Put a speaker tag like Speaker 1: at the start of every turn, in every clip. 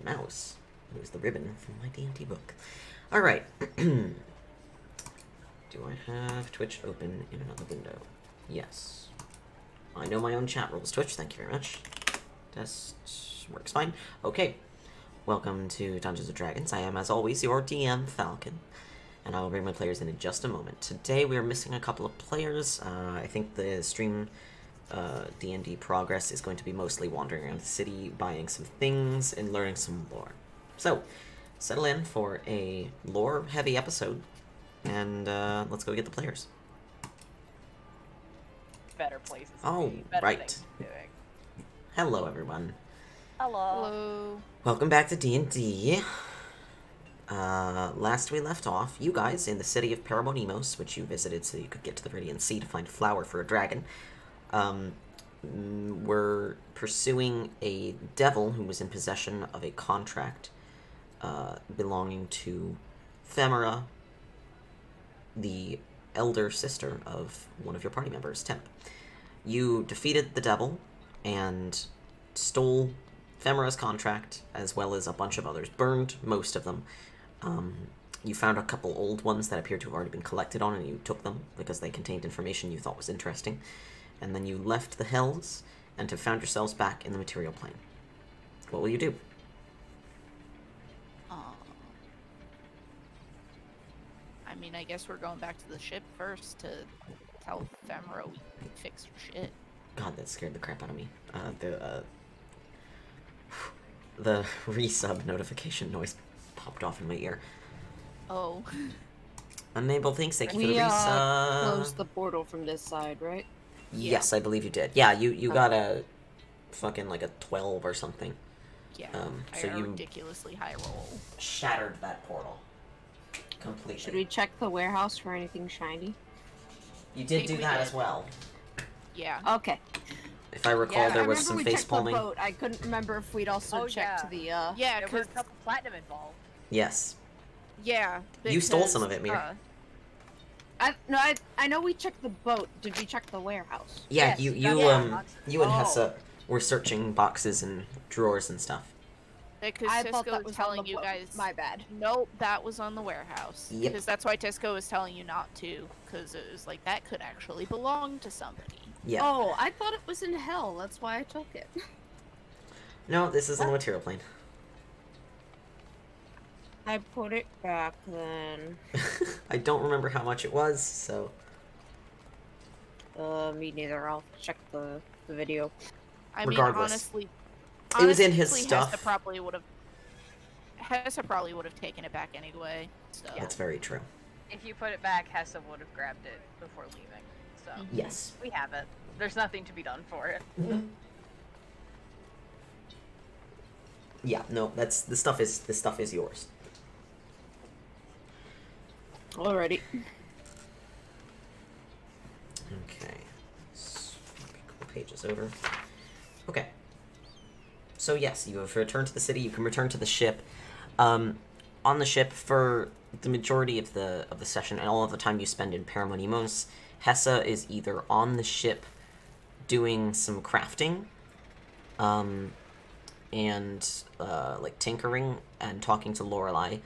Speaker 1: mouse. It was the ribbon from my D&D book. Alright. Do I have Twitch open in another window? Yes. I know my own chat rules, Twitch. Thank you very much. Test works fine. Okay. Welcome to Dungeons & Dragons. I am, as always, your DM, Falcon. And I will bring my players in just a moment. Today we are missing a couple of players. I think the stream D&D progress is going to be mostly wandering around the city, buying some things, and learning some lore. So, settle in for a lore-heavy episode, and let's go get the players.
Speaker 2: Better places.
Speaker 1: Oh,
Speaker 2: better
Speaker 1: right.
Speaker 2: things to be doing.
Speaker 1: Hello, everyone.
Speaker 2: Hello.
Speaker 1: Welcome back to D&D. Last we left off, you guys in the city of Paramonimos, which you visited so you could get to the Viridian Sea to find a flower for a dragon, were pursuing a devil who was in possession of a contract belonging to Femera, the elder sister of one of your party members, Temp. You defeated the devil and stole Femera's contract, as well as a bunch of others. Burned most of them. You found a couple old ones that appeared to have already been collected on, and you took them because they contained information you thought was interesting. And then you left the Hells and have found yourselves back in the material plane. What will you do?
Speaker 3: I mean, I guess we're going back to the ship first to tell Femera we can fix her shit.
Speaker 1: God, that scared the crap out of me. The resub notification noise popped off in my ear.
Speaker 3: Oh.
Speaker 1: Unable, thanks. Thank you for the resub.
Speaker 4: Closed the portal from this side, right?
Speaker 1: Yes, I believe you did. Yeah, you got a fucking like a 12 or something.
Speaker 3: Yeah.
Speaker 1: So you
Speaker 3: ridiculously high roll.
Speaker 1: shattered that portal completely.
Speaker 4: Should we check the warehouse for anything shiny?
Speaker 1: You did do that as well.
Speaker 3: Yeah.
Speaker 4: Okay.
Speaker 1: If I recall, there was some face palming.
Speaker 4: I couldn't remember if we'd also checked the.
Speaker 3: Yeah,
Speaker 2: There was
Speaker 3: because
Speaker 2: a couple platinum involved.
Speaker 1: Yes.
Speaker 3: yeah.
Speaker 1: You stole
Speaker 3: because,
Speaker 1: some of it, Mir.
Speaker 4: I know we checked the boat. Did we check the warehouse?
Speaker 1: Yeah,
Speaker 2: Yes,
Speaker 1: you
Speaker 2: boxes.
Speaker 1: you and Hessa were searching boxes and drawers and stuff.
Speaker 3: Because
Speaker 4: I
Speaker 3: Tisco
Speaker 4: thought that
Speaker 3: was
Speaker 4: was on
Speaker 3: telling
Speaker 4: the
Speaker 3: you
Speaker 4: boat.
Speaker 3: guys.
Speaker 4: My bad.
Speaker 3: Nope, that was on the warehouse.
Speaker 1: Yep.
Speaker 3: Because that's why Tisco was telling you not to. Because it was like that could actually belong to somebody.
Speaker 1: Yeah.
Speaker 4: Oh, I thought it was in hell. That's why I took it.
Speaker 1: No, this is on the material plane.
Speaker 4: I put it back then.
Speaker 1: I don't remember how much it was, so.
Speaker 4: Me neither. I'll check the video.
Speaker 3: I mean,
Speaker 1: Regardless.
Speaker 3: honestly,
Speaker 1: It was in his
Speaker 3: honestly,
Speaker 1: stuff.
Speaker 3: Hessa probably would have taken it back anyway. So.
Speaker 1: That's very true.
Speaker 2: If you put it back, Hessa would have grabbed it before leaving. So
Speaker 1: Yes.
Speaker 2: we have it. There's nothing to be done for it.
Speaker 1: Yeah, no, this stuff is yours.
Speaker 4: Alrighty.
Speaker 1: Okay. Couple pages over. Okay. So yes, you have returned to the city. You can return to the ship. On the ship for the majority of the session and all of the time you spend in Paramonimos, Hessa is either on the ship doing some crafting, and like tinkering and talking to Lorelei,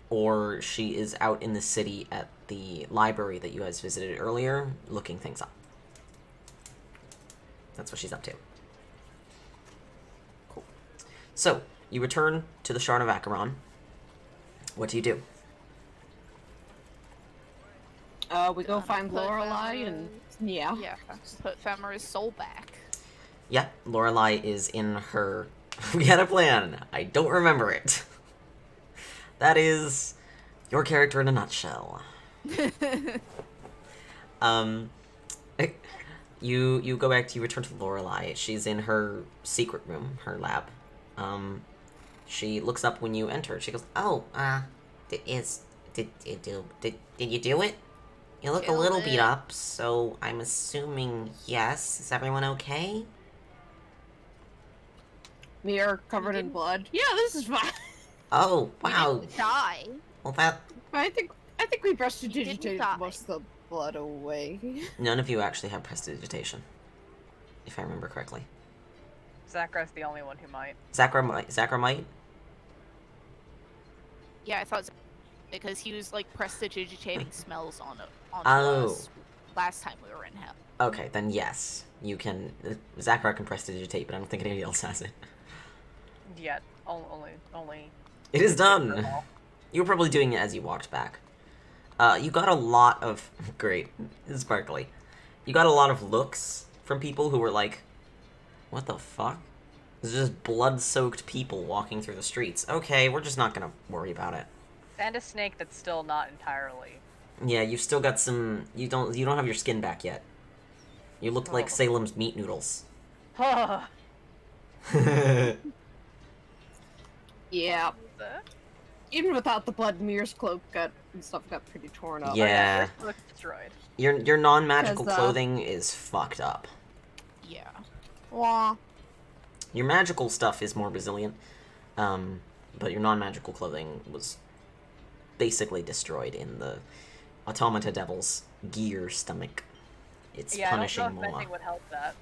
Speaker 1: or she is out in the city at the library that you guys visited earlier, looking things up. That's what she's up to. Cool. So, you return to the Shard of Acheron. What do you do?
Speaker 4: We go find
Speaker 3: put
Speaker 4: Lorelei and yeah.
Speaker 3: Yeah, put Femera's soul back.
Speaker 1: Yeah, Lorelei is in her... We had a plan. I don't remember it. That is your character in a nutshell. You go back to... You return to Lorelei. She's in her secret room, her lab. She looks up when you enter. She goes, "Oh, did you do it? You look a little beat up, so I'm assuming yes. Is everyone okay?"
Speaker 4: We are covered in blood. Yeah, this is fine.
Speaker 1: Oh,
Speaker 3: We
Speaker 1: wow.
Speaker 3: didn't die.
Speaker 1: Well, that...
Speaker 4: I think we
Speaker 3: didn't
Speaker 4: prestidigitated
Speaker 3: die.
Speaker 4: most of the blood away.
Speaker 1: None of you actually have prestidigitation, if I remember correctly.
Speaker 2: Zakra's the only one who might.
Speaker 1: Zakra might.
Speaker 3: Yeah, I thought so. Because he was like prestidigitating smells onto
Speaker 1: Oh.
Speaker 3: us last time we were in hell.
Speaker 1: Okay, then yes. You can... Zachar can prestidigitate, but I don't think anybody else has it.
Speaker 2: Yet. Only.
Speaker 1: It is done! You were probably doing it as you walked back. You got a lot of... Great. Sparkly. You got a lot of looks from people who were like, what the fuck? There's just blood-soaked people walking through the streets. Okay, we're just not gonna worry about it.
Speaker 2: And a snake that's still not entirely.
Speaker 1: Yeah, you've still got some... You don't have your skin back yet. You look like Salem's meat noodles.
Speaker 4: Yeah. Even without the blood, Mir's cloak and stuff got pretty torn up.
Speaker 1: Yeah.
Speaker 2: Look destroyed.
Speaker 1: Your non-magical
Speaker 4: 'Cause,
Speaker 1: clothing is fucked up.
Speaker 3: Yeah.
Speaker 4: Wah.
Speaker 1: Your magical stuff is more resilient, but your non-magical clothing was basically destroyed in the Automata Devil's gear stomach. It's punishing
Speaker 2: I don't know if
Speaker 1: Moa.
Speaker 2: mending would help that.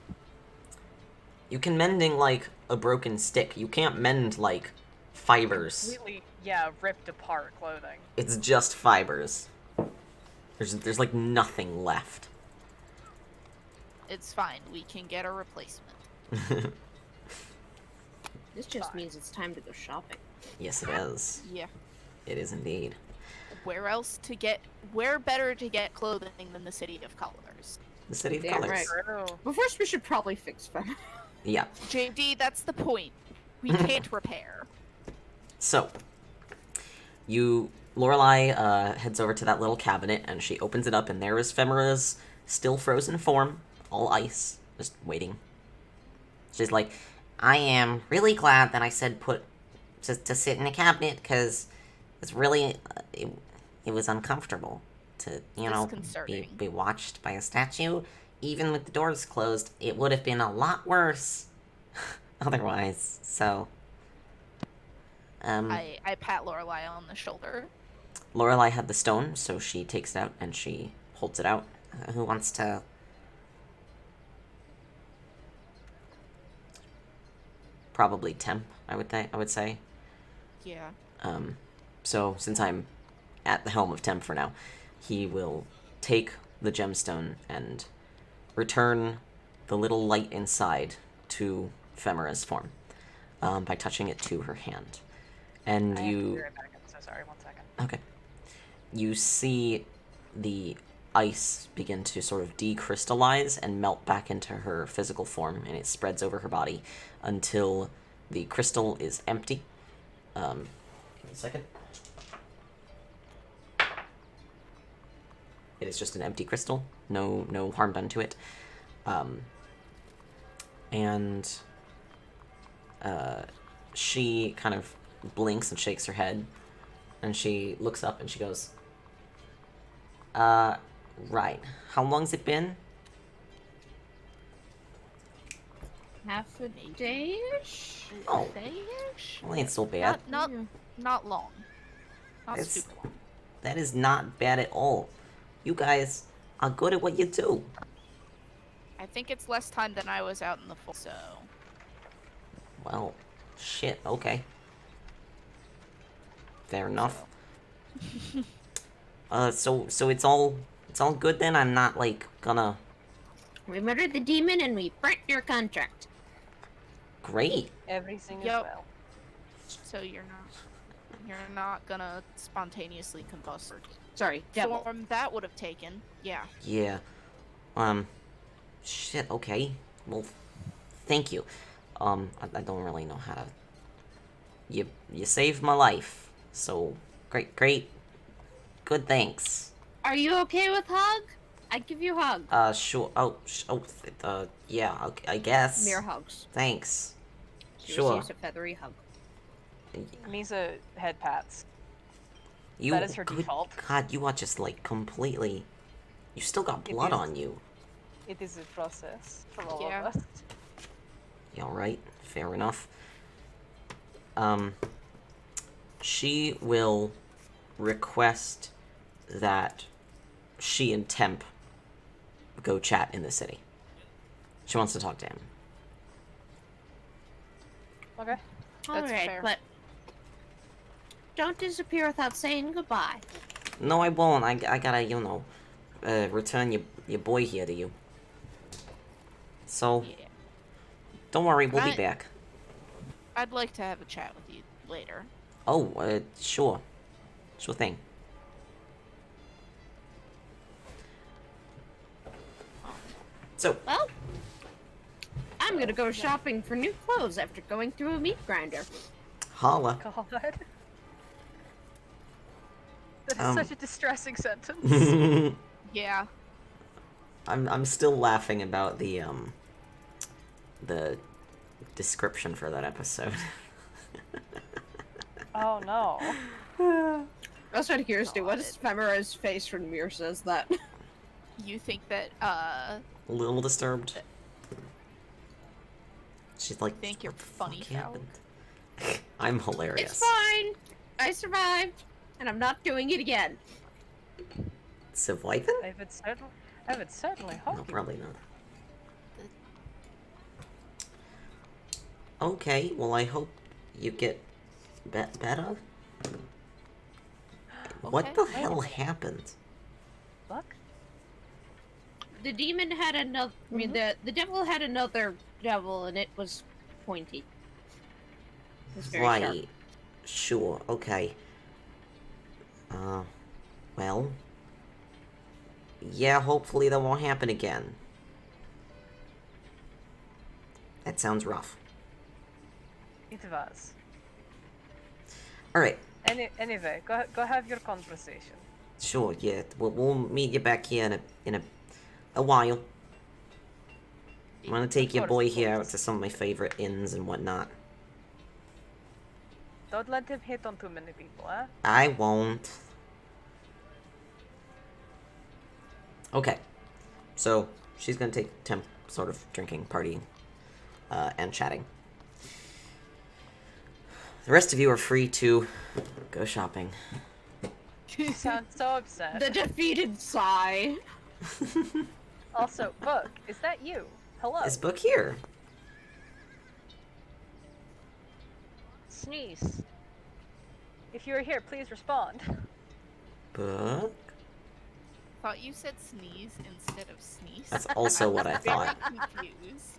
Speaker 1: You can mending like a broken stick. You can't mend like fibers.
Speaker 2: Completely, ripped apart clothing.
Speaker 1: It's just fibers. There's like nothing left.
Speaker 3: It's fine. We can get a replacement.
Speaker 4: This just means it's time to go shopping.
Speaker 1: Yes, it is.
Speaker 3: Yeah.
Speaker 1: It is indeed.
Speaker 3: Where better to get clothing than the City of Colors?
Speaker 1: The City of
Speaker 4: Damn
Speaker 1: Colors.
Speaker 4: right.
Speaker 2: True.
Speaker 4: But first, we should probably fix them.
Speaker 1: Yeah.
Speaker 3: JD, that's the point. We can't repair.
Speaker 1: So, Lorelei heads over to that little cabinet, and she opens it up, and there is Femira's still frozen form, all ice, just waiting. She's like, I am really glad that I said to sit in a cabinet, because it's really, it was uncomfortable to,
Speaker 3: Disconcerting.
Speaker 1: be watched by a statue. Even with the doors closed, it would have been a lot worse otherwise, so...
Speaker 3: I pat Lorelei on the shoulder.
Speaker 1: Lorelei had the stone, so she takes it out and she holds it out. Who wants to... Probably Temp, I would say.
Speaker 3: Yeah.
Speaker 1: So, since I'm at the helm of Temp for now, he will take the gemstone and return the little light inside to Femira's form by touching it to her hand. And
Speaker 2: I have to be
Speaker 1: you...
Speaker 2: right back. I'm so sorry. 1 second.
Speaker 1: Okay. You see the ice begin to sort of decrystallize and melt back into her physical form, and it spreads over her body until the crystal is empty. Give me a second. It is just an empty crystal. No harm done to it. She kind of blinks and shakes her head, and she looks up and she goes, right. How long's it been?
Speaker 4: Half a day-ish?
Speaker 1: Oh,
Speaker 3: Day-ish?
Speaker 1: well, ain't so bad.
Speaker 3: Not long. Not
Speaker 1: It's-
Speaker 3: super long.
Speaker 1: That is not bad at all. You guys are good at what you do.
Speaker 3: I think it's less time than I was out in the full, so...
Speaker 1: Well, shit, okay. Fair enough. So it's all good then? I'm not, like, gonna...
Speaker 4: We murdered the demon and we burnt your contract.
Speaker 1: Great.
Speaker 2: Everything is
Speaker 3: Yep.
Speaker 2: well.
Speaker 3: So you're not gonna spontaneously combust or
Speaker 4: Sorry, devil.
Speaker 3: form that would have taken. Yeah.
Speaker 1: Yeah. Shit, okay. Well, thank you. I don't really know how to... You saved my life. So, great. Good, thanks.
Speaker 4: Are you okay with hug? I'd give you a hug.
Speaker 1: Sure. Yeah, okay, I guess.
Speaker 4: Mere hugs.
Speaker 1: Thanks.
Speaker 4: She
Speaker 1: Sure.
Speaker 4: receives a feathery hug.
Speaker 2: Misa head pats.
Speaker 1: You,
Speaker 2: That is her
Speaker 1: good
Speaker 2: default.
Speaker 1: God, you are just, like, completely... You still got blood
Speaker 2: is.
Speaker 1: on you.
Speaker 2: It is a process for all
Speaker 3: Yeah.
Speaker 2: of us.
Speaker 1: You alright? Fair enough. She will request that she and Temp go chat in the city. She wants to talk to him.
Speaker 2: Okay.
Speaker 3: That's
Speaker 4: Alright,
Speaker 3: fair.
Speaker 4: but don't disappear without saying goodbye.
Speaker 1: No, I won't. I gotta, you know, return your boy here to you. So,
Speaker 3: Yeah.
Speaker 1: don't worry, we'll be
Speaker 3: Right.
Speaker 1: back.
Speaker 3: I'd like to have a chat with you later.
Speaker 1: Oh, sure. Sure thing. So,
Speaker 4: Well, I'm gonna go shopping for new clothes after going through a meat grinder.
Speaker 1: holla.
Speaker 2: God. That is
Speaker 1: Um.
Speaker 2: such a distressing sentence.
Speaker 3: Yeah.
Speaker 1: I'm still laughing about the description for that episode.
Speaker 2: Oh no.
Speaker 4: I was trying to curiosity, what is Femira's face when Mir says that?
Speaker 3: You think that,
Speaker 1: A little disturbed. She's like,
Speaker 3: think you're
Speaker 1: what the
Speaker 3: funny,
Speaker 1: fuck
Speaker 3: Fal?
Speaker 1: happened? I'm hilarious.
Speaker 4: It's fine. I survived, and I'm not doing it again.
Speaker 1: Sivlythan?
Speaker 2: I would certainly hope
Speaker 1: No,
Speaker 2: you
Speaker 1: probably not. Okay, well I hope you get better. What
Speaker 3: Okay.
Speaker 1: the
Speaker 2: Wait a
Speaker 1: hell
Speaker 2: minute.
Speaker 1: happened?
Speaker 2: look.
Speaker 4: The demon had another. I mean, the devil had another devil, and it was pointy. It was very
Speaker 1: Right.
Speaker 4: sharp.
Speaker 1: Sure, okay. Well. Yeah, hopefully that won't happen again. That sounds rough.
Speaker 2: It was.
Speaker 1: Alright,
Speaker 2: Anyway, go have your conversation.
Speaker 1: sure, yeah. We'll meet you back here in a while. I'm gonna take your
Speaker 2: course,
Speaker 1: boy
Speaker 2: of
Speaker 1: here out
Speaker 2: course.
Speaker 1: to some of my favorite inns and whatnot.
Speaker 2: Don't let him hit on too many people, eh?
Speaker 1: I won't. Okay. So, she's gonna take temp sort of drinking, partying, and chatting. The rest of you are free to go shopping.
Speaker 2: You sound so upset.
Speaker 4: The defeated sigh.
Speaker 2: Also, Book, is that you? Hello.
Speaker 1: Is Book here?
Speaker 2: Sneeze. If you are here, please respond.
Speaker 1: Book?
Speaker 3: Thought you said sneeze instead of sneeze.
Speaker 1: That's also what I
Speaker 3: Very
Speaker 1: thought.
Speaker 3: confused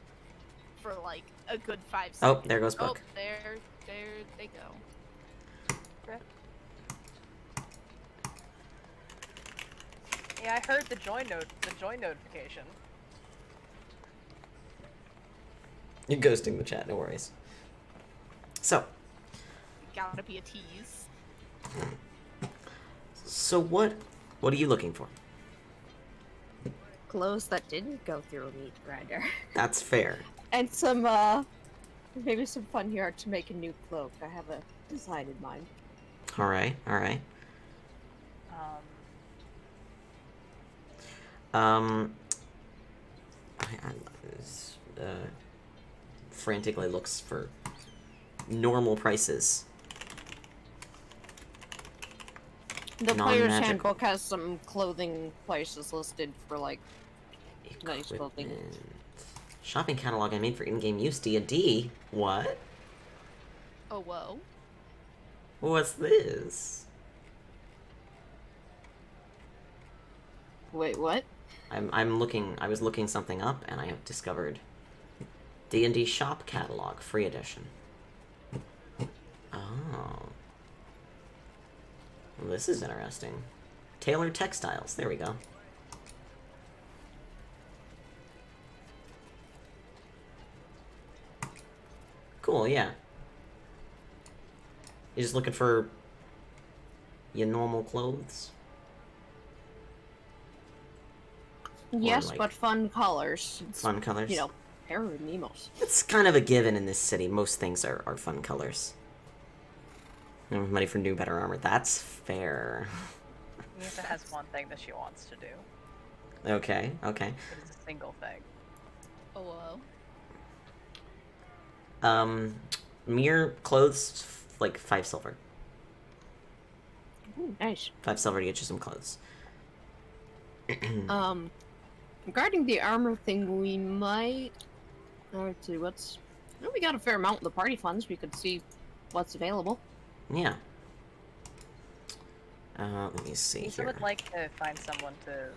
Speaker 3: for like a good 5
Speaker 1: Oh,
Speaker 3: seconds.
Speaker 1: there goes Book.
Speaker 3: Oh, there they go.
Speaker 2: Yeah, I heard the join notification.
Speaker 1: You're ghosting the chat, no worries. So,
Speaker 3: Gotta be a tease.
Speaker 1: so what are you looking for?
Speaker 4: Clothes that didn't go through a meat grinder.
Speaker 1: That's fair.
Speaker 4: And some, maybe some fun yarn to make a new cloak. I have a design in mind.
Speaker 1: Alright, alright.
Speaker 2: Um,
Speaker 1: Frantically looks for normal prices.
Speaker 4: The player's
Speaker 1: Non-magical.
Speaker 4: handbook has some clothing prices listed for, like, nice clothing.
Speaker 1: Equipment. Shopping catalog I made for in-game use. D&D. What?
Speaker 3: Oh, whoa.
Speaker 1: What's this?
Speaker 4: Wait, what?
Speaker 1: I was looking something up, and I have discovered D&D shop catalog, free edition. Oh. Well, this is interesting. Tailored textiles. There we go. Cool, yeah. You're just looking for your normal clothes?
Speaker 4: Yes,
Speaker 1: like-
Speaker 4: but fun colors. It's,
Speaker 1: Fun colors?
Speaker 4: you know, Paramonimos.
Speaker 1: It's kind of a given in this city. Most things are fun colors. Money for new, better armor. That's fair.
Speaker 2: Nisa has one thing that she wants to do.
Speaker 1: Okay, okay.
Speaker 2: It is a single thing.
Speaker 3: Oh, whoa.
Speaker 1: Mere clothes, like 5 silver.
Speaker 4: Ooh, nice.
Speaker 1: 5 silver to get you some clothes.
Speaker 4: Regarding the armor thing, we might... Let's see, well, we got a fair amount in the party funds. We could see what's available.
Speaker 1: Yeah. Let me see
Speaker 2: Lisa
Speaker 1: here.
Speaker 2: would like to find someone to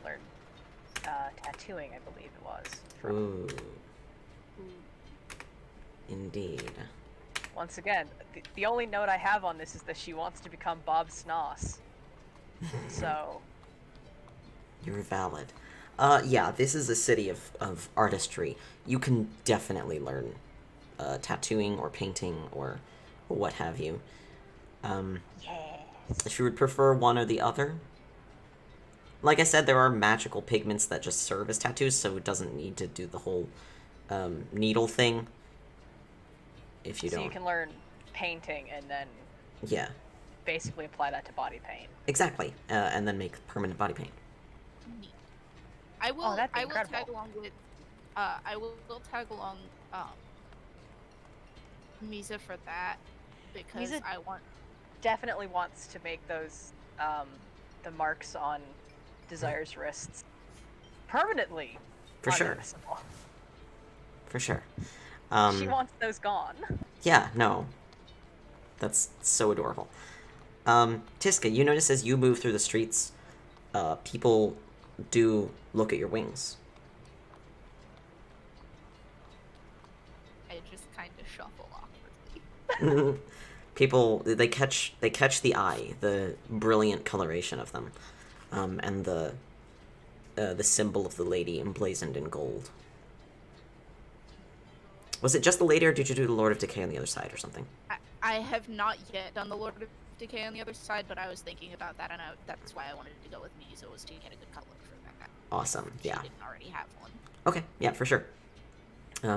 Speaker 2: learn tattooing, I believe it was. From.
Speaker 1: Ooh. Indeed.
Speaker 2: Once again, the only note I have on this is that she wants to become Bob Snoss. So.
Speaker 1: You're valid. Yeah, this is a city of artistry. You can definitely learn tattooing or painting or what have you.
Speaker 2: Yes.
Speaker 1: If you would prefer one or the other. Like I said, there are magical pigments that just serve as tattoos, so it doesn't need to do the whole needle thing. If you
Speaker 2: So
Speaker 1: don't.
Speaker 2: you can learn painting and then
Speaker 1: Yeah,
Speaker 2: basically apply that to body paint.
Speaker 1: exactly. And then make permanent body paint.
Speaker 3: Neat. I will
Speaker 2: that'd be
Speaker 3: I will
Speaker 2: incredible.
Speaker 3: tag along with will tag along Misa for that because
Speaker 2: Misa-
Speaker 3: I want
Speaker 2: Definitely wants to make those the marks on Desire's wrists permanently
Speaker 1: For sure.
Speaker 2: unnoticeable.
Speaker 1: For sure.
Speaker 2: She wants those gone.
Speaker 1: Yeah, no. That's so adorable. Tiska, you notice as you move through the streets, people do look at your wings.
Speaker 3: I just kind of shuffle awkwardly.
Speaker 1: People, they catch the eye, the brilliant coloration of them, and the symbol of the lady emblazoned in gold. Was it just the lady, or did you do the Lord of Decay on the other side or something?
Speaker 3: I have not yet done the Lord of Decay on the other side, but I was thinking about that, and that's why I wanted to go with Misa, was to get a good color for that.
Speaker 1: Awesome, yeah.
Speaker 3: She didn't already have one.
Speaker 1: Okay, yeah, for sure.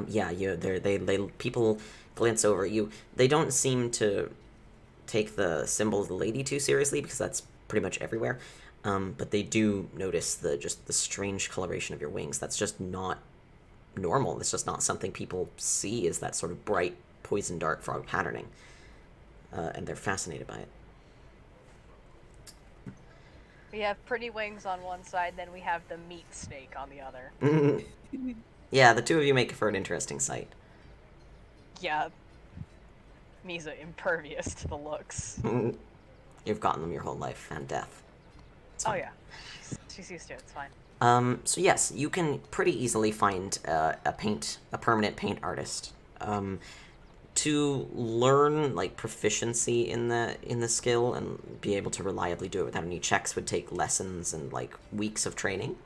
Speaker 1: Yeah, they people glance over you. They don't seem to take the symbol of the lady too seriously because that's pretty much everywhere. But they do notice the strange coloration of your wings. That's just not normal. It's just not something people see, is that sort of bright poison dart frog patterning. And they're fascinated by it.
Speaker 2: We have pretty wings on one side, then we have the meat snake on the other.
Speaker 1: Yeah, the two of you make for an interesting sight.
Speaker 2: Yeah. Misa impervious to the looks.
Speaker 1: You've gotten them your whole life, and death. It's
Speaker 2: Oh
Speaker 1: fine.
Speaker 2: yeah. She's used to it, it's fine.
Speaker 1: So yes, you can pretty easily find a permanent paint artist. To learn like proficiency in the skill and be able to reliably do it without any checks would take lessons and like weeks of training,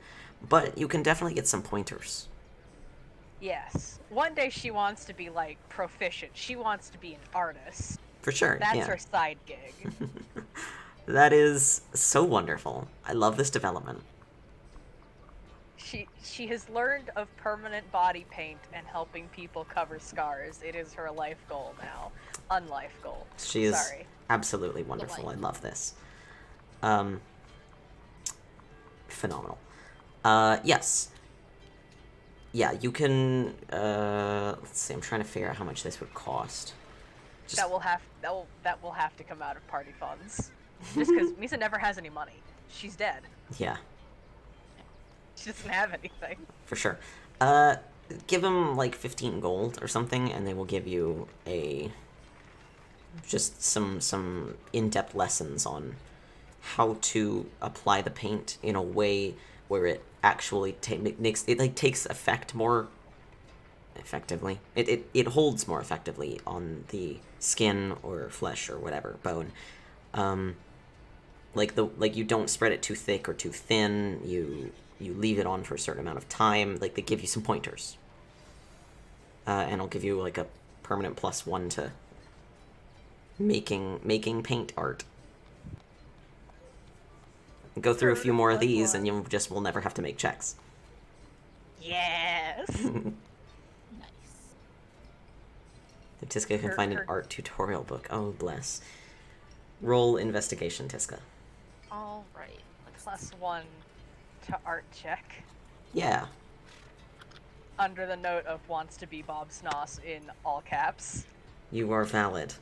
Speaker 1: but you can definitely get some pointers.
Speaker 2: Yes. One day she wants to be like proficient. She wants to be an artist.
Speaker 1: For sure.
Speaker 2: That's
Speaker 1: yeah.
Speaker 2: her side gig.
Speaker 1: That is so wonderful. I love this development.
Speaker 2: She has learned of permanent body paint and helping people cover scars. It is her life goal now. Unlife goal.
Speaker 1: She is
Speaker 2: Sorry.
Speaker 1: absolutely wonderful. I love this. Phenomenal. Yes. Yeah, you can, let's see, I'm trying to figure out how much this would cost.
Speaker 2: That will have to come out of party funds. Just because Misa never has any money. She's dead.
Speaker 1: Yeah,
Speaker 2: She doesn't have anything.
Speaker 1: for sure. Give them like 15 gold or something, and they will give you just some in-depth lessons on how to apply the paint in a way where it actually takes effect more effectively. It holds more effectively on the skin or flesh or whatever, bone. Like you don't spread it too thick or too thin. You leave it on for a certain amount of time. Like they give you some pointers. And I'll give you like a permanent +1 to making paint art. Go through a few more of these, and you just will never have to make checks.
Speaker 2: Yes.
Speaker 3: Nice.
Speaker 1: If Tiska can find an art tutorial book. Oh, bless. Roll investigation, Tiska.
Speaker 3: All right.
Speaker 2: +1 to art check.
Speaker 1: Yeah.
Speaker 2: Under the note of wants to be Bob Snoss in all caps.
Speaker 1: You are valid.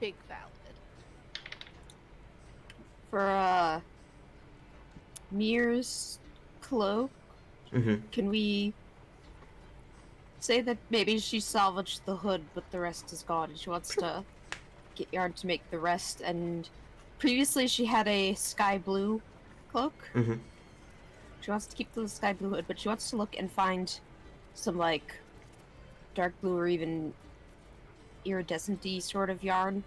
Speaker 3: Big valid.
Speaker 4: For Mir's cloak, can we say that maybe she salvaged the hood, but the rest is gone, and she wants to get yarn to make the rest. And previously she had a sky blue cloak.
Speaker 1: Mm-hmm.
Speaker 4: She wants to keep the sky blue hood, but she wants to look and find some, like, dark blue or even iridescent-y sort of yarn.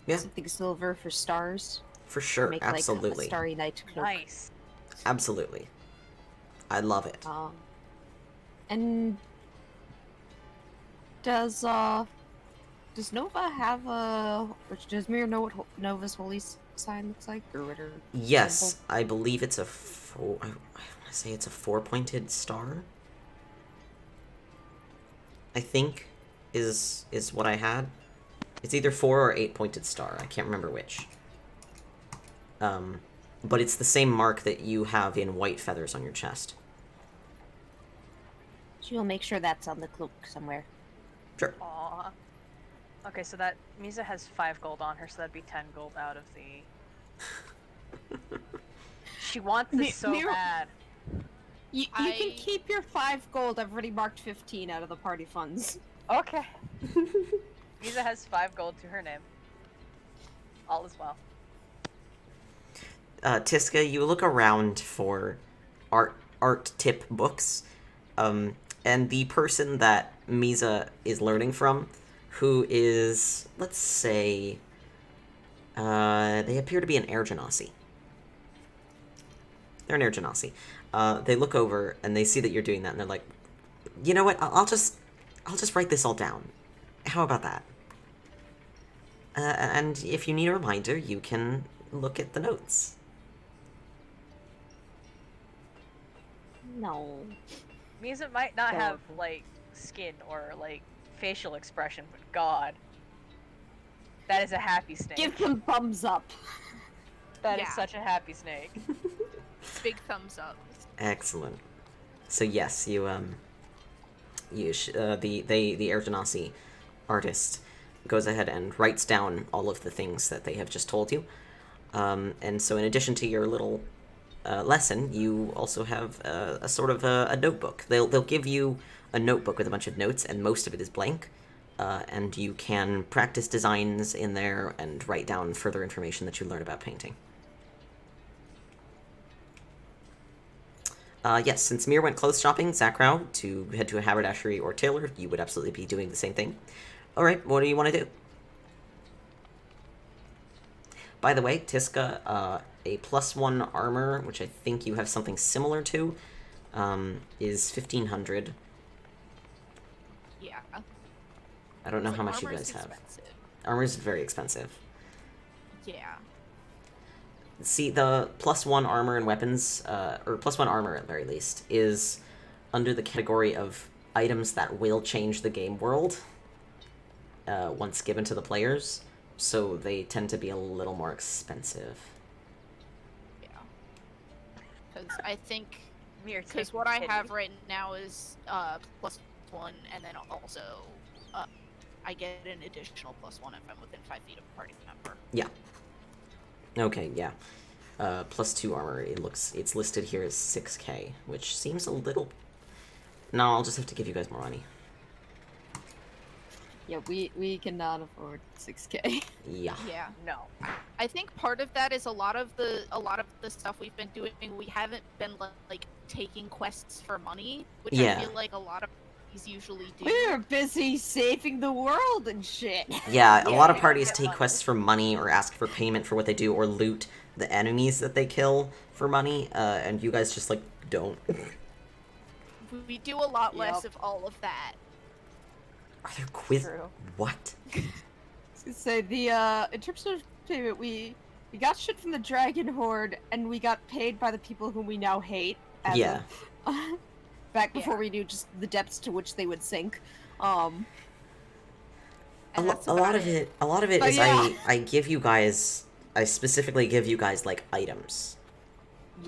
Speaker 1: Yeah.
Speaker 4: Something silver for stars.
Speaker 1: For sure,
Speaker 4: Make,
Speaker 1: absolutely.
Speaker 4: Like, a starry night cloak.
Speaker 2: Nice.
Speaker 1: Absolutely. I love it.
Speaker 4: And does Nova have a... Does Mir know what Nova's holy sign looks like? Or what her
Speaker 1: Yes,
Speaker 4: symbol?
Speaker 1: I believe it's a I want to say it's a 4-pointed star. I think is what I had. It's either 4 or 8-pointed star. I can't remember which. But it's the same mark that you have in white feathers on your chest.
Speaker 4: She will make sure that's on the cloak somewhere.
Speaker 1: Sure.
Speaker 2: Aww. Okay, so that Misa has 5 gold on her, so that'd be 10 gold out of the. She wants this so bad.
Speaker 4: You can keep your 5 gold. I've already marked 15 out of the party funds.
Speaker 2: Okay. Misa has 5 gold to her name. All is well.
Speaker 1: Tiska, you look around for art tip books, and the person that Misa is learning from, who is, let's say, they appear to be an air genasi. They're an air genasi. They look over and they see that you're doing that, and they're like, you know what? I'll just write this all down. How about that? And if you need a reminder, you can look at the notes.
Speaker 4: No.
Speaker 2: Misa might not have, like, skin or, like, facial expression, but God. That is a happy snake.
Speaker 4: Give them thumbs up.
Speaker 2: That is such a happy snake.
Speaker 3: Big thumbs up.
Speaker 1: Excellent. So yes, the Air Genasi artist goes ahead and writes down all of the things that they have just told you. And so in addition to your little lesson, you also have a sort of a notebook. They'll give you a notebook with a bunch of notes, and most of it is blank. And you can practice designs in there and write down further information that you learn about painting. Yes, since Mir went clothes shopping, Zakrau, to head to a haberdashery or tailor, you would absolutely be doing the same thing. Alright, what do you want to do? By the way, Tiska, a +1 armor, which I think you have something similar to, is 1,500.
Speaker 3: Yeah.
Speaker 1: I don't know
Speaker 3: So
Speaker 1: how much you
Speaker 3: armor's
Speaker 1: guys have.
Speaker 3: expensive.
Speaker 1: Armor is very expensive.
Speaker 3: Yeah.
Speaker 1: See, the +1 armor and weapons, or +1 armor at very least, is under the category of items that will change the game world once given to the players, so they tend to be a little more expensive.
Speaker 3: Yeah. Because I think...
Speaker 2: Mere
Speaker 3: Because what I have right now is +1, and then also I get an additional +1 if I'm within 5 feet of a party member.
Speaker 1: Yeah. Okay, yeah. +2 armor, it's listed here as 6k, which seems a little... No, I'll just have to give you guys more money.
Speaker 4: Yeah, we cannot afford 6k.
Speaker 1: Yeah.
Speaker 3: Yeah.
Speaker 2: No.
Speaker 3: I think part of that is a lot of the stuff we've been doing. We haven't been like taking quests for money, which
Speaker 1: Yeah.
Speaker 3: I feel like a lot of parties usually do.
Speaker 4: We're busy saving the world and shit.
Speaker 1: Yeah, a lot of
Speaker 2: we
Speaker 1: parties
Speaker 2: don't get
Speaker 1: take
Speaker 2: money.
Speaker 1: quests for money or ask for payment for what they do or loot the enemies that they kill for money, and you guys just, like, don't.
Speaker 3: We do a lot less
Speaker 4: Yep.
Speaker 3: of all of that.
Speaker 1: Are there quiz?
Speaker 2: True.
Speaker 1: What?
Speaker 4: I was gonna say in terms of payment, we got shit from the Dragon Horde, and we got paid by the people whom we now hate.
Speaker 1: Yeah.
Speaker 4: Back before we knew just the depths to which they would sink.
Speaker 3: And that's
Speaker 1: A lot
Speaker 3: about
Speaker 1: of it
Speaker 4: But
Speaker 1: is
Speaker 4: yeah.
Speaker 1: I specifically give you guys, like, items.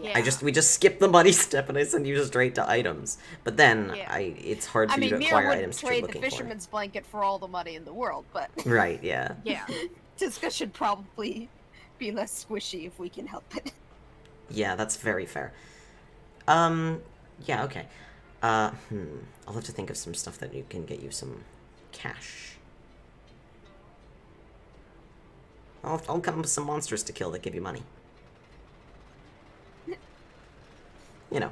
Speaker 3: Yeah.
Speaker 1: We just skip the money step and I send you straight to items. But then
Speaker 3: Yeah.
Speaker 1: it's hard for
Speaker 4: I mean,
Speaker 1: you to
Speaker 4: Mir
Speaker 1: acquire
Speaker 4: wouldn't
Speaker 1: items that you're
Speaker 4: trade the
Speaker 1: looking
Speaker 4: fisherman's blanket for all the money in the world, but
Speaker 1: for. Right, yeah.
Speaker 3: Yeah.
Speaker 4: Tiska should probably be less squishy if we can help it.
Speaker 1: Yeah, that's very fair. Yeah, okay. I'll have to think of some stuff that can get you some cash. I'll come up with some monsters to kill that give you money. You know.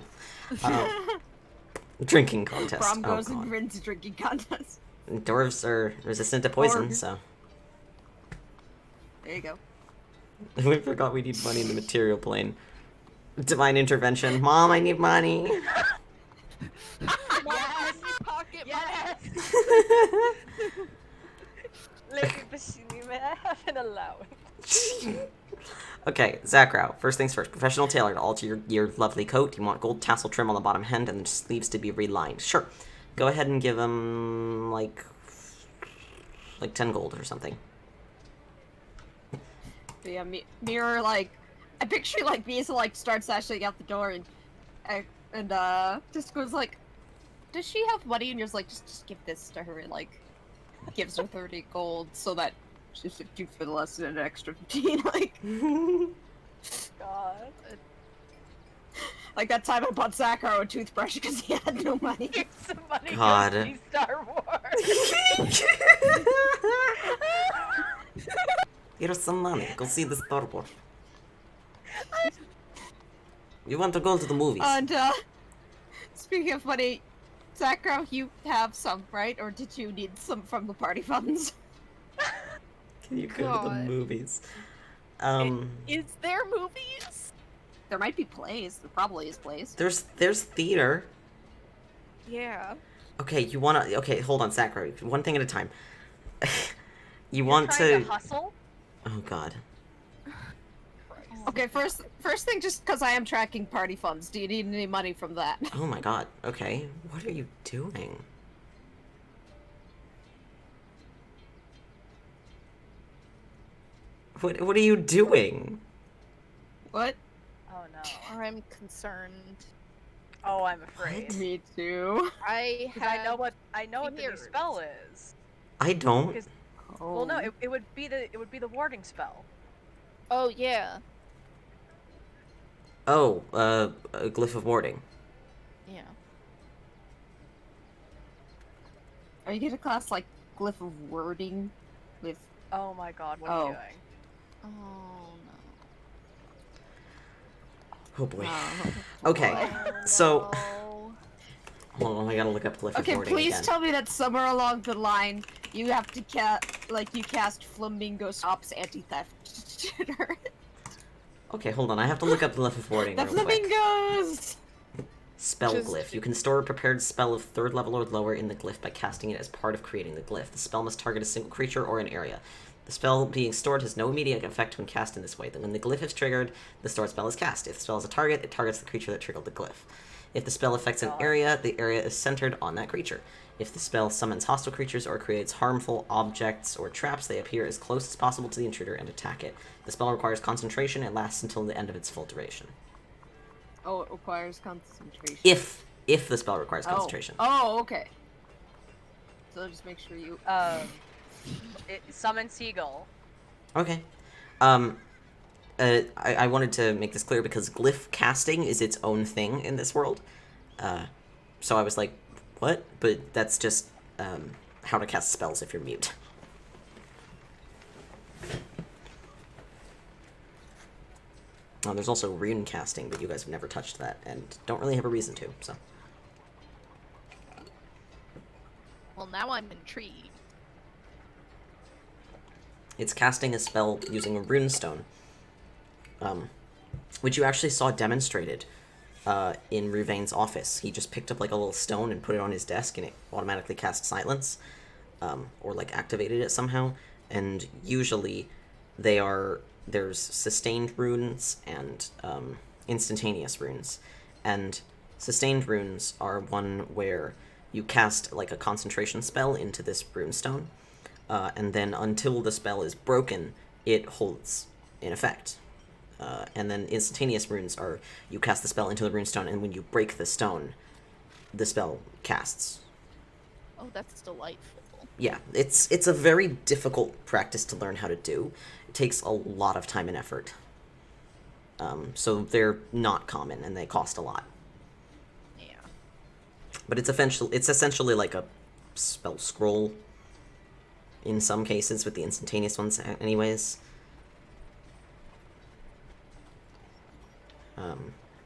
Speaker 1: Drinking contest.
Speaker 4: Brom
Speaker 1: Oh,
Speaker 4: goes and
Speaker 1: God.
Speaker 4: wins a drinking contest.
Speaker 1: Dwarves are resistant to poison,
Speaker 4: Dwarves.
Speaker 1: so...
Speaker 4: There you go.
Speaker 1: We forgot we need money in the material plane. Divine intervention. Mom, I need money.
Speaker 3: Yes! Pocket
Speaker 2: Yes! Lady Bassini, may I have an allowance?
Speaker 1: Okay, Zakrow. First things first. Professional tailor. To alter your lovely coat, you want gold tassel trim on the bottom hem and the sleeves to be relined. Sure. Go ahead and give him, like 10 gold or something.
Speaker 4: But yeah, Mirror, like, I picture, like, Misa, like, starts dashing out the door and just goes, like, does she have money? And you're just like, just give this to her, and, like, gives her 30 gold so that she's 50 for the lesson and an extra 15, like.
Speaker 2: God.
Speaker 4: Like that time I bought Zakaro a toothbrush because he had no money.
Speaker 2: Here's some money.
Speaker 1: God.
Speaker 2: Go see Star Wars.
Speaker 1: Here's some money. Go see the Star Wars. You want to go to the movies?
Speaker 4: And, speaking of money, Zakaro, you have some, right? Or did you need some from the party funds?
Speaker 1: Can you go to the
Speaker 3: God.
Speaker 1: movies?
Speaker 3: Is there movies?
Speaker 4: There might be plays. There probably is plays.
Speaker 1: There's theater.
Speaker 3: Yeah.
Speaker 1: Okay, you wanna... Okay, hold on, Zachary. One thing at a time. You
Speaker 2: You're
Speaker 1: want
Speaker 2: trying
Speaker 1: to...
Speaker 2: hustle?
Speaker 1: Oh, God.
Speaker 4: Okay, first thing, just because I am tracking party funds, do you need any money from that?
Speaker 1: Oh, my God. Okay. What are you doing? What are you doing?
Speaker 4: What?
Speaker 2: Oh no.
Speaker 3: I'm concerned.
Speaker 2: Oh, I'm afraid.
Speaker 4: Me too.
Speaker 3: I
Speaker 2: 'Cause
Speaker 3: have.
Speaker 2: I know what the new
Speaker 3: fears.
Speaker 2: spell is.
Speaker 1: I don't.
Speaker 2: Because
Speaker 4: Oh.
Speaker 2: well, no, it would be the warding spell.
Speaker 3: Oh yeah.
Speaker 1: Oh, a glyph of warding.
Speaker 3: Yeah.
Speaker 4: Are you gonna class like glyph of wording with?
Speaker 2: Oh my God, what are you
Speaker 4: Oh.
Speaker 2: doing?
Speaker 3: Oh no.
Speaker 1: Oh, boy.
Speaker 4: Oh,
Speaker 1: Okay.
Speaker 4: boy.
Speaker 1: So-
Speaker 3: no.
Speaker 1: Hold on, I gotta look up glyph of
Speaker 4: Okay,
Speaker 1: warding
Speaker 4: please
Speaker 1: again.
Speaker 4: tell me that somewhere along the line you have to cast Flamingo Stops Anti-Theft.
Speaker 1: Okay, hold on, I have to look up glyph of warding
Speaker 4: The
Speaker 1: real quick.
Speaker 4: flamingos!
Speaker 1: Spell
Speaker 3: Just-
Speaker 1: glyph. You can store a prepared spell of 3rd level or lower in the glyph by casting it as part of creating the glyph. The spell must target a single creature or an area. The spell being stored has no immediate effect when cast in this way. Then when the glyph is triggered, the stored spell is cast. If the spell is a target, it targets the creature that triggered the glyph. If the spell affects an area, the area is centered on that creature. If the spell summons hostile creatures or creates harmful objects or traps, they appear as close as possible to the intruder and attack it. The spell requires concentration and lasts until the end of its full duration.
Speaker 4: Oh, it requires concentration.
Speaker 1: If the spell requires concentration.
Speaker 4: Oh, okay. So just make sure you.
Speaker 2: Summon Seagull.
Speaker 1: Okay. I wanted to make this clear because glyph casting is its own thing in this world. So I was like, what? But that's just how to cast spells if you're mute. There's also rune casting, but you guys have never touched that and don't really have a reason to, so.
Speaker 3: Well, now I'm intrigued.
Speaker 1: It's casting a spell using a rune stone, which you actually saw demonstrated in Ruvain's office. He just picked up like a little stone and put it on his desk, and it automatically cast silence, or like activated it somehow. And usually, there's sustained runes and instantaneous runes, and sustained runes are one where you cast like a concentration spell into this rune stone. And then until the spell is broken, it holds in effect. And then instantaneous runes are, you cast the spell into the runestone, and when you break the stone, the spell casts.
Speaker 3: Oh, that's delightful.
Speaker 1: Yeah, it's a very difficult practice to learn how to do. It takes a lot of time and effort. So they're not common, and they cost a lot.
Speaker 3: Yeah.
Speaker 1: But it's essentially like a spell scroll, in some cases, with the instantaneous ones anyways.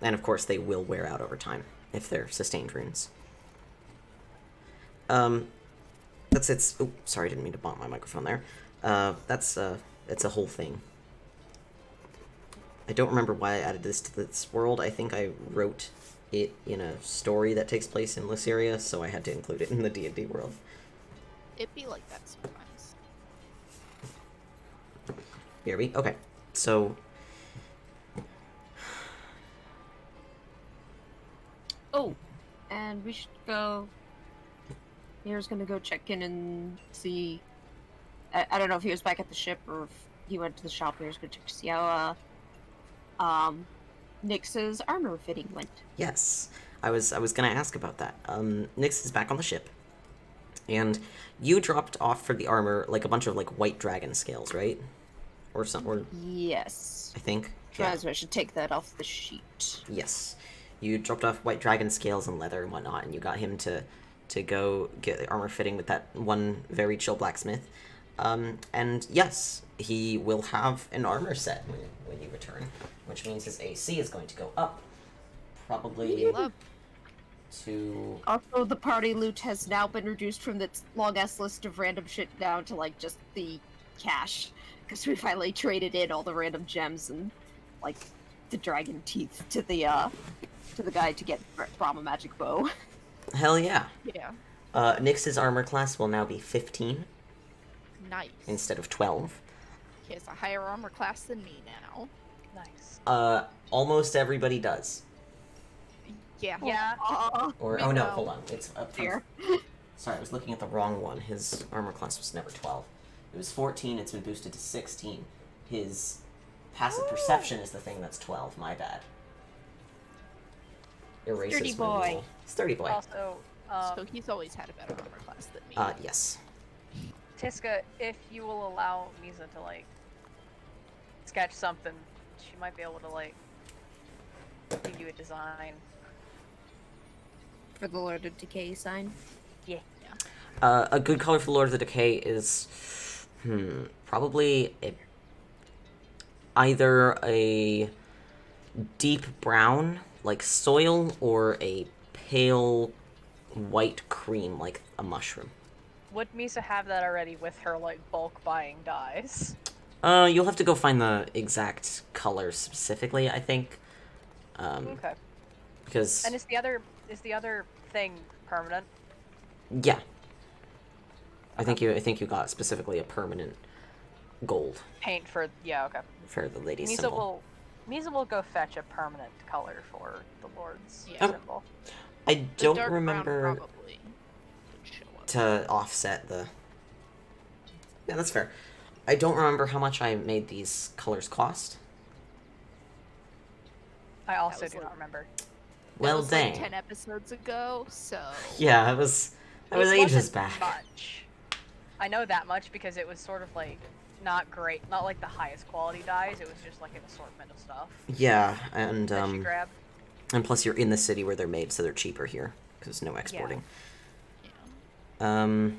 Speaker 1: And of course, they will wear out over time if they're sustained runes. That's its. Oh, sorry, I didn't mean to bump my microphone there. It's a whole thing. I don't remember why I added this to this world. I think I wrote it in a story that takes place in Lyceria, so I had to include it in the D&D world.
Speaker 3: It'd be like that sometimes.
Speaker 1: BRB? Okay, so...
Speaker 4: Oh, and we should go... Mira's gonna go check in and see... I don't know if he was back at the ship or if he went to the shop. Mira's gonna check to see how, Nyx's armor fitting went.
Speaker 1: Yes, I was gonna ask about that. Nyx is back on the ship, and you dropped off for the armor like a bunch of like white dragon scales, right? Or something. Or,
Speaker 4: Yes.
Speaker 1: I think.
Speaker 4: Yeah. I should take that off the sheet.
Speaker 1: Yes, you dropped off white dragon scales and leather and whatnot, and you got him to go get the armor fitting with that one very chill blacksmith. And yes, he will have an armor set when you return, which means his AC is going to go up. Probably to...
Speaker 4: Also, the party loot has now been reduced from its long-ass list of random shit down to, like, just the cash. Because we finally traded in all the random gems and, like, the dragon teeth to the guy to get Brahma magic bow.
Speaker 1: Hell yeah.
Speaker 3: Yeah.
Speaker 1: Nyx's armor class will now be 15
Speaker 3: Nice.
Speaker 1: instead of 12.
Speaker 3: He has a higher armor class than me now.
Speaker 2: Nice.
Speaker 1: Almost everybody does.
Speaker 3: Yeah.
Speaker 2: Yeah.
Speaker 1: Or,
Speaker 3: We
Speaker 1: oh no,
Speaker 3: know.
Speaker 1: hold on. It's up
Speaker 4: Here.
Speaker 1: Sorry, I was looking at the wrong one. His armor class was never 12. It was 14, it's been boosted to 16. His passive perception is the thing that's 12, my bad. Erases
Speaker 4: Sturdy
Speaker 1: my
Speaker 4: boy.
Speaker 1: rule. Sturdy boy.
Speaker 2: Also,
Speaker 3: So he's always had a better armor class than me.
Speaker 1: Yes.
Speaker 2: Tiska, if you will allow Misa to, like, sketch something, she might be able to, like, give you a design.
Speaker 4: For the Lord of Decay sign.
Speaker 2: Yeah.
Speaker 1: A good color for the Lord of the Decay is... probably either a deep brown, like soil, or a pale white cream, like a mushroom.
Speaker 2: Would Misa have that already with her, like, bulk buying dyes?
Speaker 1: You'll have to go find the exact color specifically, I think.
Speaker 2: Okay.
Speaker 1: Because...
Speaker 2: And is the other thing permanent?
Speaker 1: Yeah. I think you got specifically a permanent gold
Speaker 2: Paint for okay.
Speaker 1: for the lady's
Speaker 2: Misa
Speaker 1: symbol.
Speaker 2: will go fetch a permanent color for the Lord's
Speaker 3: Yeah.
Speaker 2: symbol.
Speaker 1: I
Speaker 3: The
Speaker 1: don't
Speaker 3: dark
Speaker 1: remember
Speaker 3: brown probably would show up.
Speaker 1: to offset the... Yeah, that's fair. I don't remember how much I made these colors cost.
Speaker 2: I also
Speaker 3: was
Speaker 2: do not
Speaker 3: like-
Speaker 2: remember.
Speaker 1: Well,
Speaker 3: that was
Speaker 1: dang.
Speaker 3: like 10 episodes ago, so...
Speaker 1: Yeah, it was ages
Speaker 2: wasn't
Speaker 1: back.
Speaker 2: Much. I know that much because it was sort of like not great, not like the highest quality dyes. It was just like an assortment of stuff
Speaker 1: Yeah, and
Speaker 2: that you grabbed.
Speaker 1: and plus you're in the city where they're made, so they're cheaper here because no exporting.
Speaker 3: Yeah.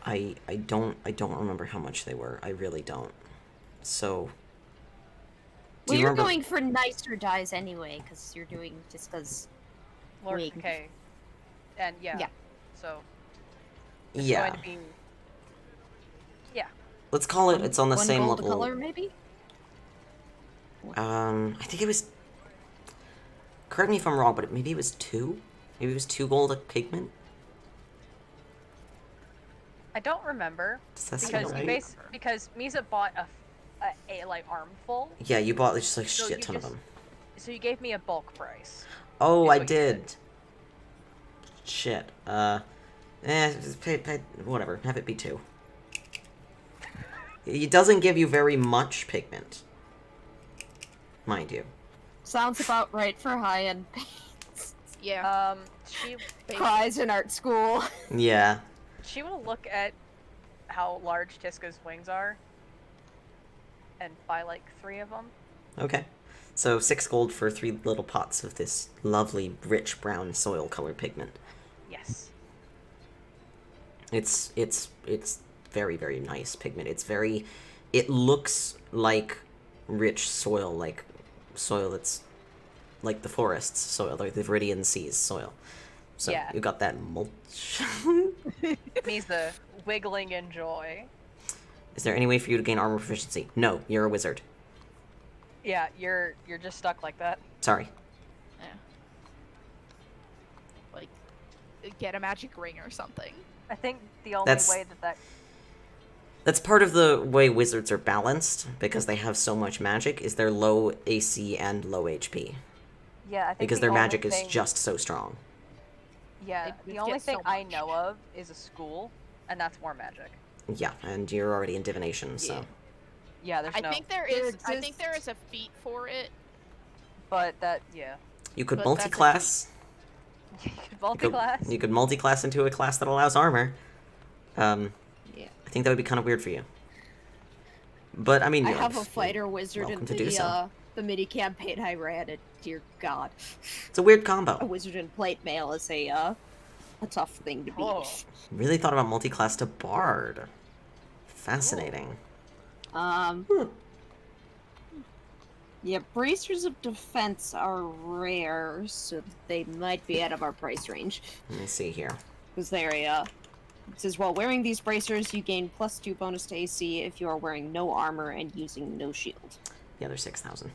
Speaker 1: I don't remember how much they were. I really don't. So. Do
Speaker 4: Well,
Speaker 1: you
Speaker 4: you're
Speaker 1: remember?
Speaker 4: going for nicer dyes anyway, because you're doing just because.
Speaker 2: Lord
Speaker 4: Wig.
Speaker 2: Decay. And yeah.
Speaker 4: Yeah.
Speaker 2: So it's
Speaker 1: Yeah.
Speaker 2: going to be
Speaker 1: Let's call it. It's on the
Speaker 4: one
Speaker 1: same
Speaker 4: gold
Speaker 1: level.
Speaker 4: color, maybe.
Speaker 1: I think it was. Correct me if I'm wrong, but maybe it was 2. Maybe it was 2 gold a pigment.
Speaker 2: I don't remember
Speaker 1: Does that
Speaker 2: because
Speaker 1: sound
Speaker 2: you
Speaker 1: right?
Speaker 2: because Misa bought a like armful,
Speaker 1: Yeah, you bought just like a
Speaker 2: So
Speaker 1: shit
Speaker 2: you
Speaker 1: ton of
Speaker 2: just-
Speaker 1: them.
Speaker 2: so you gave me a bulk price.
Speaker 1: Oh,
Speaker 2: is
Speaker 1: I
Speaker 2: what you
Speaker 1: did. Shit. Whatever. Have it be 2. It doesn't give you very much pigment, mind you.
Speaker 4: Sounds about right for high-end paints.
Speaker 3: Yeah.
Speaker 2: She
Speaker 4: Prize in art school.
Speaker 1: Yeah.
Speaker 2: she will look at how large Tiska's wings are and buy like 3 of them.
Speaker 1: Okay. So 6 gold for 3 little pots of this lovely, rich brown soil color pigment.
Speaker 2: Yes.
Speaker 1: It's very, very nice pigment. It looks like rich soil, like soil that's like the forests soil, like the Viridian Seas soil. So
Speaker 2: Yeah.
Speaker 1: you got that mulch.
Speaker 2: Misa, wiggling in joy.
Speaker 1: Is there any way for you to gain armor proficiency? No, you're a wizard.
Speaker 2: Yeah, you're just stuck like that.
Speaker 1: Sorry.
Speaker 3: Yeah. Like, get a magic ring or something.
Speaker 2: I think the only
Speaker 1: That's-
Speaker 2: way that
Speaker 1: That's part of the way wizards are balanced, because they have so much magic, is they're low AC and low HP.
Speaker 2: yeah, I think
Speaker 1: Because
Speaker 2: the
Speaker 1: their
Speaker 2: only
Speaker 1: magic is
Speaker 2: thing-
Speaker 1: just so strong.
Speaker 2: Yeah,
Speaker 3: They
Speaker 2: the
Speaker 3: just
Speaker 2: only
Speaker 3: get
Speaker 2: thing
Speaker 3: so
Speaker 2: I
Speaker 3: much.
Speaker 2: know of is a school, and that's more magic.
Speaker 1: Yeah, and you're already in divination, so...
Speaker 3: Yeah.
Speaker 2: Yeah, there's
Speaker 3: I
Speaker 2: no,
Speaker 3: think there
Speaker 4: There
Speaker 3: is. I think
Speaker 4: exists-
Speaker 3: there is a feat for it.
Speaker 2: but that yeah.
Speaker 1: You could
Speaker 3: But that's a
Speaker 1: multi-class.
Speaker 2: You could
Speaker 1: You could-
Speaker 2: multi-class.
Speaker 1: You could multi-class into a class that allows armor.
Speaker 4: Yeah.
Speaker 1: I think that would be kind of weird for you. But, I mean,
Speaker 4: I
Speaker 1: you're
Speaker 4: have a fighter wizard in
Speaker 1: welcome to do so.
Speaker 4: the mini campaign I ran, and dear God,
Speaker 1: It's a weird
Speaker 4: a
Speaker 1: combo.
Speaker 4: wizard in plate mail is a tough thing to beat.
Speaker 2: Oh.
Speaker 1: Really thought about multi-class to bard. Fascinating.
Speaker 4: Yeah, bracers of defense are rare, so they might be out of our price range.
Speaker 1: Let me see here.
Speaker 4: Because they're it says, while wearing these bracers, you gain +2 bonus to AC if you are wearing no armor and using no shield.
Speaker 1: Yeah, they're 6,000.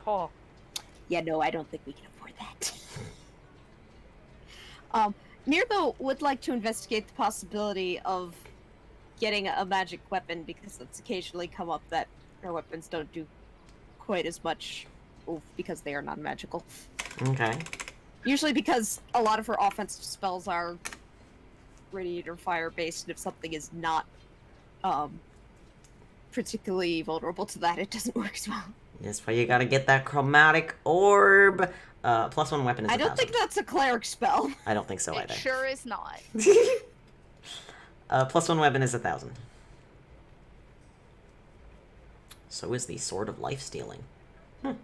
Speaker 2: Oh.
Speaker 4: Yeah, no, I don't think we can afford that. Mirbo would like to investigate the possibility of getting a magic weapon, because that's occasionally come up that our weapons don't do quite as much because they are non-magical.
Speaker 1: Okay.
Speaker 4: Usually because a lot of her offensive spells are radiator fire based, and if something is not particularly vulnerable to that, it doesn't work as well.
Speaker 1: That's why you gotta get that chromatic orb. +1 weapon is
Speaker 4: I
Speaker 1: 1,000.
Speaker 4: don't think that's a cleric spell.
Speaker 1: I don't think so
Speaker 3: It
Speaker 1: either.
Speaker 3: sure is not.
Speaker 1: +1 weapon is 1,000. So is the Sword of Life Stealing.
Speaker 4: 1,000?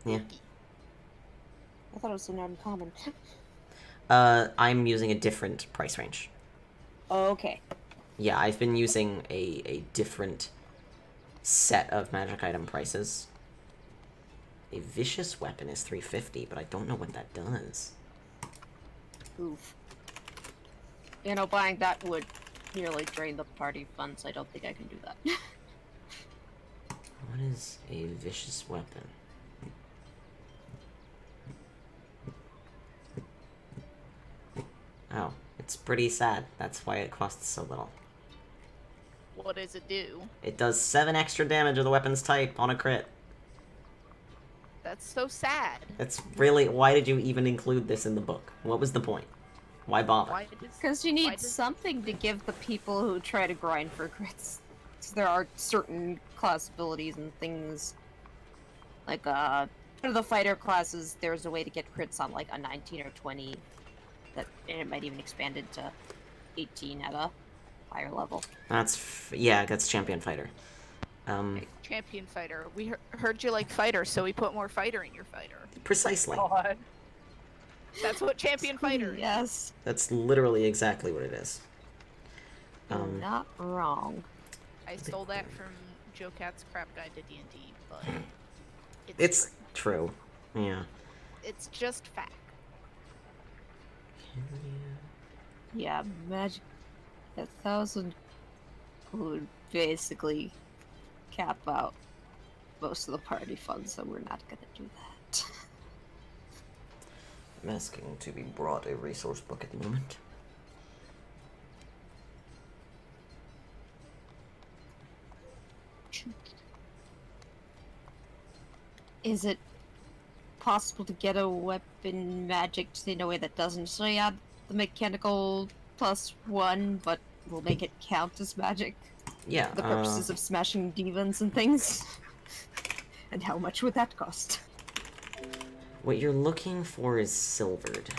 Speaker 1: Yeah.
Speaker 4: I thought it was an uncommon.
Speaker 1: I'm using a different price range.
Speaker 4: Okay.
Speaker 1: Yeah, I've been using a different set of magic item prices. A vicious weapon is 350, but I don't know what that does.
Speaker 4: Oof. You know, buying that would nearly drain the party funds. I don't think I can do that.
Speaker 1: What is a vicious weapon? Oh, it's pretty sad. That's why it costs so little.
Speaker 3: What does it do?
Speaker 1: It does 7 extra damage of the weapon's type on a crit.
Speaker 3: That's so sad.
Speaker 1: That's really... Why did you even include this in the book? What was the point? Why bother?
Speaker 3: Why does?
Speaker 4: Because you
Speaker 3: Why
Speaker 4: need
Speaker 3: does-
Speaker 4: something to give the people who try to grind for crits. So there are certain class abilities and things. Like, for the fighter classes, there's a way to get crits on, like, a 19 or 20. And it might even expand it to 18 at a higher level.
Speaker 1: Yeah, that's champion fighter.
Speaker 3: Champion fighter. We heard you like fighter, so we put more fighter in your fighter.
Speaker 1: Precisely.
Speaker 2: God.
Speaker 3: That's what champion fighter is.
Speaker 4: Yes.
Speaker 1: That's literally exactly what it is.
Speaker 4: You're not wrong.
Speaker 3: I stole that from Joe Cat's Crap Guide to D&D, but
Speaker 1: It's true. Yeah.
Speaker 3: It's just fact.
Speaker 4: Yeah, magic 1,000 would basically cap out most of the party funds, so we're not gonna do that.
Speaker 1: I'm asking to be brought a resource book at the moment.
Speaker 4: Is it possible to get a weapon magic in a way that doesn't necessarily add the mechanical +1, but will make it count as magic
Speaker 1: Yeah.
Speaker 4: for the purposes of smashing demons and things? And how much would that cost?
Speaker 1: What you're looking for is silvered.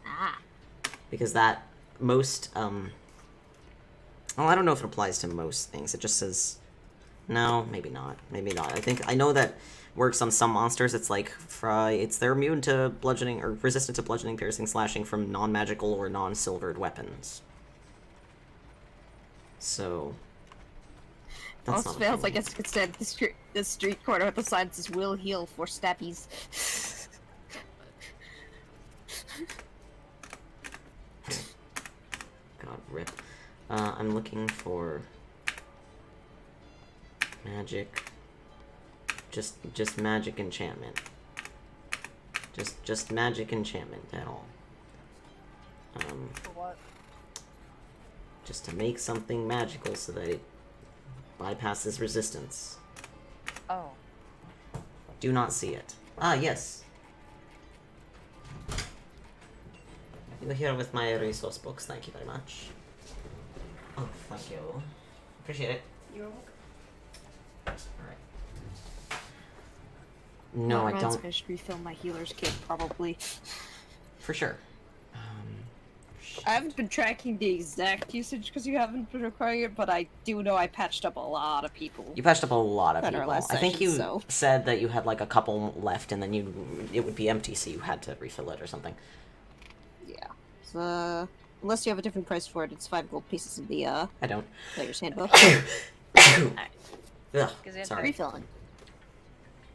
Speaker 4: Ah.
Speaker 1: Because that most, well, I don't know if it applies to most things. It just says, no, maybe not. Maybe not. I know that works on some monsters. It's like, they're immune to bludgeoning, or resistant to bludgeoning, piercing, slashing from non-magical or non-silvered weapons. So, That's
Speaker 4: All
Speaker 1: not
Speaker 4: fails, I
Speaker 1: appealing.
Speaker 4: guess you could stand at the street corner with the sign that says "Will heal for stabbies."
Speaker 1: God, rip. I'm looking for magic. Just magic enchantment. Just magic enchantment at all.
Speaker 2: For what?
Speaker 1: Just to make something magical so that it bypasses resistance.
Speaker 2: Oh.
Speaker 1: Do not see it. Ah, yes. You're here with my resource books. Thank you very much. Oh, thank you. Appreciate it.
Speaker 4: You're welcome.
Speaker 1: Alright. No, I don't.
Speaker 4: Finished refill my healer's kit, probably.
Speaker 1: For sure.
Speaker 4: I haven't been tracking the exact usage because you haven't been requiring it, but I do know I patched up a lot of people.
Speaker 1: You patched up a lot of
Speaker 4: At our
Speaker 1: people.
Speaker 4: last
Speaker 1: I think
Speaker 4: session,
Speaker 1: you
Speaker 4: so.
Speaker 1: said that you had like a couple left, and then it would be empty, so you had to refill it or something.
Speaker 4: Yeah. So, unless you have a different price for it, it's 5 gold pieces in the
Speaker 1: I don't.
Speaker 4: player's handbook.
Speaker 1: Ugh, sorry.
Speaker 4: Refilling.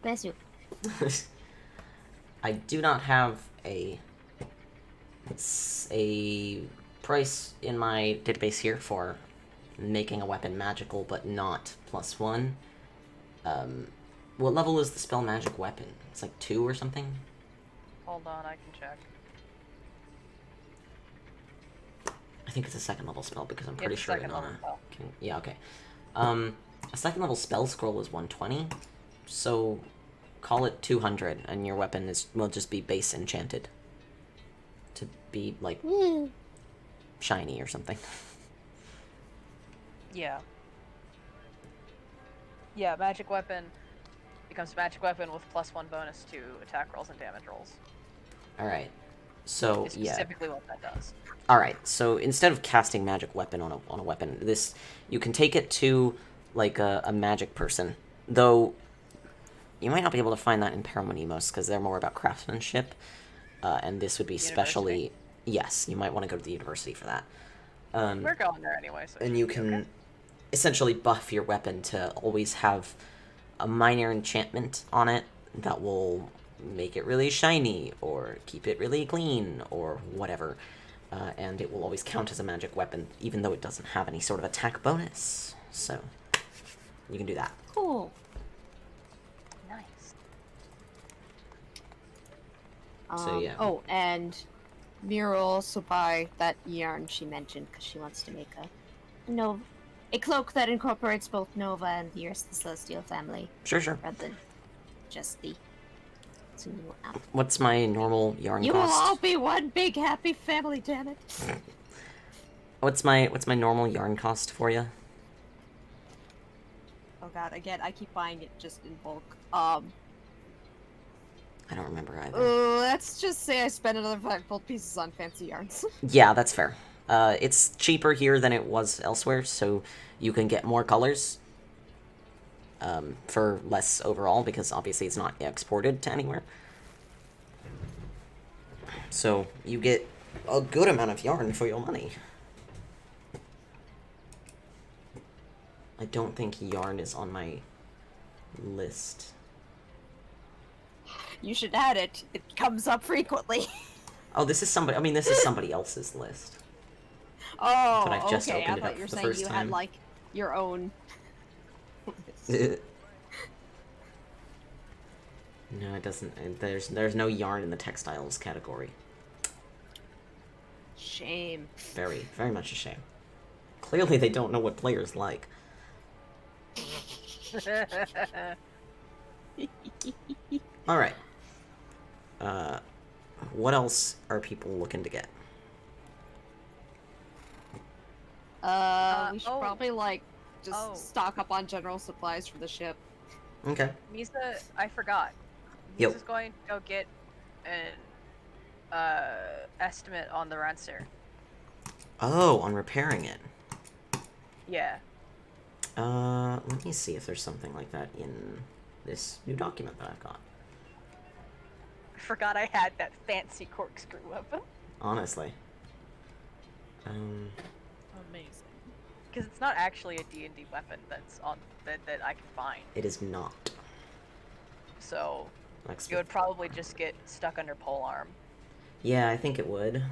Speaker 4: Bless you.
Speaker 1: I do not have a price in my database here for making a weapon magical, but not +1. What level is the spell magic weapon? It's like 2 or something?
Speaker 2: Hold on, I can check.
Speaker 1: I think it's a 2nd level spell because I'm pretty
Speaker 2: It's a
Speaker 1: sure
Speaker 2: second level spell.
Speaker 1: Yeah, okay. A 2nd level spell scroll is 120, so call it 200, and your weapon will just be base enchanted to be like shiny or something.
Speaker 2: Yeah. Yeah, magic weapon becomes magic weapon with +1 bonus to attack rolls and damage rolls.
Speaker 1: All right. So
Speaker 2: Is
Speaker 1: yeah.
Speaker 2: specifically what that does.
Speaker 1: All right. So instead of casting magic weapon on a weapon, you can take it to like a magic person, though. You might not be able to find that in Paramonimos because they're more about craftsmanship, and this would be specially. Yes, you might want to go to the university for that.
Speaker 2: We're going there anyway, so it
Speaker 1: And
Speaker 2: should
Speaker 1: you
Speaker 2: be
Speaker 1: can
Speaker 2: okay.
Speaker 1: essentially buff your weapon to always have a minor enchantment on it that will make it really shiny or keep it really clean or whatever. And it will always count as a magic weapon, even though it doesn't have any sort of attack bonus. So you can do that.
Speaker 4: Cool.
Speaker 2: Nice.
Speaker 1: So, yeah.
Speaker 4: Oh, and Mira will also buy that yarn she mentioned because she wants to make a cloak that incorporates both Nova and the Celestial family,
Speaker 1: Sure.
Speaker 4: rather than just the single app.
Speaker 1: What's my normal yarn
Speaker 4: You will
Speaker 1: cost?
Speaker 4: all be one big happy family, damn it.
Speaker 1: What's my normal yarn cost for you?
Speaker 4: Oh god, again, I keep buying it just in bulk.
Speaker 1: I don't remember either.
Speaker 4: Let's just say I spent another 5 gold pieces on fancy yarns.
Speaker 1: Yeah, that's fair. It's cheaper here than it was elsewhere, so you can get more colors for less overall, because obviously it's not exported to anywhere. So you get a good amount of yarn for your money. I don't think yarn is on my list.
Speaker 4: You should add it. It comes up frequently.
Speaker 1: Oh, this is somebody else's list.
Speaker 4: Oh,
Speaker 1: But I've just
Speaker 4: okay.
Speaker 1: opened
Speaker 4: I
Speaker 1: it
Speaker 4: thought
Speaker 1: up
Speaker 4: you were
Speaker 1: for the
Speaker 4: saying
Speaker 1: first
Speaker 4: you
Speaker 1: time.
Speaker 4: had like your own.
Speaker 1: No, it doesn't. There's no yarn in the textiles category.
Speaker 4: Shame.
Speaker 1: Very, very much a shame. Clearly, they don't know what players like. All right. What else are people looking to get?
Speaker 4: We should probably like just stock up on general supplies for the ship.
Speaker 1: Okay.
Speaker 2: Misa, I forgot.
Speaker 1: Yo.
Speaker 2: Misa's going to go get an estimate on the Rancer.
Speaker 1: Oh, on repairing it.
Speaker 2: Yeah.
Speaker 1: Let me see if there's something like that in this new document that I've got.
Speaker 2: I forgot I had that fancy corkscrew weapon.
Speaker 1: Honestly.
Speaker 3: Amazing.
Speaker 2: Because it's not actually a D&D weapon that's on that I can find.
Speaker 1: It is not.
Speaker 2: So
Speaker 1: Next
Speaker 2: it would probably just get stuck under polearm.
Speaker 1: Yeah, I think it would.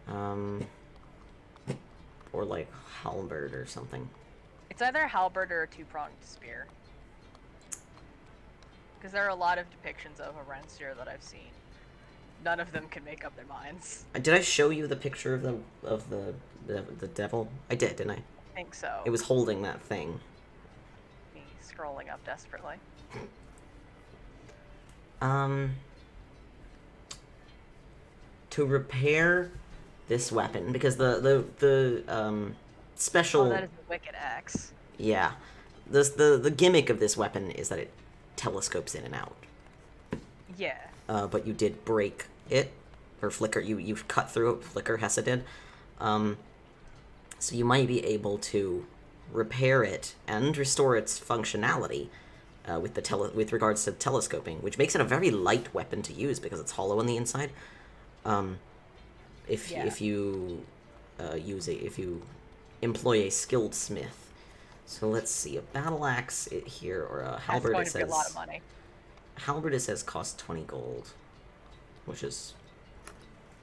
Speaker 1: Or like halberd or something.
Speaker 2: It's either a halberd or a two-pronged spear. Because there are a lot of depictions of a Renseer that I've seen. None of them can make up their minds.
Speaker 1: Did I show you the picture of the devil? I did, didn't I?
Speaker 2: I think so.
Speaker 1: It was holding that thing.
Speaker 2: Me scrolling up desperately.
Speaker 1: To repair this weapon, because the special...
Speaker 2: Oh, that is a wicked axe.
Speaker 1: Yeah. The gimmick of this weapon is that it telescopes in and out.
Speaker 2: Yeah.
Speaker 1: But you did break it, or flicker. You cut through it. Flicker Hessa did. So you might be able to repair it and restore its functionality with regards to telescoping, which makes it a very light weapon to use because it's hollow on the inside. If you employ a skilled smith. So let's see, a battle axe here, or a halberd.
Speaker 2: That's going to be a lot of money.
Speaker 1: Halberd, it says, costs 20 gold, which is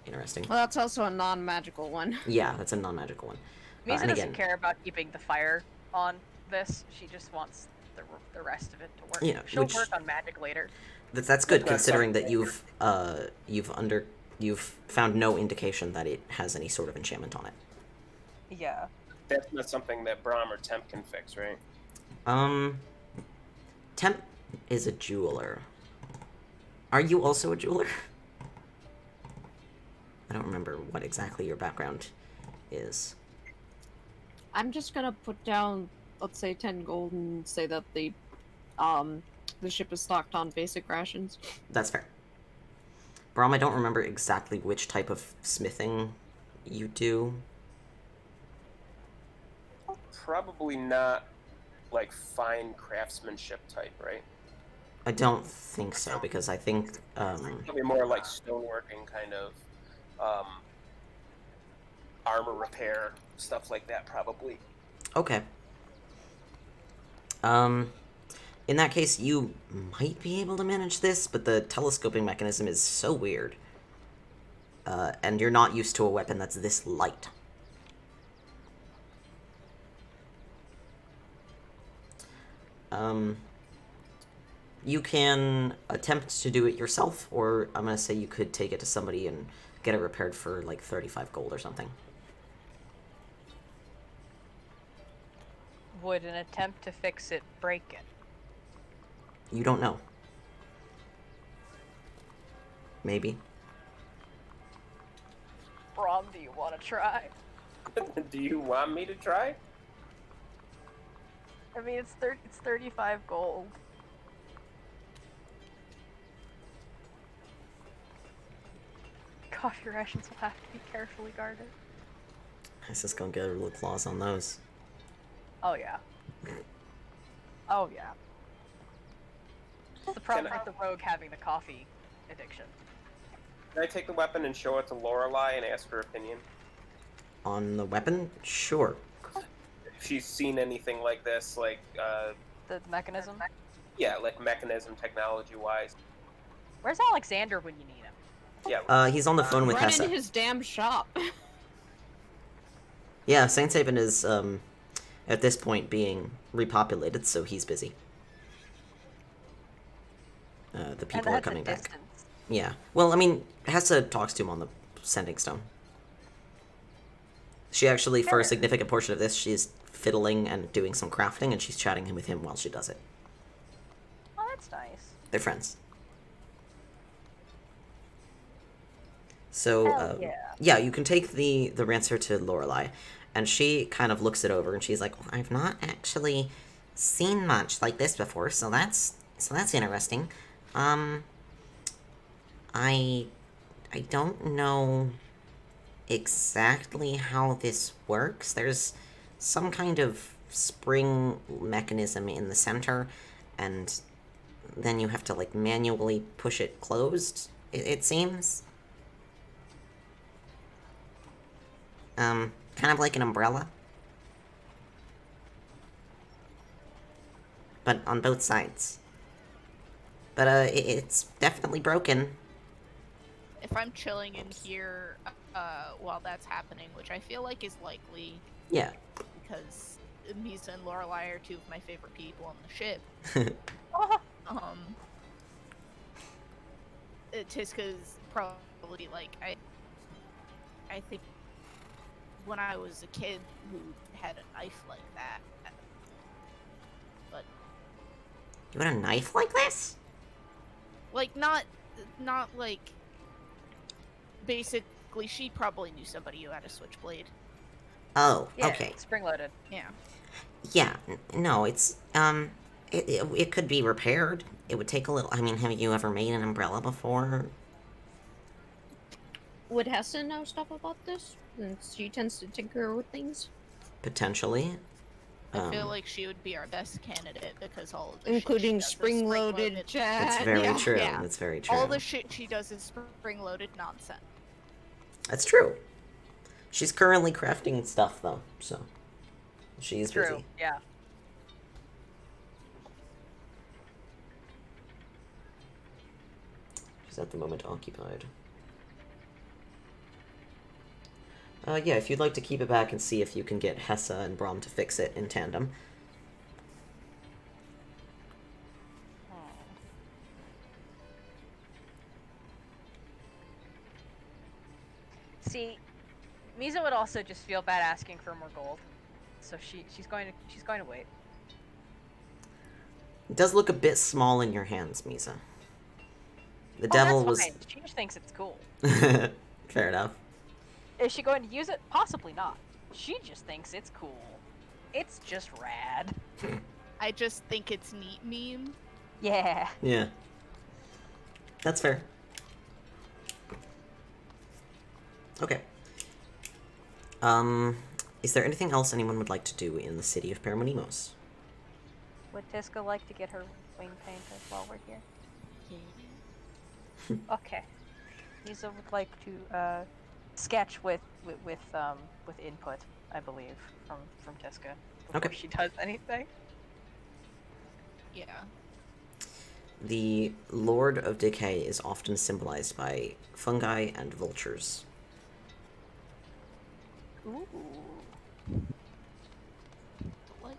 Speaker 1: interesting.
Speaker 4: Well, that's also a non-magical one.
Speaker 1: Yeah, that's a non-magical one.
Speaker 2: Misa
Speaker 1: and
Speaker 2: doesn't
Speaker 1: again,
Speaker 2: care about keeping the fire on this. She just wants the rest of it to work.
Speaker 1: Yeah,
Speaker 2: She'll work on magic later.
Speaker 1: That's good, considering that you've found no indication that it has any sort of enchantment on it.
Speaker 2: Yeah.
Speaker 5: That's not something that Brahm or Temp can fix, right?
Speaker 1: Temp is a jeweler. Are you also a jeweler? I don't remember what exactly your background is.
Speaker 4: I'm just gonna put down, let's say, 10 gold and say that the ship is stocked on basic rations.
Speaker 1: That's fair. Brahm, I don't remember exactly which type of smithing you do.
Speaker 5: Probably not, like, fine craftsmanship type, right?
Speaker 1: I don't think so, because I think,
Speaker 5: Probably more like stoneworking, kind of, armor repair, stuff like that, probably.
Speaker 1: Okay. In that case, you might be able to manage this, but the telescoping mechanism is so weird. And you're not used to a weapon that's this light. You can attempt to do it yourself, or I'm gonna say you could take it to somebody and get it repaired for like 35 gold or something.
Speaker 2: Would an attempt to fix it break it?
Speaker 1: You don't know. Maybe.
Speaker 2: Brahm, do you want to try?
Speaker 5: Do you want me to try?
Speaker 2: I mean, it's 35 gold. Coffee rations will have to be carefully guarded.
Speaker 1: I just gonna get a little claws on those.
Speaker 2: Oh yeah. Oh yeah. It's the problem with the rogue having the coffee addiction.
Speaker 5: Can I take the weapon and show it to Lorelei and ask her opinion?
Speaker 1: On the weapon? Sure.
Speaker 5: If she's seen anything like this, like,
Speaker 2: The mechanism?
Speaker 5: yeah, like mechanism technology-wise.
Speaker 2: Where's Alexander when you need him?
Speaker 5: Yeah.
Speaker 1: He's on the phone with
Speaker 4: Run
Speaker 1: Hessa.
Speaker 4: in his damn shop.
Speaker 1: Yeah, Saint Haven is, at this point being repopulated, so he's busy. The people are coming back. Yeah. Well, I mean, Hessa talks to him on the sending stone. She actually, for a significant portion of this, she's fiddling and doing some crafting, and she's chatting with him while she does it.
Speaker 2: Oh, that's nice.
Speaker 1: They're friends. So, yeah, you can take the rancer to Lorelei, and she kind of looks it over, and she's like, well, I've not actually seen much like this before, so that's interesting. I don't know exactly how this works. There's some kind of spring mechanism in the center, and then you have to, like, manually push it closed, it seems. kind of like an umbrella. But on both sides. But, it's definitely broken.
Speaker 3: If I'm chilling in here while that's happening, which I feel like is likely,
Speaker 1: Yeah.
Speaker 3: because Misa and Lorelai are two of my favorite people on the ship. Tiska's probably like I think when I was a kid who had a knife like that, but
Speaker 1: You want a knife like this?
Speaker 3: like not like basically she probably knew somebody who had a switchblade.
Speaker 1: Oh,
Speaker 2: Yeah,
Speaker 1: okay.
Speaker 2: spring-loaded.
Speaker 3: Yeah.
Speaker 1: Yeah, no, it's, it could be repaired. It would take a little, I mean, have you ever made an umbrella before?
Speaker 4: Would Hessa know stuff about this? Since she tends to tinker with things.
Speaker 1: Potentially.
Speaker 3: I feel like she would be our best candidate because all of the
Speaker 4: Including
Speaker 3: shit she does is
Speaker 4: spring-loaded chat.
Speaker 1: That's very
Speaker 4: yeah.
Speaker 1: true.
Speaker 3: Yeah.
Speaker 1: That's very true.
Speaker 3: All the shit she does is spring-loaded nonsense.
Speaker 1: That's true. She's currently crafting stuff, though, so she's
Speaker 2: True.
Speaker 1: busy.
Speaker 2: Yeah.
Speaker 1: She's at the moment occupied. Yeah, if you'd like to keep it back and see if you can get Hessa and Brom to fix it in tandem.
Speaker 2: See, Misa would also just feel bad asking for more gold, so she's going to wait.
Speaker 1: It does look a bit small in your hands, Misa. The
Speaker 2: Oh,
Speaker 1: devil
Speaker 2: that's
Speaker 1: was...
Speaker 2: fine. She just thinks it's cool.
Speaker 1: Fair enough.
Speaker 2: Is she going to use it? Possibly not. She just thinks it's cool. It's just rad.
Speaker 3: I just think it's neat meme.
Speaker 2: Yeah.
Speaker 1: Yeah. That's fair. Okay. Is there anything else anyone would like to do in the city of Paramonimos?
Speaker 2: Would Tiska like to get her wing painted while we're here? Okay. Misa would like to sketch with input, I believe, from Tiska before
Speaker 1: Okay.
Speaker 2: she does anything.
Speaker 3: Yeah.
Speaker 1: The Lord of Decay is often symbolized by fungi and vultures.
Speaker 2: Ooh.
Speaker 3: What?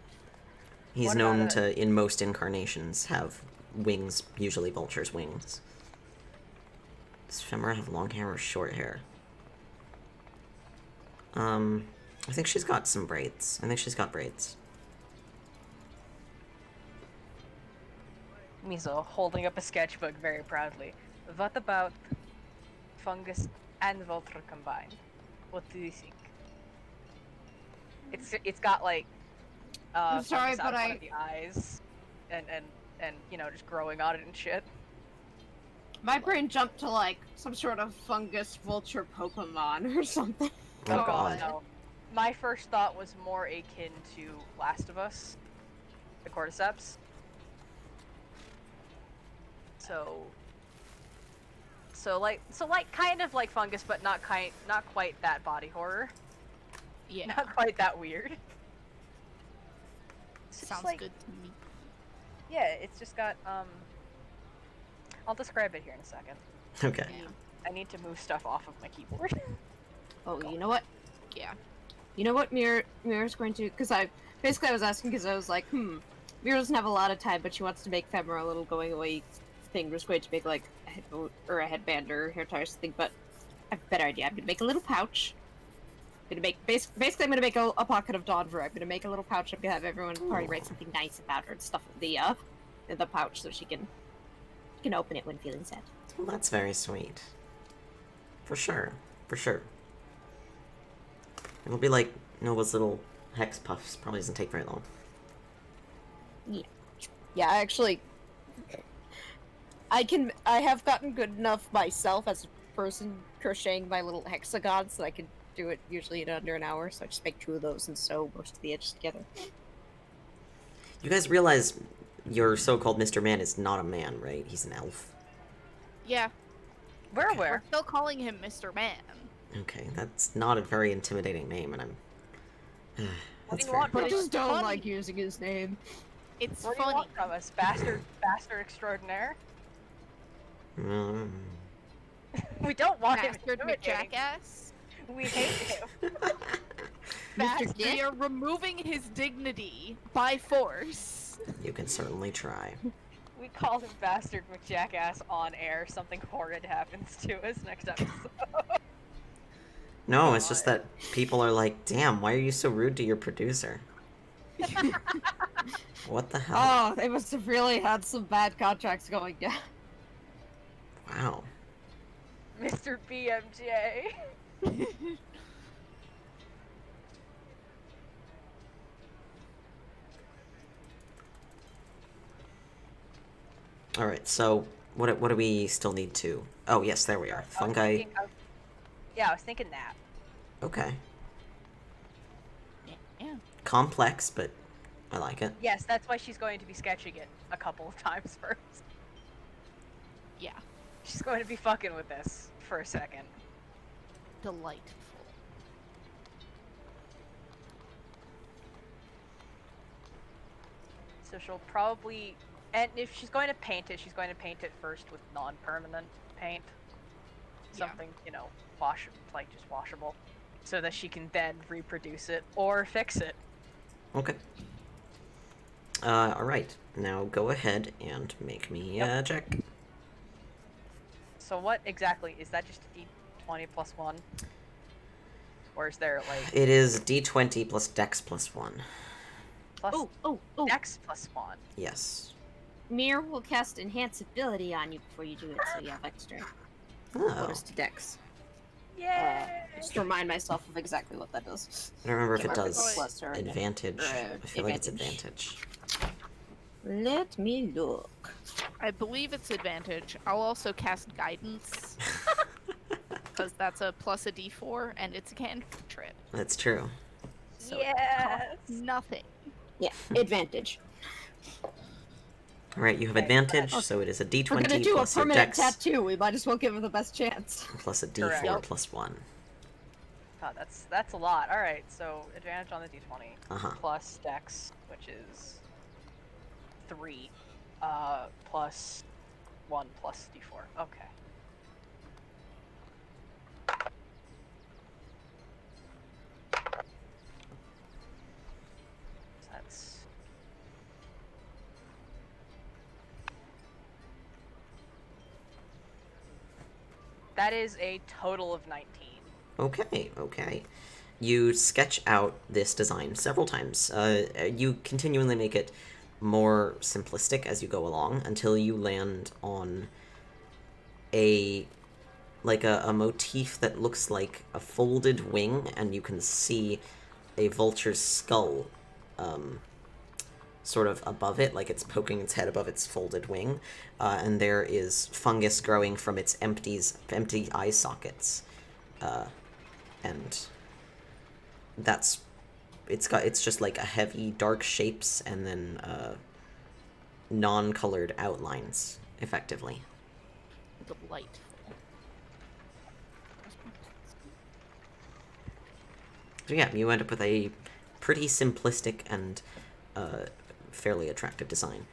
Speaker 1: He's
Speaker 2: What
Speaker 1: known
Speaker 2: about
Speaker 1: to, in most incarnations, have wings, usually vultures' wings. Does Femora have long hair or short hair? I think she's got some braids. I think she's got braids.
Speaker 2: Misa holding up a sketchbook very proudly. What about fungus and vulture combined? What do you think? It's got like
Speaker 4: I'm sorry,
Speaker 2: fungus out
Speaker 4: but
Speaker 2: of one of the eyes and you know, just growing on it and shit.
Speaker 4: My brain jumped to like some sort of fungus vulture Pokemon or something.
Speaker 1: Oh, God.
Speaker 2: No. My first thought was more akin to Last of Us, the cordyceps. So like kind of like fungus, but not quite that body horror.
Speaker 3: Yeah.
Speaker 2: Not quite that weird. It's just
Speaker 3: Sounds
Speaker 2: like,
Speaker 3: good to me.
Speaker 2: Yeah, it's just got I'll describe it here in a second.
Speaker 1: Okay.
Speaker 3: Yeah.
Speaker 2: I need to move stuff off of my keyboard.
Speaker 4: Oh, you know what?
Speaker 3: Yeah.
Speaker 4: You know what Mira's going to... Because I was asking because I was like, Mira doesn't have a lot of time, but she wants to make Femora a little going away thing. We're just going to make like a headboat or a headband or hair tie or something, but I have a better idea. I'm going to make a little pouch. I'm going to make... Basically, I'm going to make a pocket of Dawn for her. I'm going to make a little pouch. I'm going to have everyone in the party write something nice about her and stuff in the pouch so she can open it when feeling sad.
Speaker 1: Well, that's very sweet. For sure. For sure. It'll be like Nova's little hex puffs. Probably doesn't take very long.
Speaker 4: Yeah, actually, I have gotten good enough myself as a person crocheting my little hexagons that I can do it usually in under an hour, so I just make 2 of those and sew most of the edges together.
Speaker 1: You guys realize your so-called Mr. Man is not a man, right? He's an elf.
Speaker 3: Yeah.
Speaker 2: We're
Speaker 3: We're
Speaker 2: aware.
Speaker 3: still calling him Mr. Man.
Speaker 1: Okay, that's not a very intimidating name, and I'm.
Speaker 2: What
Speaker 1: That's
Speaker 2: do you
Speaker 1: fair.
Speaker 2: want
Speaker 4: I
Speaker 2: from us?
Speaker 4: just don't
Speaker 3: funny.
Speaker 4: like using his name.
Speaker 3: It's
Speaker 2: What do you
Speaker 3: funny.
Speaker 2: want from us, bastard extraordinaire?
Speaker 1: Mm.
Speaker 2: We don't want him
Speaker 3: Bastard
Speaker 2: intimidating.
Speaker 3: McJackass.
Speaker 2: We hate him.
Speaker 3: Fast,
Speaker 4: Git?
Speaker 3: we are removing his dignity by force.
Speaker 1: You can certainly try.
Speaker 2: We call him bastard McJackass on air. Something horrid happens to us next episode.
Speaker 1: No, it's just that people are like, damn, why are you so rude to your producer? What the hell?
Speaker 4: Oh, they must have really had some bad contracts going down.
Speaker 1: Wow.
Speaker 2: Mr. BMJ.
Speaker 1: Alright, so what do we still need to... Oh, yes, there we are. Fungi.
Speaker 2: I was thinking that.
Speaker 1: Okay.
Speaker 3: Yeah.
Speaker 1: Complex, but I like it.
Speaker 2: Yes, that's why she's going to be sketching it a couple of times first.
Speaker 3: Yeah.
Speaker 2: She's going to be fucking with this for a second.
Speaker 3: Delightful.
Speaker 2: So she'll probably... And if she's going to paint it, she's going to paint it first with non-permanent paint.
Speaker 3: Yeah.
Speaker 2: Something, you know, just washable. So that she can then reproduce it or fix it.
Speaker 1: Okay. Alright. Now go ahead and make me a check.
Speaker 2: So what exactly, is that just a D20 plus 1? Or is there, like,
Speaker 1: It is d20 plus dex plus 1.
Speaker 2: plus
Speaker 4: Oh.
Speaker 2: dex plus 1?
Speaker 1: Yes.
Speaker 4: Mir will cast Enhance Ability on you before you do it, so you have extra
Speaker 1: Oh.
Speaker 4: bonus to Dex.
Speaker 2: Yay!
Speaker 4: Just to remind myself of exactly what that does.
Speaker 1: I don't remember if it
Speaker 4: Can't remember
Speaker 1: does
Speaker 4: if plus or
Speaker 1: advantage. I feel like it's
Speaker 4: advantage.
Speaker 1: advantage.
Speaker 4: Let me look.
Speaker 3: I believe it's advantage. I'll also cast guidance. Because that's a plus a d4 and it's a cantrip.
Speaker 1: That's true.
Speaker 3: So
Speaker 2: Yes!
Speaker 3: nothing.
Speaker 4: Yeah, advantage.
Speaker 1: Alright, you have advantage, so it is a d20
Speaker 4: We're gonna do a
Speaker 1: plus your
Speaker 4: permanent
Speaker 1: dex
Speaker 4: tattoo. We might as well give her the best chance.
Speaker 1: plus a d4
Speaker 2: Correct.
Speaker 1: plus 1.
Speaker 2: God, that's a lot. Alright, so advantage on the d20.
Speaker 1: Uh-huh.
Speaker 2: Plus dex, which is 3. Plus 1 plus d4. Okay. So that's... That is a total of 19.
Speaker 1: Okay. You sketch out this design several times. You continually make it more simplistic as you go along until you land on a motif that looks like a folded wing, and you can see a vulture's skull sort of above it, like it's poking its head above its folded wing, and there is fungus growing from its empty eye sockets, and it's just like a heavy dark shapes and then non-colored outlines, effectively.
Speaker 3: Delightful.
Speaker 1: So yeah, you end up with a pretty simplistic and fairly attractive design.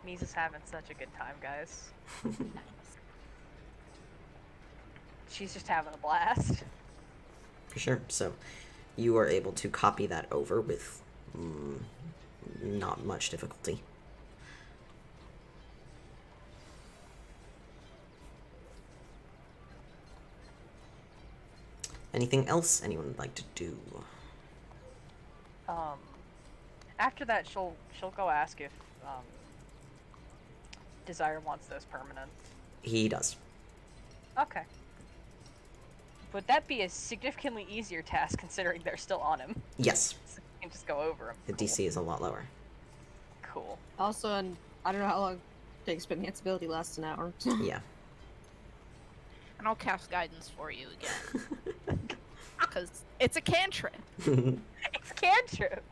Speaker 2: Misa's having such a good time, guys. She's just having a blast.
Speaker 1: For sure. So you are able to copy that over with not much difficulty. Anything else anyone would like to do?
Speaker 2: After that, she'll go ask if Desire wants those permanent.
Speaker 1: He does.
Speaker 2: Okay. Would that be a significantly easier task considering they're still on him?
Speaker 1: Yes.
Speaker 2: So you can just go over them.
Speaker 1: The DC is a lot lower.
Speaker 2: Cool.
Speaker 4: Also, and I don't know how long it takes, but Enhance Ability lasts an hour.
Speaker 1: Yeah.
Speaker 3: And I'll cast guidance for you again. Because it's a cantrip.
Speaker 2: It's a cantrip!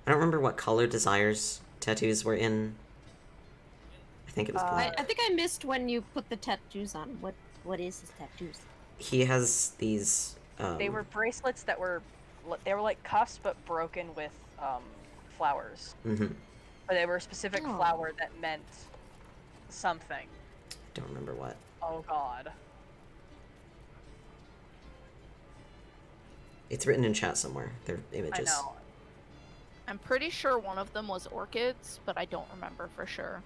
Speaker 1: I don't remember what color Desire's tattoos were in. I think it was black.
Speaker 4: I think I missed when you put the tattoos on. What What is his tattoos?
Speaker 1: He has these.
Speaker 2: They were bracelets that were like cuffs but broken with flowers.
Speaker 1: Mm-hmm.
Speaker 2: But they were a specific
Speaker 4: Oh.
Speaker 2: flower that meant something.
Speaker 1: Don't remember what.
Speaker 2: Oh god.
Speaker 1: It's written in chat somewhere. They're images.
Speaker 2: I know.
Speaker 3: I'm pretty sure one of them was orchids, but I don't remember for sure.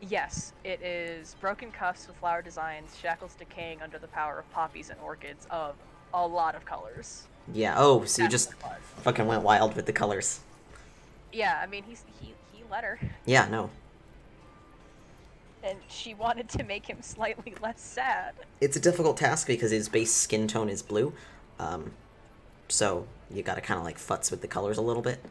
Speaker 2: Yes, it is broken cuffs with flower designs, shackles decaying under the power of poppies and orchids of a lot of colors.
Speaker 1: Yeah. Oh, so you
Speaker 2: That's
Speaker 1: just
Speaker 2: what it was.
Speaker 1: fucking went wild with the colors.
Speaker 2: Yeah, I mean he let her,
Speaker 1: Yeah. No.
Speaker 2: and she wanted to make him slightly less sad.
Speaker 1: It's a difficult task because his base skin tone is blue. So you gotta kind of like futz with the colors a little bit.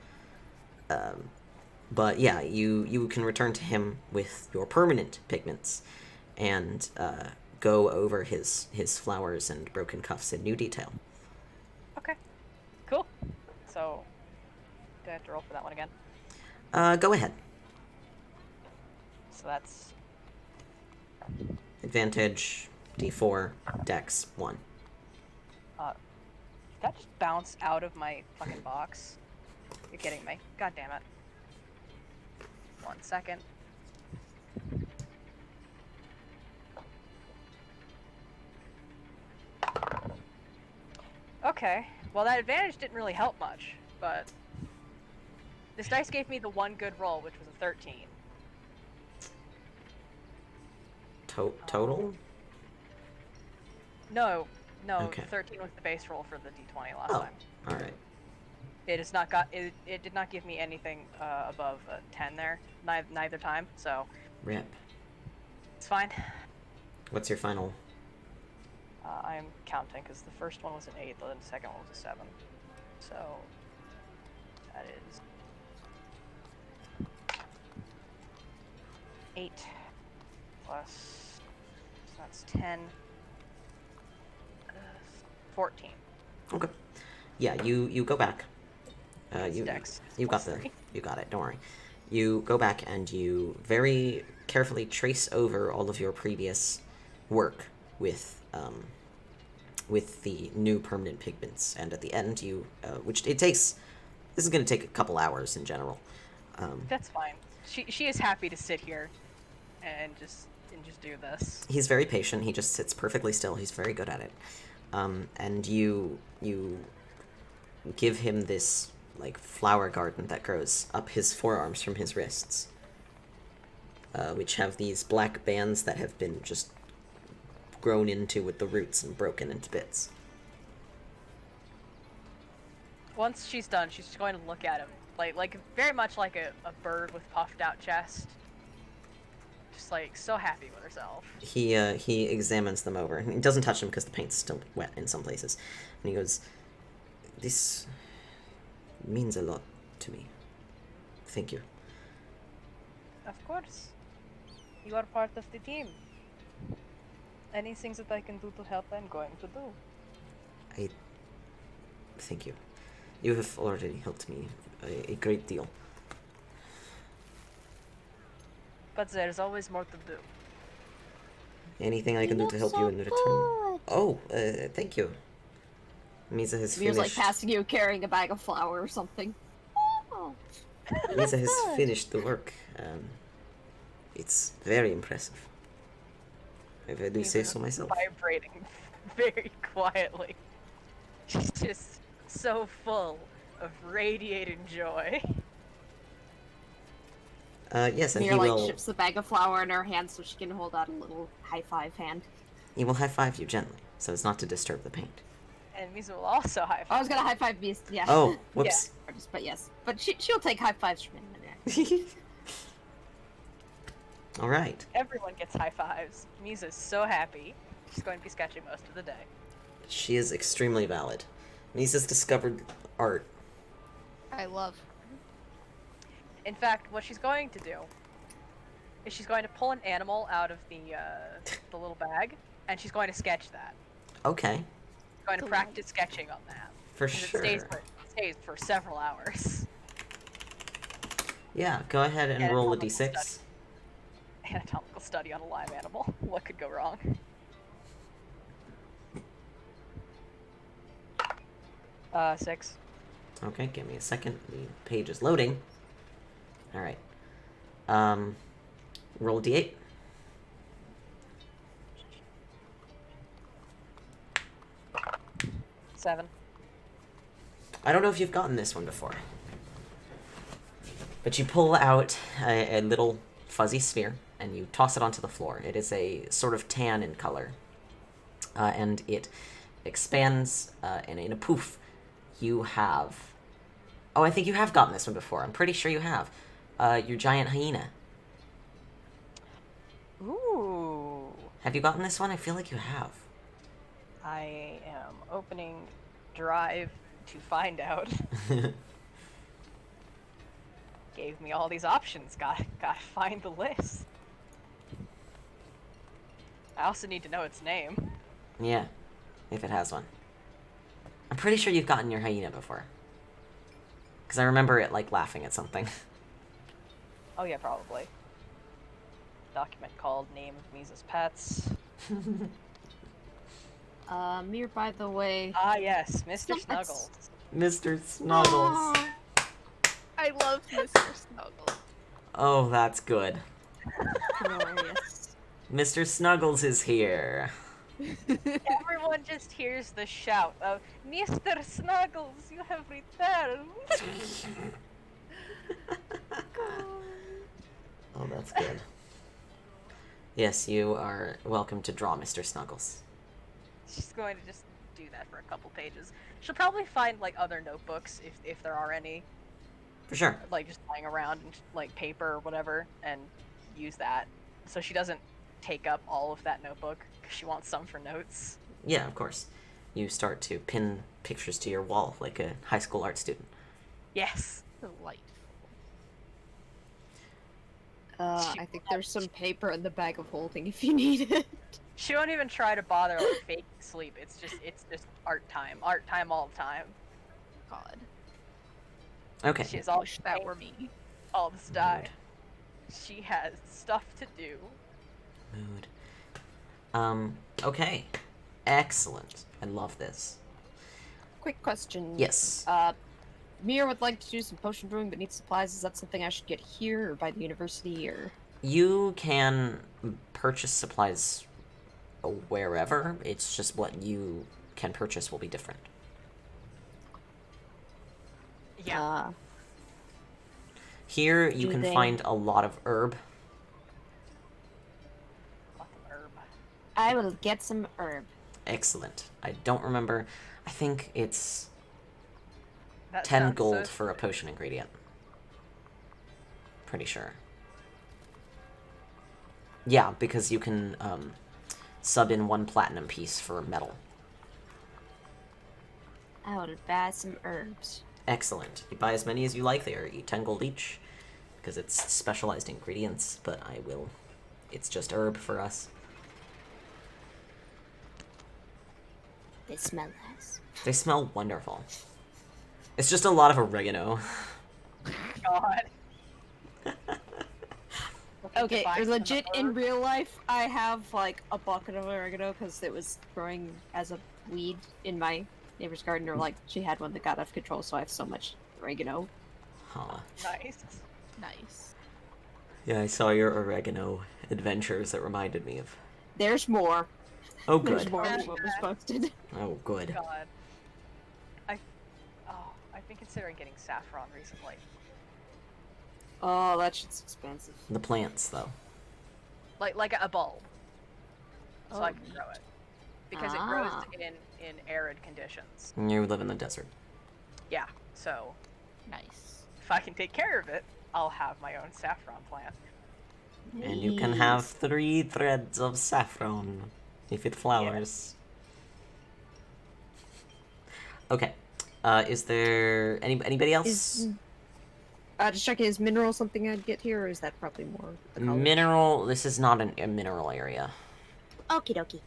Speaker 1: But yeah, you can return to him with your permanent pigments, and go over his flowers and broken cuffs in new detail.
Speaker 2: Okay, cool. So, do I have to roll for that one again?
Speaker 1: Go ahead.
Speaker 2: So that's
Speaker 1: Advantage, D4, Dex 1.
Speaker 2: did that just bounce out of my fucking box? You're kidding me. God damn it. 1 second. Okay, well that advantage didn't really help much, but this dice gave me the one good roll, which was a 13.
Speaker 1: Total?
Speaker 2: No,
Speaker 1: Okay.
Speaker 2: 13 was the base roll for the d20 last
Speaker 1: Oh,
Speaker 2: time.
Speaker 1: alright.
Speaker 2: It did not give me anything above a 10 there, neither time, so
Speaker 1: Rip.
Speaker 2: it's fine.
Speaker 1: What's your final?
Speaker 2: I'm counting because the first one was an 8, then the second one was a 7. So that is 8 plus, so that's 10, 14.
Speaker 1: Okay. Yeah, you go back.
Speaker 2: It's
Speaker 1: You
Speaker 2: Dex.
Speaker 1: you got
Speaker 2: Plus
Speaker 1: the
Speaker 2: 3.
Speaker 1: you got it. Don't worry. You go back and you very carefully trace over all of your previous work with the new permanent pigments, and at the end you which it takes. This is going to take a couple hours in general.
Speaker 2: That's fine. She is happy to sit here and just do this.
Speaker 1: He's very patient. He just sits perfectly still. He's very good at it. And you give him this like flower garden that grows up his forearms from his wrists, which have these black bands that have been just grown into with the roots and broken into bits.
Speaker 2: Once she's done, she's just going to look at him, like very much like a bird with puffed out chest. Just like so happy with herself.
Speaker 1: He examines them over. He doesn't touch them because the paint's still wet in some places. And he goes, "This means a lot to me. Thank you."
Speaker 2: Of course. You are part of the team. Anything that I can do to help, I'm going to do.
Speaker 1: Thank you. You have already helped me a great deal.
Speaker 2: But there's always more to do.
Speaker 1: Anything I can do to help you in return? Oh, thank you. Misa has
Speaker 4: He was like
Speaker 1: finished.
Speaker 4: passing you carrying a bag of flour or something. Oh.
Speaker 1: Misa has finished the work. It's very impressive. If I do say so myself.
Speaker 2: Vibrating very quietly. She's just so full of radiating joy.
Speaker 1: Yes, and
Speaker 4: Mira
Speaker 1: he
Speaker 4: like
Speaker 1: will.
Speaker 4: ships the bag of flour in her hand so she can hold out a little high five hand.
Speaker 1: He will high five you gently, so as not to disturb the paint.
Speaker 2: And Misa will also high
Speaker 4: I
Speaker 2: five.
Speaker 4: was gonna high five Beast, yeah.
Speaker 1: Oh, whoops.
Speaker 4: But yes. But she'll take high fives from him.
Speaker 1: All right.
Speaker 2: Everyone gets high fives. Misa's so happy. She's going to be sketching most of the day.
Speaker 1: She is extremely valid. Misa's discovered art.
Speaker 3: I love.
Speaker 2: In fact, what she's going to do is she's going to pull an animal out of the little bag, and she's going to sketch that.
Speaker 1: Okay,
Speaker 2: She's going to practice sketching on that.
Speaker 1: for
Speaker 2: 'Cause
Speaker 1: sure.
Speaker 2: It stays for several hours.
Speaker 1: Yeah, go ahead and roll a
Speaker 2: Anatomical
Speaker 1: d6.
Speaker 2: study. Anatomical medical study on a live animal. What could go wrong? Six.
Speaker 1: Okay, give me a second. The page is loading. Alright. Roll d8.
Speaker 2: Seven.
Speaker 1: I don't know if you've gotten this one before. But you pull out a little fuzzy sphere, and you toss it onto the floor. It is a sort of tan in color. And it expands, and in a poof, you have... Oh, I think you have gotten this one before. I'm pretty sure you have. Your giant hyena.
Speaker 2: Ooh.
Speaker 1: Have you gotten this one? I feel like you have.
Speaker 2: I am opening Drive to find out. Gave me all these options. Gotta find the list. I also need to know its name.
Speaker 1: Yeah, if it has one. I'm pretty sure you've gotten your hyena before. Because I remember it, like, laughing at something.
Speaker 2: Oh yeah, probably. Document called Name of Misa's Pets.
Speaker 4: Mir, by the way.
Speaker 2: Ah yes, Mr.
Speaker 4: Snuggles.
Speaker 2: Snuggles.
Speaker 1: Mr. Snuggles.
Speaker 4: Aw.
Speaker 3: I love Mr. Snuggles.
Speaker 1: Oh, that's good.
Speaker 4: Glorious.
Speaker 1: Mr. Snuggles is here.
Speaker 2: Everyone just hears the shout of Mr. Snuggles, you have returned.
Speaker 1: Oh, that's good. Yes, you are welcome to draw Mr. Snuggles.
Speaker 2: She's going to just do that for a couple pages. She'll probably find like other notebooks if there are any,
Speaker 1: For sure.
Speaker 2: like just lying around and like paper or whatever, and use that. So she doesn't take up all of that notebook because she wants some for notes.
Speaker 1: Yeah, of course. You start to pin pictures to your wall like a high school art student.
Speaker 2: Yes.
Speaker 3: Delightful.
Speaker 4: I think there's some paper in the bag of holding if you need it.
Speaker 2: She won't even try to bother like fake sleep. It's just art time all the time.
Speaker 3: God.
Speaker 1: Okay.
Speaker 2: She's all
Speaker 3: Wish that were me.
Speaker 2: all the time. She has stuff to do.
Speaker 1: Mood. Okay. Excellent. I love this.
Speaker 4: Quick question.
Speaker 1: Yes.
Speaker 4: Mir would like to do some potion brewing but needs supplies. Is that something I should get here or by the university or?
Speaker 1: You can purchase supplies wherever. It's just what you can purchase will be different.
Speaker 2: Yeah.
Speaker 1: Here you
Speaker 4: Do
Speaker 1: can
Speaker 4: they-
Speaker 1: find a lot of herb.
Speaker 2: Lots of herb.
Speaker 4: I will get some herb.
Speaker 1: Excellent. I don't remember. I think it's
Speaker 2: That
Speaker 1: 10
Speaker 2: sounds
Speaker 1: gold
Speaker 2: so-
Speaker 1: for a potion ingredient. Pretty sure. Yeah, because you can sub in 1 platinum piece for metal.
Speaker 4: I will buy some herbs.
Speaker 1: Excellent. You buy as many as you like. They are 10 gold each, because it's specialized ingredients, but I will... It's just herb for us.
Speaker 4: They smell nice.
Speaker 1: They smell wonderful. It's just a lot of oregano.
Speaker 2: God.
Speaker 4: Okay,
Speaker 2: Buy some
Speaker 4: legit in
Speaker 2: herb.
Speaker 4: real life, I have like a bucket of oregano because it was growing as a weed in my neighbor's garden, or like she had one that got out of control, so I have so much oregano.
Speaker 1: Huh.
Speaker 2: Nice.
Speaker 3: Nice.
Speaker 1: Yeah, I saw your oregano adventures. That reminded me of...
Speaker 4: There's more.
Speaker 1: Oh,
Speaker 4: There's
Speaker 1: good.
Speaker 4: more than what was posted.
Speaker 1: Oh, good.
Speaker 2: God. I've been considering getting saffron recently.
Speaker 4: Oh, that shit's expensive.
Speaker 1: The plants, though.
Speaker 2: Like a bulb. So I
Speaker 4: Oh,
Speaker 2: can grow it. Because it grows
Speaker 4: Ah.
Speaker 2: in arid conditions.
Speaker 1: You live in the desert.
Speaker 2: Yeah. So
Speaker 3: Nice.
Speaker 2: if I can take care of it, I'll have my own saffron plant.
Speaker 1: And you can have 3 threads of saffron if it flowers. Okay. Is there anybody else?
Speaker 4: Just checking, is mineral something I'd get here, or is that probably more the college?
Speaker 1: Mineral. This is not a mineral area.
Speaker 4: Okie dokie.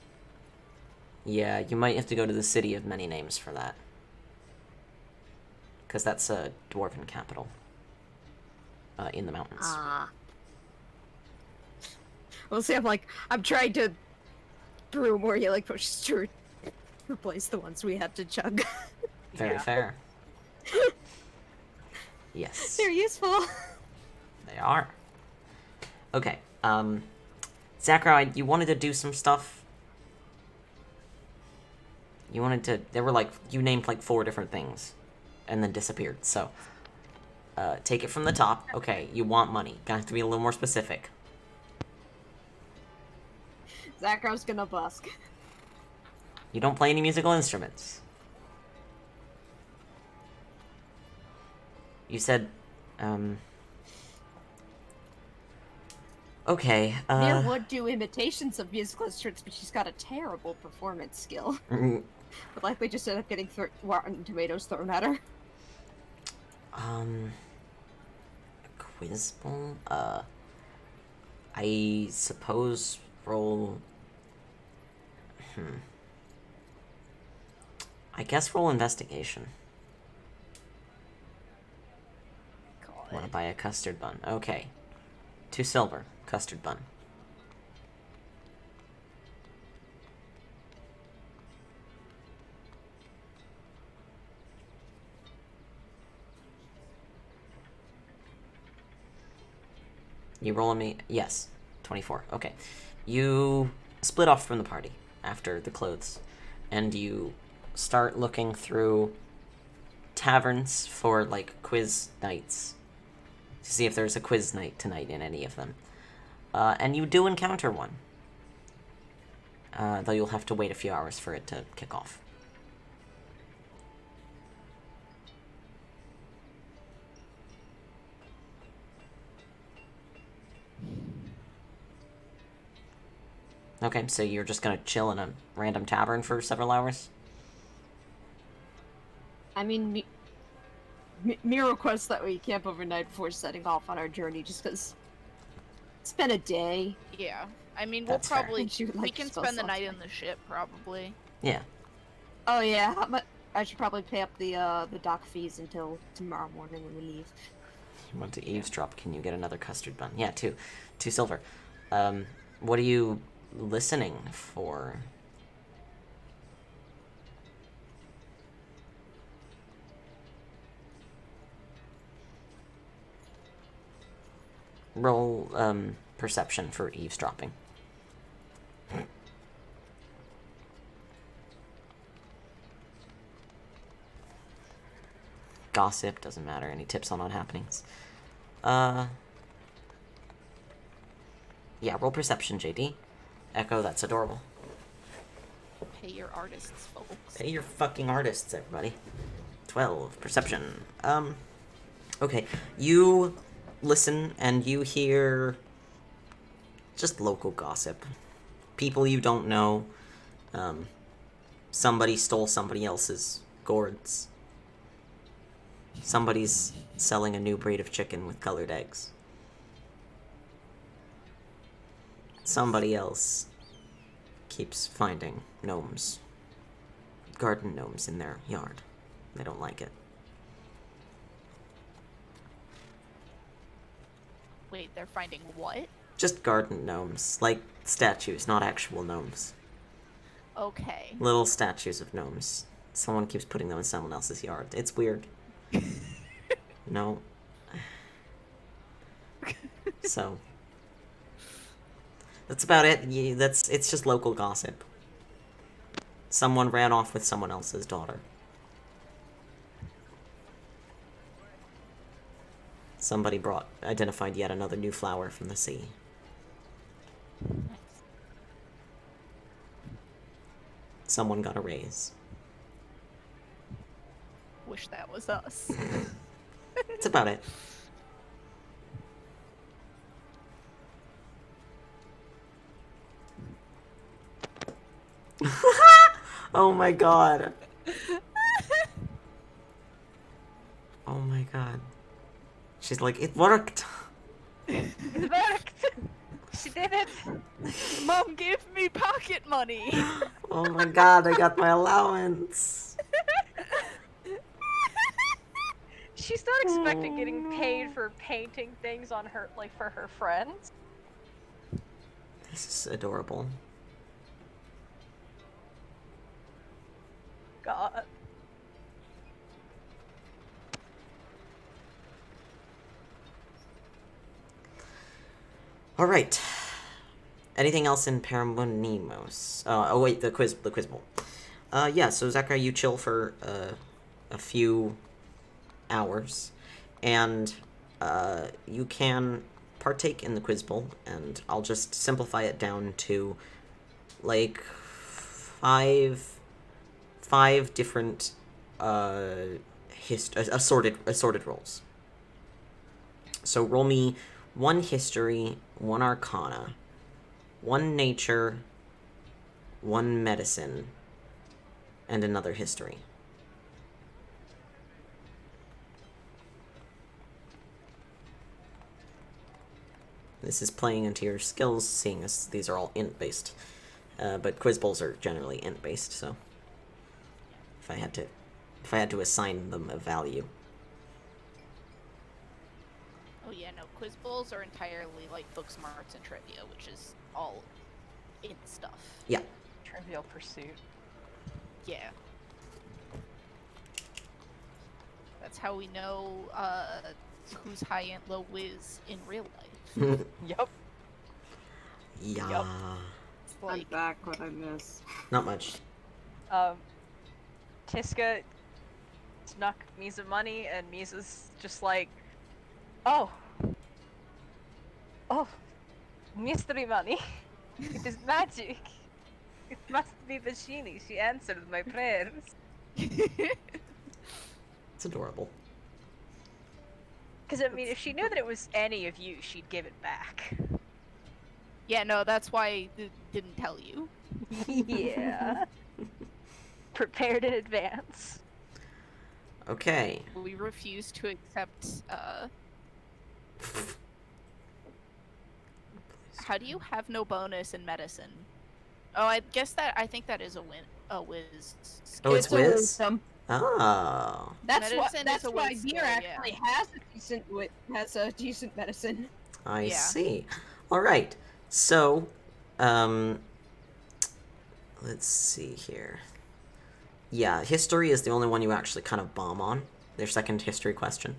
Speaker 1: Yeah, you might have to go to the city of many names for that. Because that's a dwarven capital. In the mountains.
Speaker 4: Ah. We'll see. I'm trying to brew more healing potions to replace the ones we had to chug.
Speaker 1: Very
Speaker 2: Yeah.
Speaker 1: fair. Yes.
Speaker 4: They're useful.
Speaker 1: They are. Okay, Zachary, you wanted to do some stuff? There were you named 4 different things, and then disappeared, so, take it from the top. Okay, you want money. Gonna have to be a little more specific.
Speaker 4: Zachary's gonna busk.
Speaker 1: You don't play any musical instruments. You said, okay,
Speaker 4: Mia would do imitations of musical instruments, but she's got a terrible performance skill. Would likely just end up getting rotten tomatoes thrown at her.
Speaker 1: A quiz bowl? I suppose roll... I guess roll investigation. Want to buy a custard bun. Okay. 2 silver. Custard bun. You rolling me? Yes. 24. Okay. You split off from the party after the clothes, and you start looking through taverns for, quiz nights to see if there's a quiz night tonight in any of them. And you do encounter one. Though you'll have to wait a few hours for it to kick off. Okay, so you're just gonna chill in a random tavern for several hours?
Speaker 4: I mean, Mia requests that we camp overnight before setting off on our journey, just because it's been a day.
Speaker 3: Yeah. I mean,
Speaker 1: That's fair.
Speaker 3: probably...
Speaker 4: She would
Speaker 3: we
Speaker 4: like
Speaker 3: can
Speaker 4: to spell
Speaker 3: spend the night
Speaker 4: something.
Speaker 3: in the ship, probably.
Speaker 1: Yeah.
Speaker 4: Oh yeah, I should probably pay up the dock fees until tomorrow morning when we leave.
Speaker 1: You want to eavesdrop, can you get another custard bun? Yeah, 2 silver. What are you listening for? Roll, perception for eavesdropping. Gossip, doesn't matter. Any tips on happenings? Yeah, roll perception, JD. Echo, that's adorable.
Speaker 3: Pay your artists, folks.
Speaker 1: Pay your fucking artists, everybody. 12, perception. Okay, you listen and you hear just local gossip. People you don't know. Somebody stole somebody else's gourds. Somebody's selling a new breed of chicken with colored eggs. Somebody else keeps finding gnomes. Garden gnomes in their yard. They don't like it.
Speaker 3: Wait, they're finding what?
Speaker 1: Just garden gnomes. Like statues, not actual gnomes.
Speaker 3: Okay.
Speaker 1: Little statues of gnomes. Someone keeps putting them in someone else's yard. It's weird. No. So. That's about it. It's just local gossip. Someone ran off with someone else's daughter. Somebody identified yet another new flower from the sea. Someone got a raise.
Speaker 3: Wish that was us.
Speaker 1: That's about it. Oh my god. Oh my god. She's like, it worked.
Speaker 2: It worked! She did it!
Speaker 3: Mom gave me pocket money.
Speaker 1: Oh my god, I got my allowance.
Speaker 2: She's not expecting getting paid for painting things on her, for her friends.
Speaker 1: This is adorable.
Speaker 2: God.
Speaker 1: All right. Anything else in Paramonimos? Oh wait, the quiz bowl. Yeah. So Zachary, you chill for a few hours, and you can partake in the quiz bowl, and I'll just simplify it down to like five different assorted roles. So roll me one history, one arcana, one nature, one medicine, and another history. This is playing into your skills, seeing as these are all int-based. But quiz bowls are generally int-based, so if I had to assign them a value.
Speaker 3: Oh yeah, no, quiz bowls are entirely like book smarts and trivia, which is all int stuff.
Speaker 1: Yeah.
Speaker 2: Trivial Pursuit.
Speaker 3: Yeah. That's how we know who's high and low whiz in real life.
Speaker 2: Yup.
Speaker 1: Yeah.
Speaker 2: Yup.
Speaker 3: It's
Speaker 4: I'm
Speaker 3: like,
Speaker 4: back. What I miss?
Speaker 1: Not much.
Speaker 2: Tiska snuck Misa money, and Misa's just like, oh, mystery money. It is magic. It must be the genie. She answered my prayers.
Speaker 1: It's adorable.
Speaker 2: Because, I mean, if she knew that it was any of you, she'd give it back.
Speaker 3: yeah, no, that's why I didn't tell you.
Speaker 2: Yeah. Prepared in advance.
Speaker 1: Okay.
Speaker 3: We refuse to accept, How do you have no bonus in medicine? Oh, I think that is a whiz.
Speaker 1: Oh, it's
Speaker 4: a
Speaker 1: whiz?
Speaker 4: wisdom.
Speaker 1: Oh.
Speaker 3: Medicine
Speaker 4: That's
Speaker 3: is a
Speaker 4: why
Speaker 3: whiz
Speaker 4: Beer
Speaker 3: skill,
Speaker 4: actually has a decent medicine.
Speaker 1: I
Speaker 3: Yeah.
Speaker 1: see. All right. So, let's see here. Yeah, history is the only one you actually kind of bomb on. Their second history question.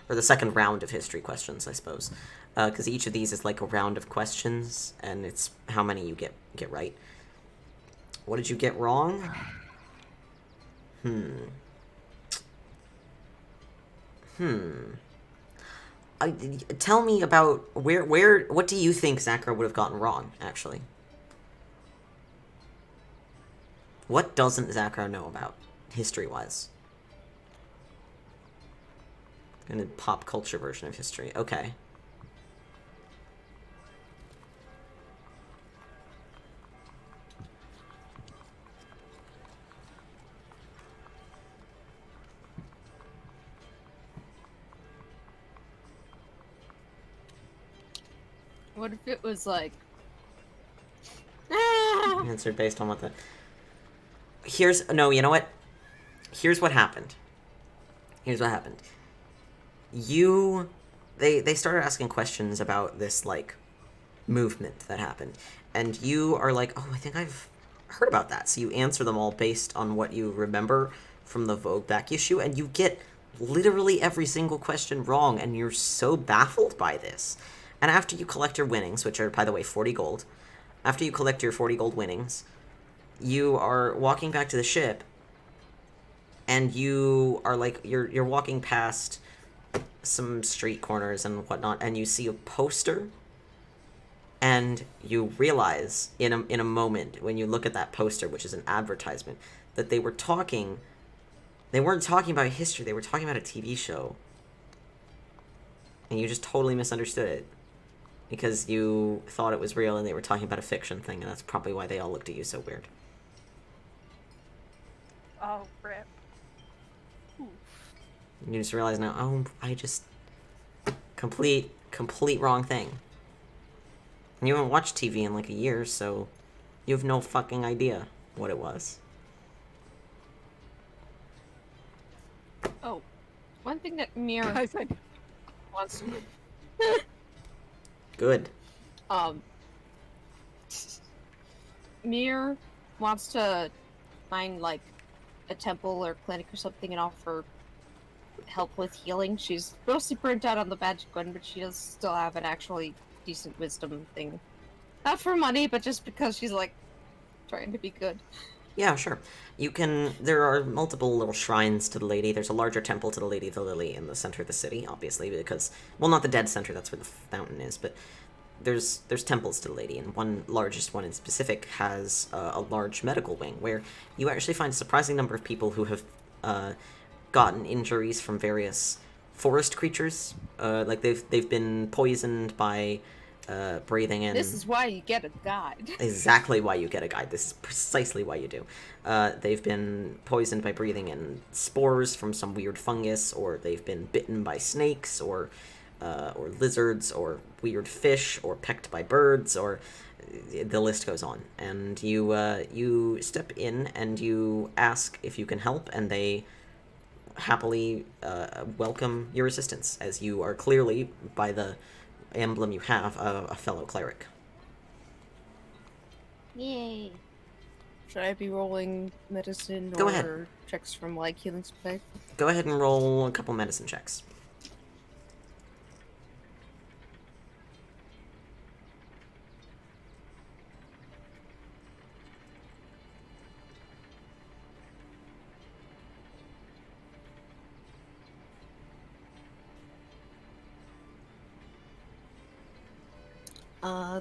Speaker 1: Or the second round of history questions, I suppose. Because each of these is like a round of questions, and it's how many you get right. What did you get wrong? Tell me about what do you think Zachary would have gotten wrong, actually? What doesn't Zachary know about, history-wise? In a pop culture version of history. Okay.
Speaker 4: What if it was like...
Speaker 1: Answer based on what the... No, you know what? Here's what happened. They started asking questions about this, like, movement that happened. And you are like, oh, I think I've heard about that. So you answer them all based on what you remember from the Vogue back issue, and you get literally every single question wrong, and you're so baffled by this. And after you collect your winnings, which are, by the way, 40 gold, after you collect your 40 gold winnings, you are walking back to the ship, and you are like, you're walking past some street corners and whatnot, and you see a poster, and you realize in a moment when you look at that poster, which is an advertisement, that they weren't talking about history, they were talking about a TV show. And you just totally misunderstood it. Because you thought it was real and they were talking about a fiction thing, and that's probably why they all looked at you so weird.
Speaker 2: Oh, rip.
Speaker 1: You just realize now, oh, I just... Complete wrong thing. And you haven't watched TV in like a year, so you have no fucking idea what it was.
Speaker 4: Oh, one thing that Mira wants to...
Speaker 1: Good.
Speaker 4: Mir wants to find like a temple or clinic or something and offer help with healing. She's mostly burnt out on the magic one, but she does still have an actually decent wisdom thing. Not for money, but just because she's like trying to be good.
Speaker 1: Yeah, sure. You can. There are multiple little shrines to the lady. There's a larger temple to the Lady of the Lily in the center of the city, obviously, because well, not the dead center. That's where the fountain is, but there's temples to the lady, and one largest one in specific has a large medical wing where you actually find a surprising number of people who have gotten injuries from various forest creatures. Like they've been poisoned by breathing in.
Speaker 4: This is why you get a guide.
Speaker 1: Exactly why you get a guide. This is precisely why you do. They've been poisoned by breathing in spores from some weird fungus, or they've been bitten by snakes, or lizards, or weird fish, or pecked by birds, or the list goes on. And you step in and you ask if you can help, and they happily welcome your assistance, as you are clearly, by the emblem you have, a fellow cleric.
Speaker 4: Yay. Should I be rolling medicine
Speaker 1: Go
Speaker 4: or
Speaker 1: ahead.
Speaker 4: checks from like healing spell?
Speaker 1: Go ahead and roll a couple medicine checks.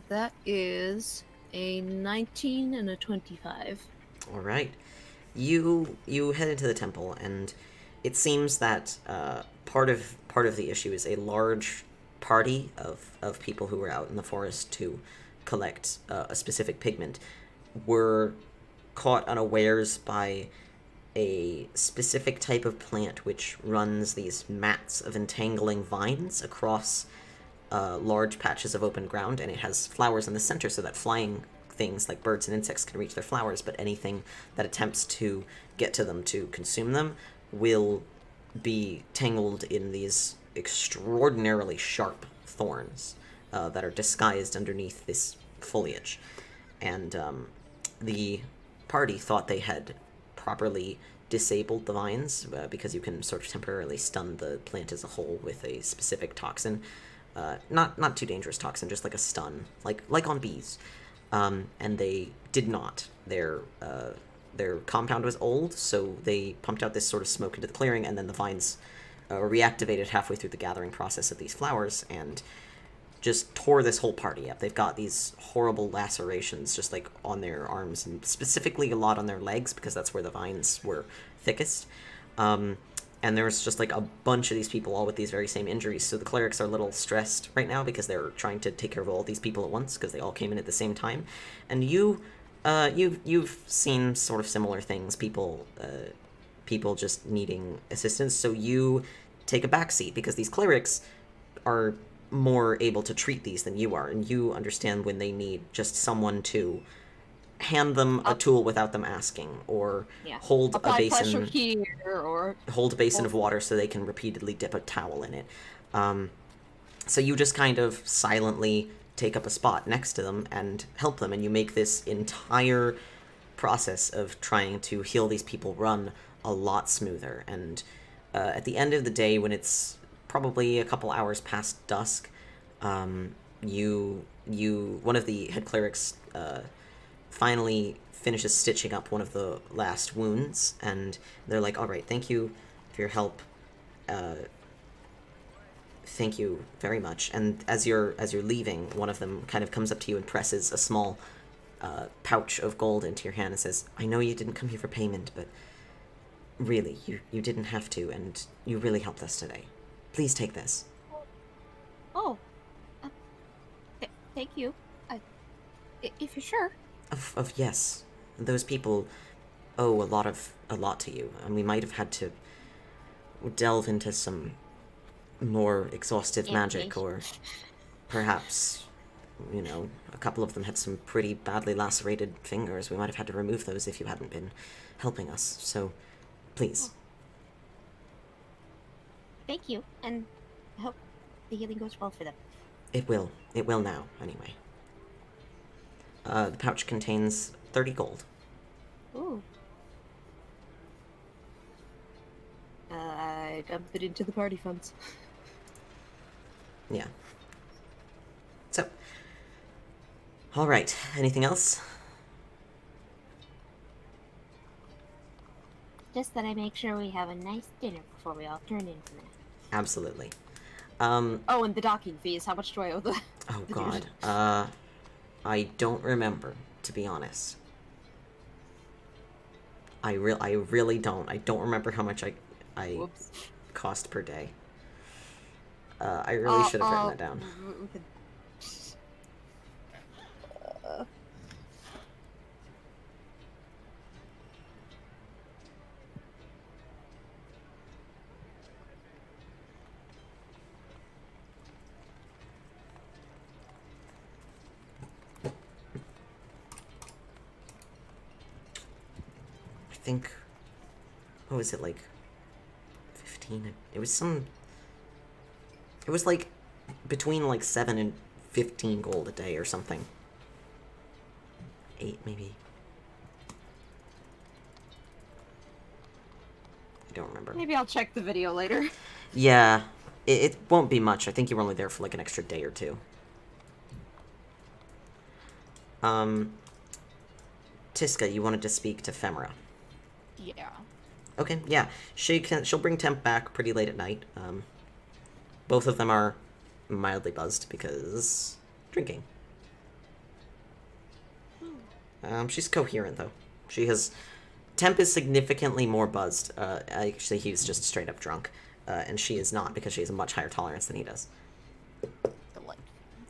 Speaker 4: That is a 19 and a 25.
Speaker 1: All right, you head into the temple, and it seems that part of the issue is a large party of people who were out in the forest to collect a specific pigment were caught unawares by a specific type of plant which runs these mats of entangling vines across large patches of open ground, and it has flowers in the center so that flying things like birds and insects can reach their flowers, but anything that attempts to get to them to consume them will be tangled in these extraordinarily sharp thorns that are disguised underneath this foliage. And the party thought they had properly disabled the vines because you can sort of temporarily stun the plant as a whole with a specific toxin. Not too dangerous toxin, just like a stun, like on bees. And they did not. Their compound was old, so they pumped out this sort of smoke into the clearing, and then the vines were reactivated halfway through the gathering process of these flowers, and just tore this whole party up. They've got these horrible lacerations just like on their arms, and specifically a lot on their legs, because that's where the vines were thickest. And there's just like a bunch of these people all with these very same injuries. So the clerics are a little stressed right now because they're trying to take care of all these people at once because they all came in at the same time. And you've seen sort of similar things, people just needing assistance. So you take a backseat because these clerics are more able to treat these than you are, and you understand when they need just someone to hand them a tool without them asking, or hold a basin
Speaker 4: here, or
Speaker 1: hold a basin of water so they can repeatedly dip a towel in it. So you just kind of silently take up a spot next to them and help them, and you make this entire process of trying to heal these people run a lot smoother. And at the end of the day, when it's probably a couple hours past dusk, one of the head clerics finally finishes stitching up one of the last wounds, and they're like, all right, thank you for your help. Thank you very much. And as you're leaving, one of them kind of comes up to you and presses a small pouch of gold into your hand and says, I know you didn't come here for payment, but really, you didn't have to, and you really helped us today. Please take this.
Speaker 4: Oh, thank you. If you're sure.
Speaker 1: Of yes, those people owe a lot to you, and we might have had to delve into some more exhaustive magic, or perhaps, a couple of them had some pretty badly lacerated fingers. We might have had to remove those if you hadn't been helping us. So, please.
Speaker 4: Thank you, and I hope the healing goes well for them.
Speaker 1: It will now, anyway. The pouch contains 30 gold.
Speaker 4: Ooh. I dumped it into the party funds.
Speaker 1: Yeah. So, all right. Anything else?
Speaker 6: Just that I make sure we have a nice dinner before we all turn in for the night.
Speaker 1: Absolutely.
Speaker 4: Oh, and the docking fees. How much do I owe the?
Speaker 1: Oh
Speaker 4: the
Speaker 1: God.
Speaker 4: dude?
Speaker 1: I don't remember, to be honest. I really don't. I don't remember how much I
Speaker 4: Whoops.
Speaker 1: cost per day. I really should have written that down.
Speaker 4: we could-
Speaker 1: I think, what was it, like 15? It was like between like 7 and 15 gold a day or something. 8 maybe. I don't remember.
Speaker 4: Maybe I'll check the video later.
Speaker 1: Yeah, it won't be much. I think you were only there for like an extra day or two. Tiska, you wanted to speak to Femra.
Speaker 3: Yeah.
Speaker 1: Okay, yeah. She'll bring Temp back pretty late at night. Both of them are mildly buzzed because drinking. She's coherent though. Temp is significantly more buzzed. Actually, he's just straight up drunk. And she is not because she has a much higher tolerance than he does.
Speaker 3: Delightful.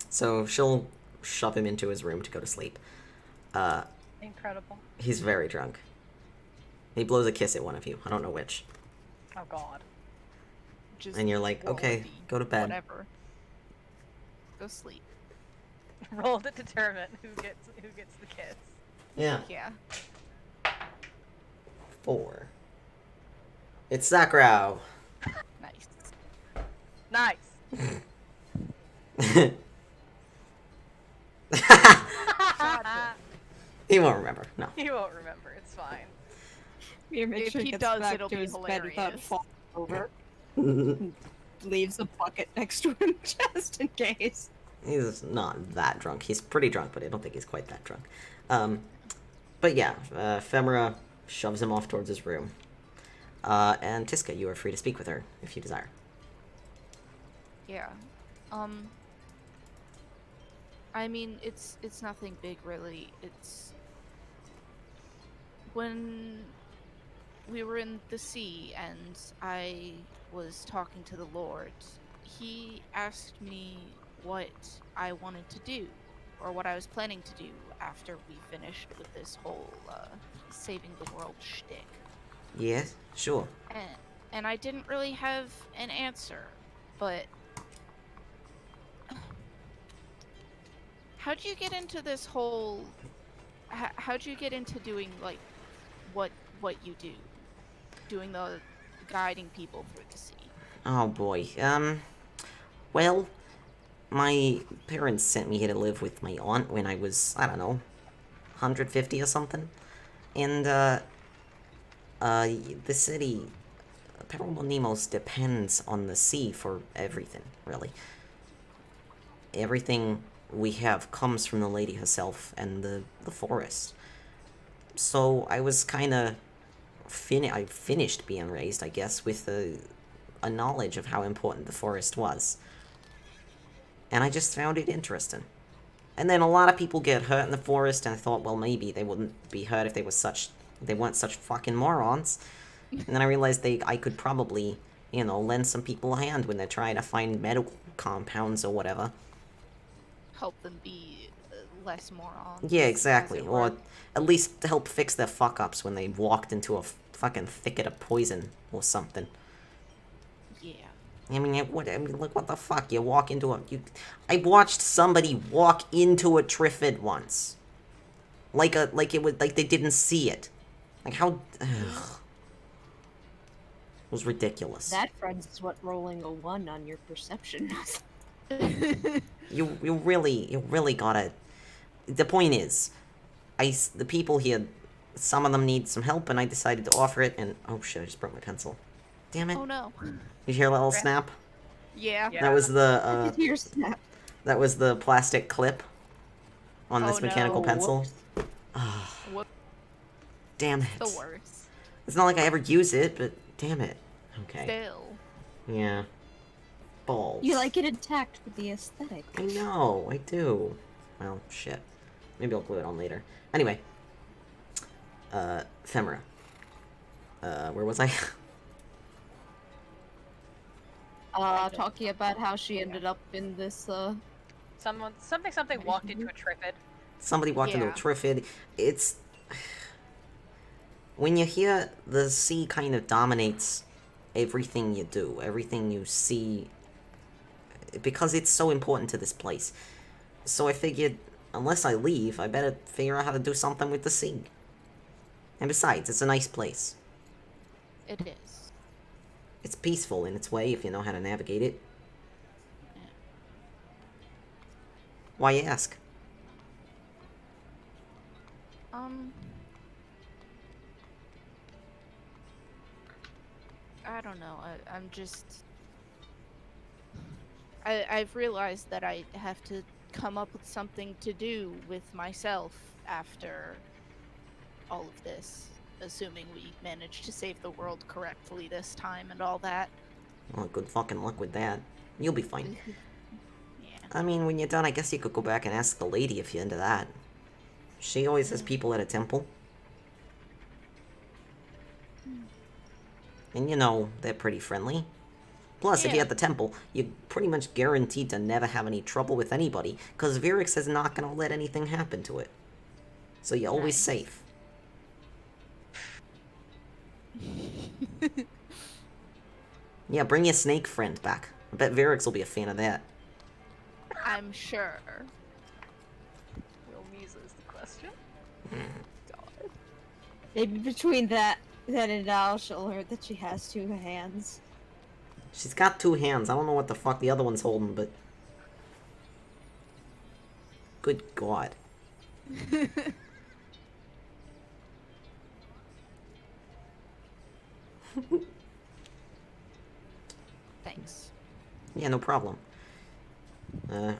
Speaker 1: So she'll shove him into his room to go to sleep.
Speaker 2: Incredible.
Speaker 1: He's very drunk. He blows a kiss at one of you. I don't know which.
Speaker 2: Oh God.
Speaker 3: Just
Speaker 1: And you're like,
Speaker 3: roll
Speaker 1: okay,
Speaker 3: with the
Speaker 1: go to bed.
Speaker 3: Whatever. Go sleep.
Speaker 2: Roll to determine who gets the kiss.
Speaker 1: Yeah.
Speaker 3: Yeah.
Speaker 1: 4. It's Sakurao.
Speaker 3: Nice.
Speaker 2: Nice.
Speaker 1: He won't remember. No.
Speaker 2: He won't remember. It's fine.
Speaker 4: Here, make
Speaker 3: If
Speaker 4: sure
Speaker 3: he
Speaker 4: gets
Speaker 3: does,
Speaker 4: back
Speaker 3: it'll
Speaker 4: to
Speaker 3: be
Speaker 4: his bed without
Speaker 3: hilarious.
Speaker 4: falling over. Leaves a bucket next to him just in case.
Speaker 1: He's not that drunk. He's pretty drunk, but I don't think he's quite that drunk. But yeah, Femra shoves him off towards his room. And Tiska, you are free to speak with her if you desire.
Speaker 3: Yeah. I mean, it's nothing big, really. It's when we were in the sea and I was talking to the Lord, he asked me what I wanted to do, or what I was planning to do after we finished with this whole saving the world shtick.
Speaker 1: Yes, sure.
Speaker 3: And I didn't really have an answer, but how'd you get into this whole? How'd you get into doing like what you do, doing the guiding people through the sea?
Speaker 1: Oh boy. Well, my parents sent me here to live with my aunt when I was, I don't know, 150 or something. And, the city, Paramonimos depends on the sea for everything, really. Everything we have comes from the lady herself and the forest. So I was kinda I finished being raised, I guess, with a knowledge of how important the forest was. And I just found it interesting. And then a lot of people get hurt in the forest, and I thought, well, maybe they wouldn't be hurt if they weren't such fucking morons. And then I realized I could probably, lend some people a hand when they're trying to find medical compounds or whatever.
Speaker 3: Help them be less morons.
Speaker 1: Yeah,
Speaker 3: as
Speaker 1: exactly.
Speaker 3: it
Speaker 1: Or
Speaker 3: were.
Speaker 1: at least help fix their fuck-ups when they walked into a fucking thicket of poison or something.
Speaker 3: Yeah.
Speaker 1: Like, what the fuck? You walk into I watched somebody walk into a Triffid once. Like they didn't see it. Like, how... Ugh. It was ridiculous.
Speaker 4: That, friends, is what rolling a 1 on your perception was.
Speaker 1: You really gotta... The point is, the people here, some of them need some help, and I decided to offer it, and... Oh shit, I just broke my pencil. Damn it.
Speaker 3: Oh no.
Speaker 1: Did you hear a little
Speaker 2: Yeah.
Speaker 1: snap?
Speaker 3: Yeah.
Speaker 2: Yeah.
Speaker 1: That was
Speaker 4: I
Speaker 1: the,
Speaker 4: did hear snap.
Speaker 1: that was the plastic clip on this
Speaker 3: Oh,
Speaker 1: mechanical
Speaker 3: no.
Speaker 1: pencil.
Speaker 3: Whoop.
Speaker 1: Damn it.
Speaker 3: The worst.
Speaker 1: It's not like I ever use it, but damn it. Okay.
Speaker 3: Still.
Speaker 1: Yeah. Balls.
Speaker 4: You like it intact with the aesthetic.
Speaker 1: I know, I do. Well, shit. Maybe I'll glue it on later. Anyway. Femra. Where was I?
Speaker 4: Talking about how she ended up in this,
Speaker 2: Something walked into a Triffid.
Speaker 1: Somebody walked into a
Speaker 3: Yeah.
Speaker 1: Triffid. It's... When you hear the sea kind of dominates everything you do, everything you see, because it's so important to this place. So I figured, unless I leave, I better figure out how to do something with the sea. And besides, it's a nice place.
Speaker 3: It is.
Speaker 1: It's peaceful in its way if you know how to navigate it. Why you ask?
Speaker 3: I don't know. I'm just. I've realized that I have to come up with something to do with myself after all of this, assuming we manage to save the world correctly this time and all that.
Speaker 1: Well, good fucking luck with that. You'll be fine.
Speaker 3: Yeah.
Speaker 1: I mean, when you're done, I guess you could go back and ask the lady if you're into that. She always has people at a temple. And you know, they're pretty friendly. Plus, if you're
Speaker 3: Yeah.
Speaker 1: at the temple, you're pretty much guaranteed to never have any trouble with anybody, because Virix is not going to let anything happen to it. So you're always
Speaker 3: Nice.
Speaker 1: safe. Yeah, bring your snake friend back. I bet Virix will be a fan of that.
Speaker 3: I'm sure.
Speaker 2: Will Misa is the question. God.
Speaker 4: maybe between that and now she'll learn that she has 2 hands.
Speaker 1: She's got 2 hands. I don't know what the fuck the other one's holding, but... Good God.
Speaker 3: Thanks.
Speaker 1: Yeah, no problem.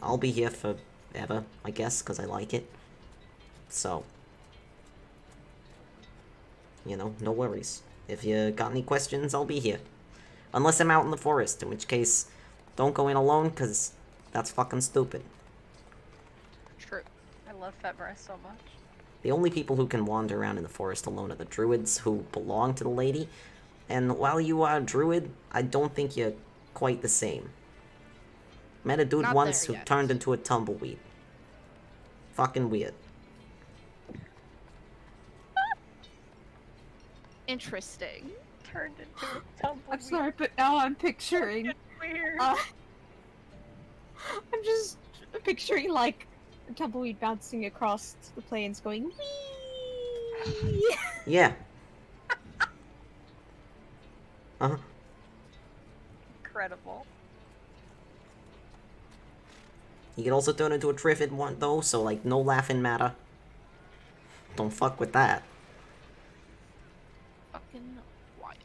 Speaker 1: I'll be here forever, I guess, because I like it. So... You know, no worries. If you got any questions, I'll be here. Unless I'm out in the forest, in which case, don't go in alone, because that's fucking stupid.
Speaker 3: True.
Speaker 2: I love Febra so much.
Speaker 1: The only people who can wander around in the forest alone are the druids who belong to the lady. And while you are a druid, I don't think you're quite the same. Met a dude
Speaker 3: Not
Speaker 1: once
Speaker 3: there
Speaker 1: who
Speaker 3: yet.
Speaker 1: turned into a tumbleweed. Fucking weird.
Speaker 3: Interesting.
Speaker 2: Turned into a tumbleweed.
Speaker 4: I'm sorry, but now I'm picturing.
Speaker 2: It's weird.
Speaker 4: I'm just picturing like a tumbleweed bouncing across the plains, going wee.
Speaker 1: Yeah. Uh-huh.
Speaker 2: Incredible.
Speaker 1: You can also turn into a Triffid one, though, so, like, no laughing matter. Don't fuck with that.
Speaker 3: Fucking wild.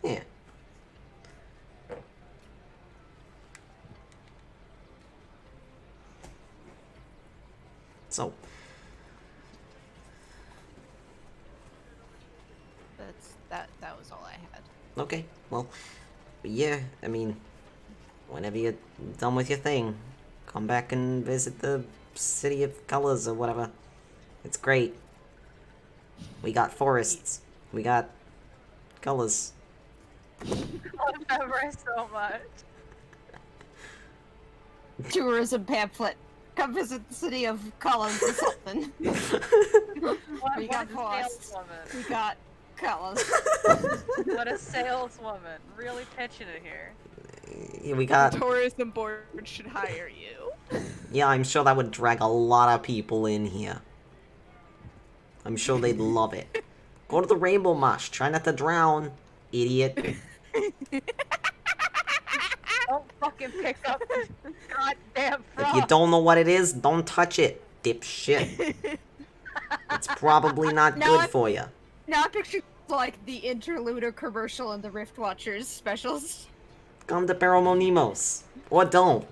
Speaker 1: Yeah. So,
Speaker 3: That was all I had.
Speaker 1: okay, well, yeah, I mean, whenever you're done with your thing, come back and visit the City of Colors or whatever. It's great. We got forests. We got colors.
Speaker 2: I love Febra so much.
Speaker 4: Tourism pamphlet. Come visit the city of Collins or something.
Speaker 2: What,
Speaker 4: We
Speaker 2: what
Speaker 4: got
Speaker 2: a
Speaker 4: forests.
Speaker 2: saleswoman.
Speaker 4: We got Collins.
Speaker 2: What a saleswoman. Really pitching it here.
Speaker 1: Yeah, we got...
Speaker 3: The tourism board should hire you.
Speaker 1: Yeah, I'm sure that would drag a lot of people in here. I'm sure they'd love it. Go to the Rainbow Marsh. Try not to drown, idiot.
Speaker 2: Don't fucking pick up this goddamn frog.
Speaker 1: If you don't know what it is, don't touch it, dipshit. It's probably not
Speaker 4: No,
Speaker 1: good
Speaker 4: I-
Speaker 1: for you.
Speaker 4: Now I picture like the interlude commercial in the Riftwatchers specials.
Speaker 1: Come to Paramonimos. Or don't.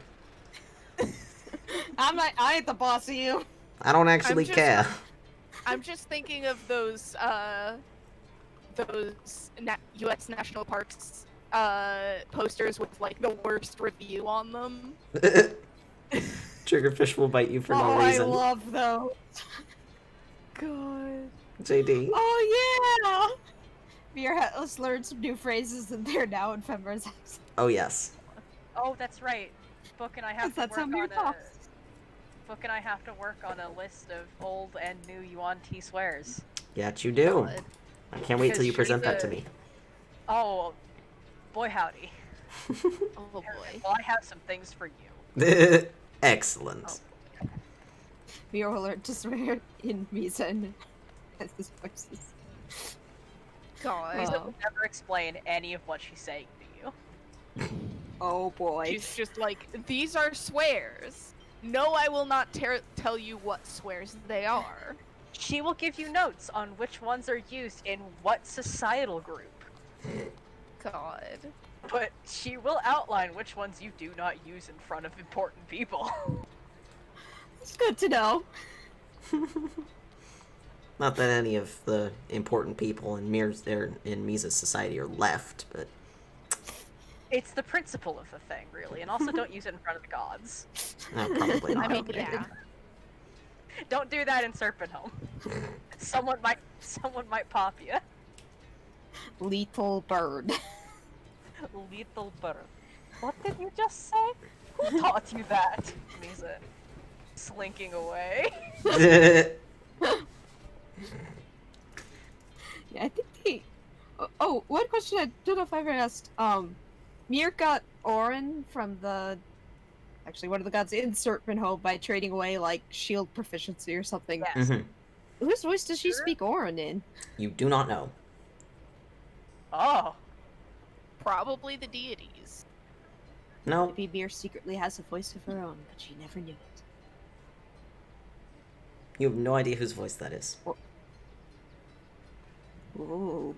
Speaker 4: I ain't the boss of you.
Speaker 1: I don't actually
Speaker 3: just-
Speaker 1: care.
Speaker 3: I'm just thinking of those U.S. national parks posters with like the worst review on them.
Speaker 1: Triggerfish will bite you for no
Speaker 4: I
Speaker 1: reason.
Speaker 4: love those.
Speaker 3: God.
Speaker 1: JD.
Speaker 4: Oh yeah. Mir has learned some new phrases and they're now in Femra's house.
Speaker 1: Oh, yes.
Speaker 2: Oh, that's right. Book and I have to
Speaker 4: That's how
Speaker 2: work
Speaker 4: Mir
Speaker 2: on
Speaker 4: talks.
Speaker 2: Book and I have to work on a list of old and new Yuan T swears.
Speaker 1: Yeah, you do.
Speaker 3: God.
Speaker 1: I can't wait till you
Speaker 2: Because
Speaker 1: present that
Speaker 2: she's
Speaker 1: to
Speaker 2: a-
Speaker 1: me.
Speaker 2: Oh, boy howdy.
Speaker 3: Oh boy.
Speaker 2: Well, I have some things for you.
Speaker 1: Excellent.
Speaker 4: Mir will learn to swear in Misa and as his voices.
Speaker 3: God.
Speaker 2: Lisa
Speaker 4: Oh.
Speaker 2: will never explain any of what she's saying to you.
Speaker 4: Oh boy.
Speaker 3: She's just like, these are swears. No, I will not tell you what swears they are.
Speaker 2: She will give you notes on which ones are used in what societal group.
Speaker 3: God.
Speaker 2: But she will outline which ones you do not use in front of important people.
Speaker 4: It's good to know.
Speaker 1: Not that any of the important people in Misa's society are left, but
Speaker 2: It's the principle of the thing, really, and also don't use it in front of the gods.
Speaker 1: no, probably
Speaker 3: I
Speaker 1: not.
Speaker 3: mean, yeah.
Speaker 2: Don't do that in Serpentholm. Someone might pop you.
Speaker 4: Lethal bird.
Speaker 2: Lethal bird. What did you just say? Who taught you that? Misa, slinking away.
Speaker 4: Yeah, I think they. Oh, one question I don't know if I ever asked. Mir got Orin from actually one of the gods in Serpentholm by trading away like shield proficiency or something.
Speaker 2: Yes.
Speaker 1: Mhm.
Speaker 4: Whose voice does she
Speaker 2: Sure.
Speaker 4: speak Orin in?
Speaker 1: You do not know.
Speaker 2: Oh.
Speaker 3: Probably the deities.
Speaker 1: No,
Speaker 4: Maybe Mir secretly has a voice of her own, but she never knew it.
Speaker 1: you have no idea whose voice that is.
Speaker 4: Ooh,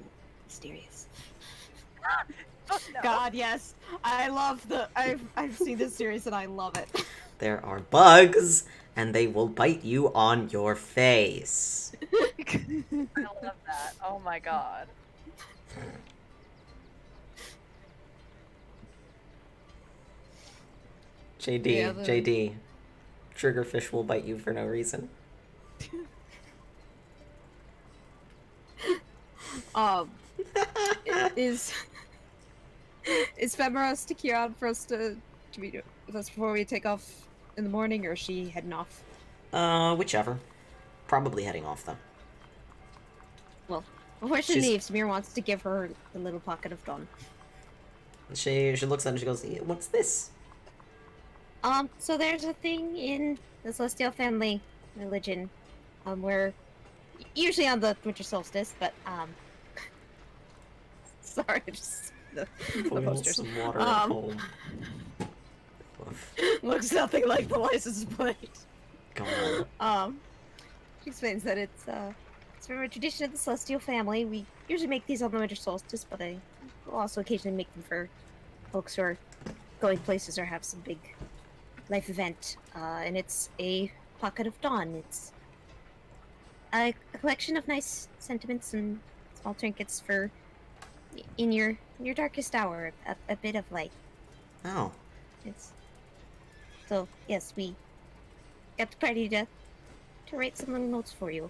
Speaker 4: mysterious.
Speaker 2: Oh, no.
Speaker 4: God, yes, I love I've seen this series and I love it.
Speaker 1: There are bugs, and they will bite you on your face.
Speaker 2: I love that. Oh my god.
Speaker 1: JD,
Speaker 4: Yeah,
Speaker 1: JD. Triggerfish will bite you for no reason.
Speaker 4: Is Femara sticking around for us to meet with us before we take off in the morning, or is she heading off?
Speaker 1: Whichever. Probably heading off, though.
Speaker 4: Well, before she
Speaker 1: She's-
Speaker 4: leaves, Mir wants to give her the little pocket of dawn.
Speaker 1: She looks at it and she goes, "What's this?"
Speaker 6: So there's a thing in the Celestial family religion, where usually on the winter solstice, but
Speaker 4: Sorry, just the
Speaker 1: Boil
Speaker 4: posters.
Speaker 1: some water at home. Oof.
Speaker 4: Looks nothing like the license plate.
Speaker 1: Come on.
Speaker 4: She explains that it's from a tradition of the Celestial family. We usually make these on the winter solstice, but I will also occasionally make them for folks who are going places or have some big life event. And it's a pocket of dawn. It's a collection of nice sentiments and small trinkets for in your darkest hour, a bit of light.
Speaker 1: Oh.
Speaker 6: It's so yes, we got the party to write some little notes for you.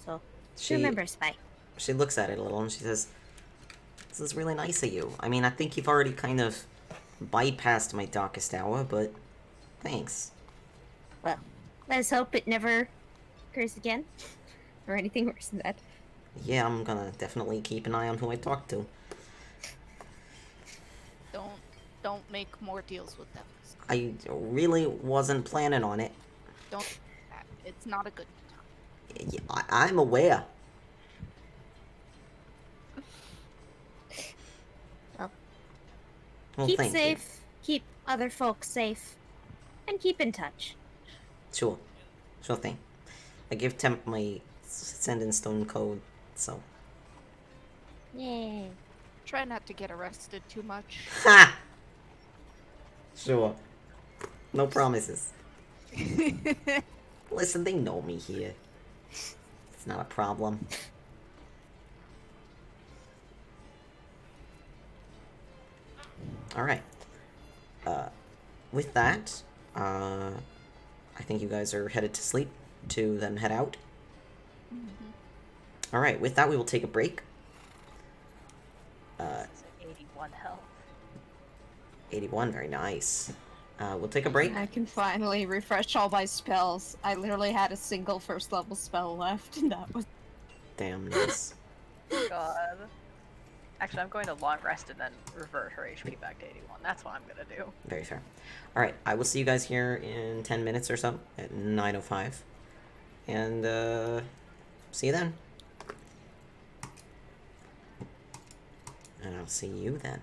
Speaker 6: So remember, Spy.
Speaker 1: She looks at it a little and she says, "This is really nice of you. I mean, I think you've already kind of bypassed my darkest hour, but thanks."
Speaker 6: Well, let's hope it never occurs again, or anything worse than that.
Speaker 1: Yeah, I'm gonna definitely keep an eye on who I talk to.
Speaker 3: Don't make more deals with them.
Speaker 1: I really wasn't planning on it.
Speaker 3: Don't. It's not a good time.
Speaker 1: Yeah, I'm aware. Well,
Speaker 6: Keep
Speaker 1: thank you.
Speaker 6: safe, keep other folks safe, and keep in touch.
Speaker 1: Sure. Sure thing. I give Temp my send in stone code. So.
Speaker 6: Yay.
Speaker 3: Try not to get arrested too much.
Speaker 1: Ha! Sure. No promises. Listen, they know me here. It's not a problem. Alright. With that, I think you guys are headed to sleep to then head out. Alright, with that we will take a break.
Speaker 2: It's 81 health.
Speaker 1: 81, very nice. We'll take a break.
Speaker 4: I can finally refresh all my spells. I literally had a single first level spell left, and that was.
Speaker 1: Damn, nice.
Speaker 2: God. Actually, I'm going to long rest and then revert her HP back to 81. That's what I'm gonna do.
Speaker 1: Very fair. Alright, I will see you guys here in 10 minutes or so at 9:05. And, see you then. And I'll see you then.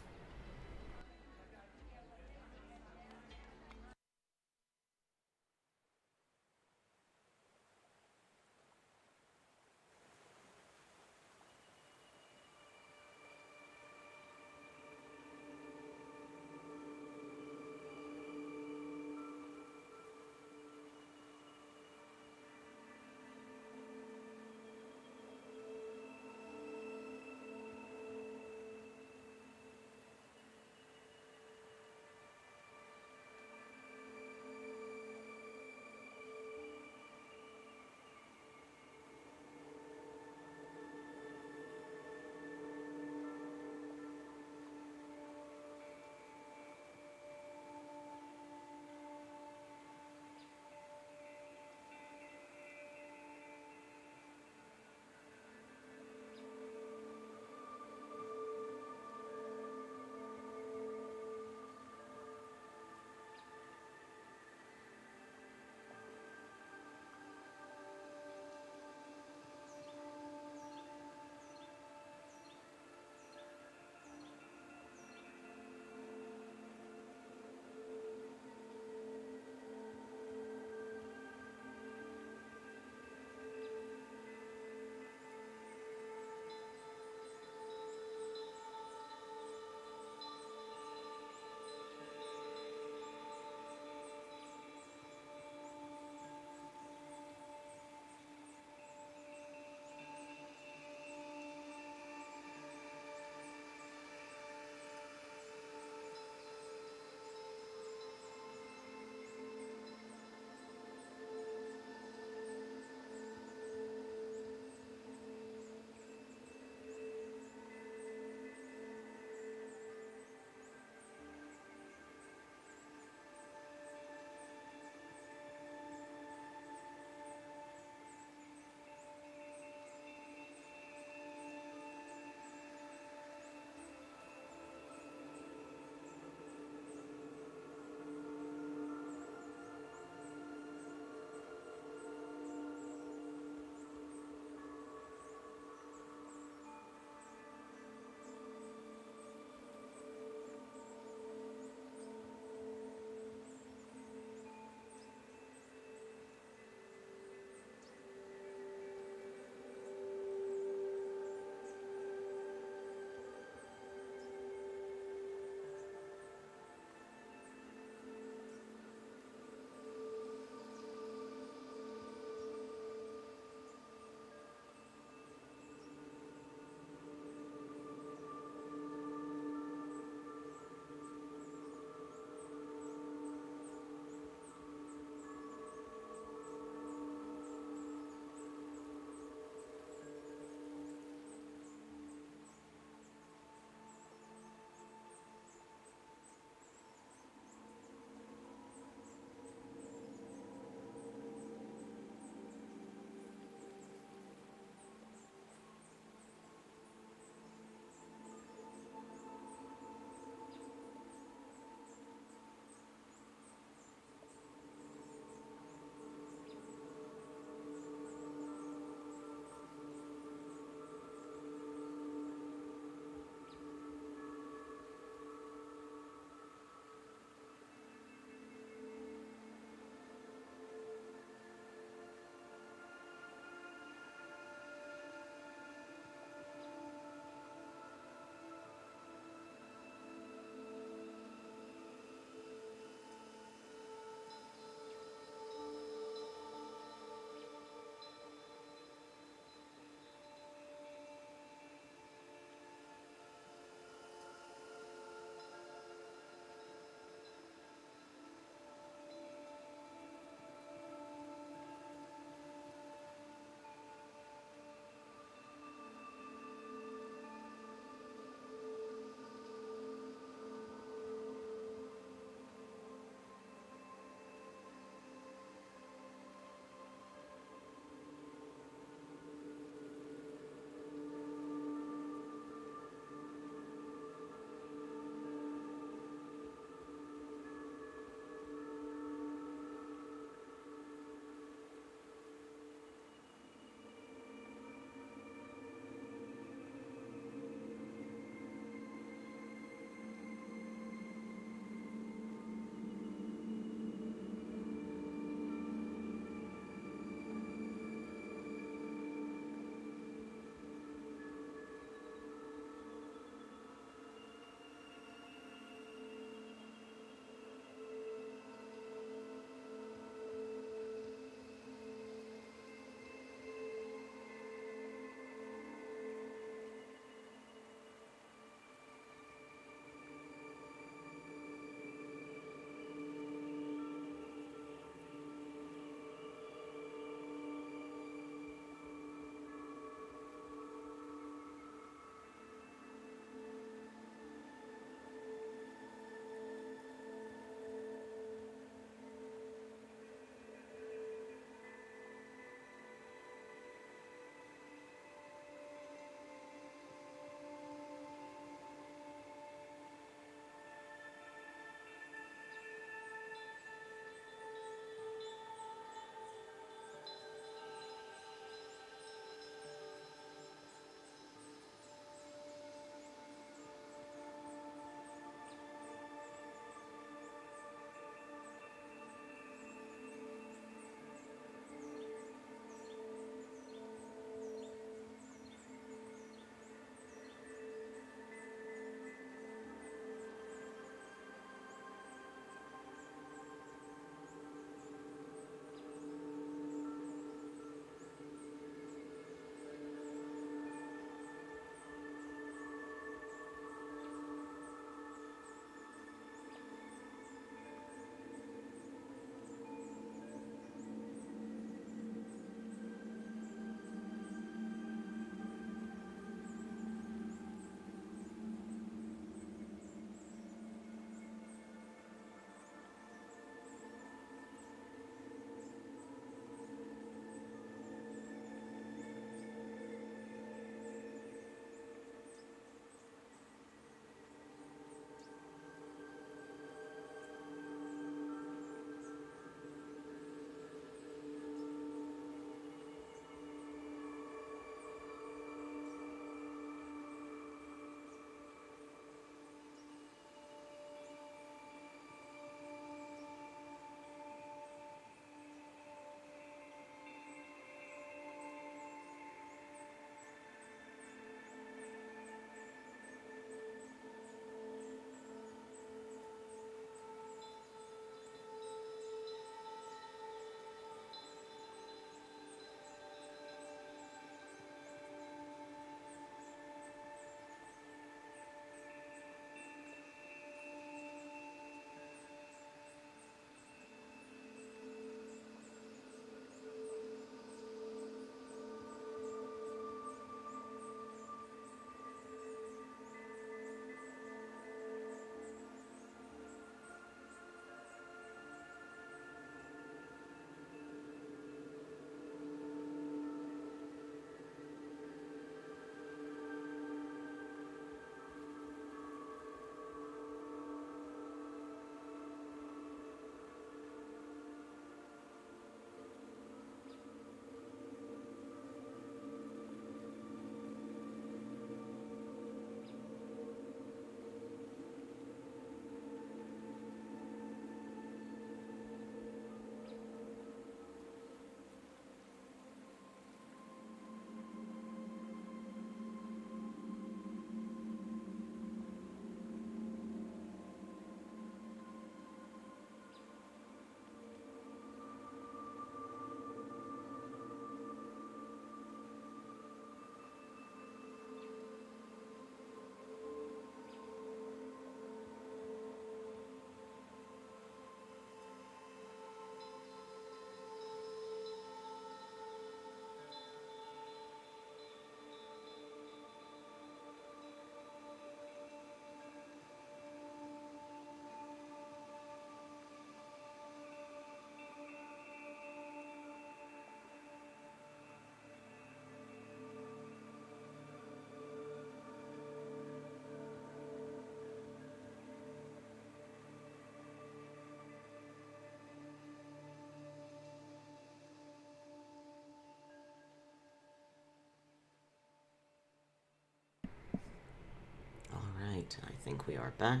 Speaker 1: I think we are back.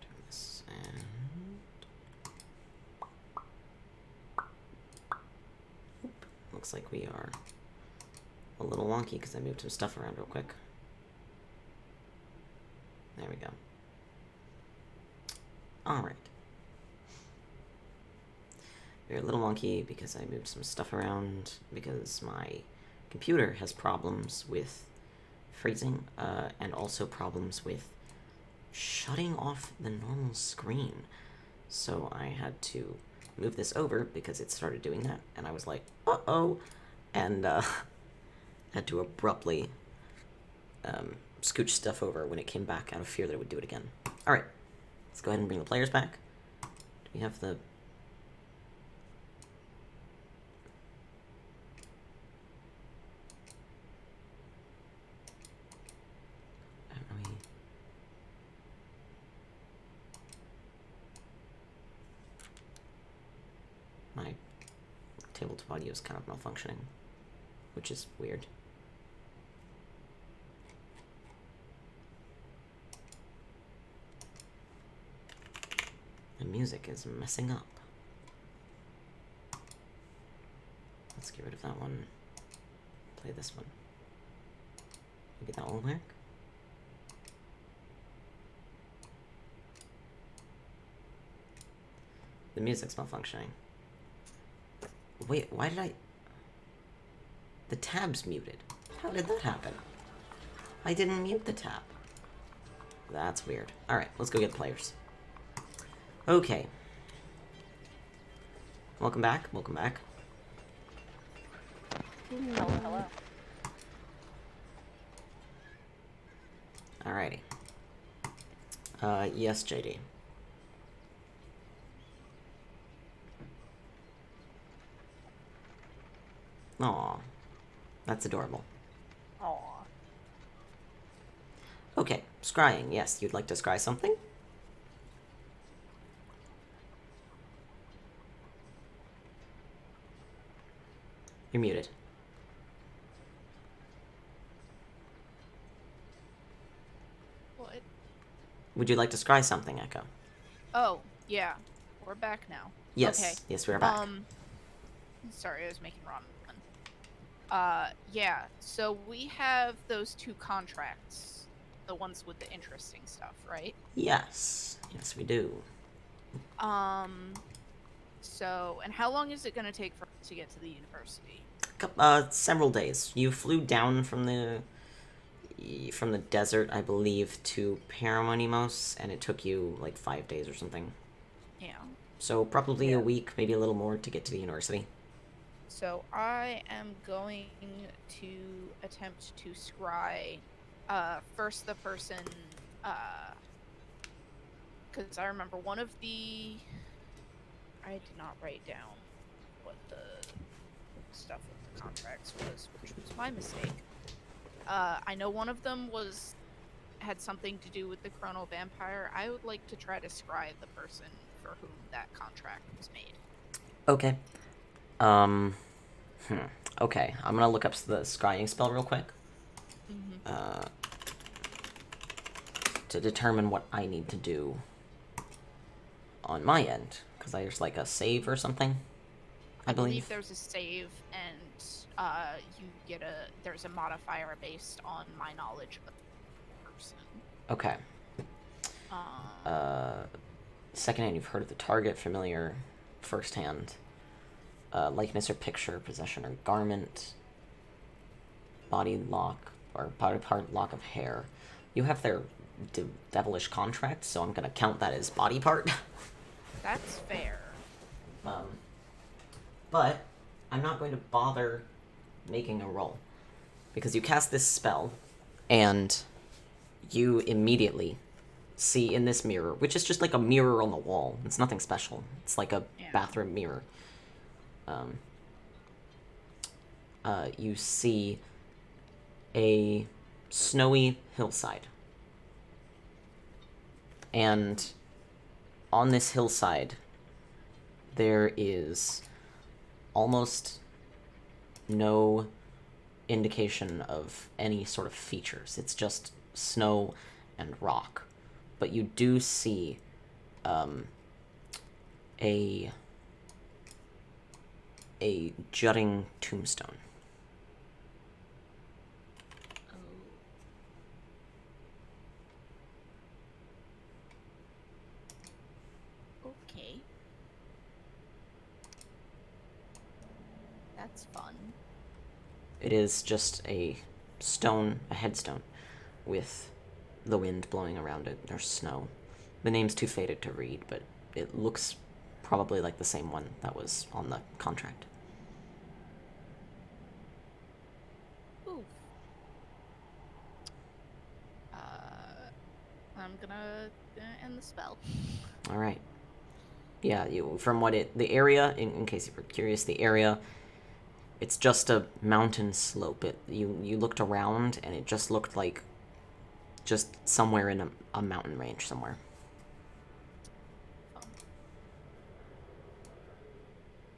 Speaker 1: Turn this and... Oop. Looks like we are a little wonky because I moved some stuff around real quick. There we go. Alright. We're a little wonky because I moved some stuff around because my computer has problems with freezing and also problems with shutting off the normal screen. So I had to move this over because it started doing that, and I was like, uh-oh, and had to abruptly scooch stuff over when it came back out of fear that it would do it again. Alright, let's go ahead and bring the players back. Do we have the... My tabletop audio is kind of malfunctioning, which is weird. The music is messing up. Let's get rid of that one. Play this one. Maybe that will work? The music's malfunctioning. Wait, why did I... The tab's muted. How did that happen? I didn't mute the tab. That's weird. Alright, let's go get the players. Okay. Welcome back, welcome back.
Speaker 2: Hello, hello.
Speaker 1: Alrighty. Yes, JD. Aw, that's adorable.
Speaker 2: Aw.
Speaker 1: Okay, scrying. Yes, you'd like to scry something? You're muted.
Speaker 3: What?
Speaker 1: Would you like to scry something, Echo?
Speaker 3: Oh, yeah. We're back now.
Speaker 1: Yes,
Speaker 3: Okay.
Speaker 1: yes, we are back.
Speaker 3: Sorry, I was making ramen. Yeah, so we have those two contracts. The ones with the interesting stuff, right?
Speaker 1: Yes, yes, we do.
Speaker 3: So, and how long is it gonna take for us to get to the university?
Speaker 1: Several days. You flew down from the desert, I believe, to Paramonimos, and it took you like 5 days or something.
Speaker 3: Yeah.
Speaker 1: So probably a week, maybe a little more, to get to the university.
Speaker 3: So I am going to attempt to scry first the person, because I remember one of the... I did not write down what the stuff with the contracts was, which was my mistake. I know one of them had something to do with the Chrono Vampire. I would like to try to scry the person for whom that contract was made.
Speaker 1: Okay. Okay, I'm gonna look up the scrying spell real quick. To determine what I need to do on my end. Because there's like a save or something, I believe.
Speaker 3: There's a save, and you get there's a modifier based on my knowledge of the person.
Speaker 1: Okay. Secondhand, you've heard of the target, familiar, firsthand. Likeness or picture, possession or garment, body lock, or body part lock of hair. You have their devilish contract, so I'm gonna count that as body part.
Speaker 3: That's fair.
Speaker 1: But I'm not going to bother making a roll. Because you cast this spell, and you immediately see in this mirror, which is just like a mirror on the wall. It's nothing special. It's like a bathroom mirror. You see a snowy hillside. And on this hillside, there is almost no indication of any sort of features. It's just snow and rock. But you do see a jutting tombstone.
Speaker 3: Okay. That's fun.
Speaker 1: It is just a stone, a headstone, with the wind blowing around it. There's snow. The name's too faded to read, but it looks probably like the same one that was on the contract.
Speaker 3: Oof. I'm gonna end the spell.
Speaker 1: All right. Yeah, from what the area, in case you were curious, the area, it's just a mountain slope. You looked around, and it just looked like just somewhere in a mountain range somewhere.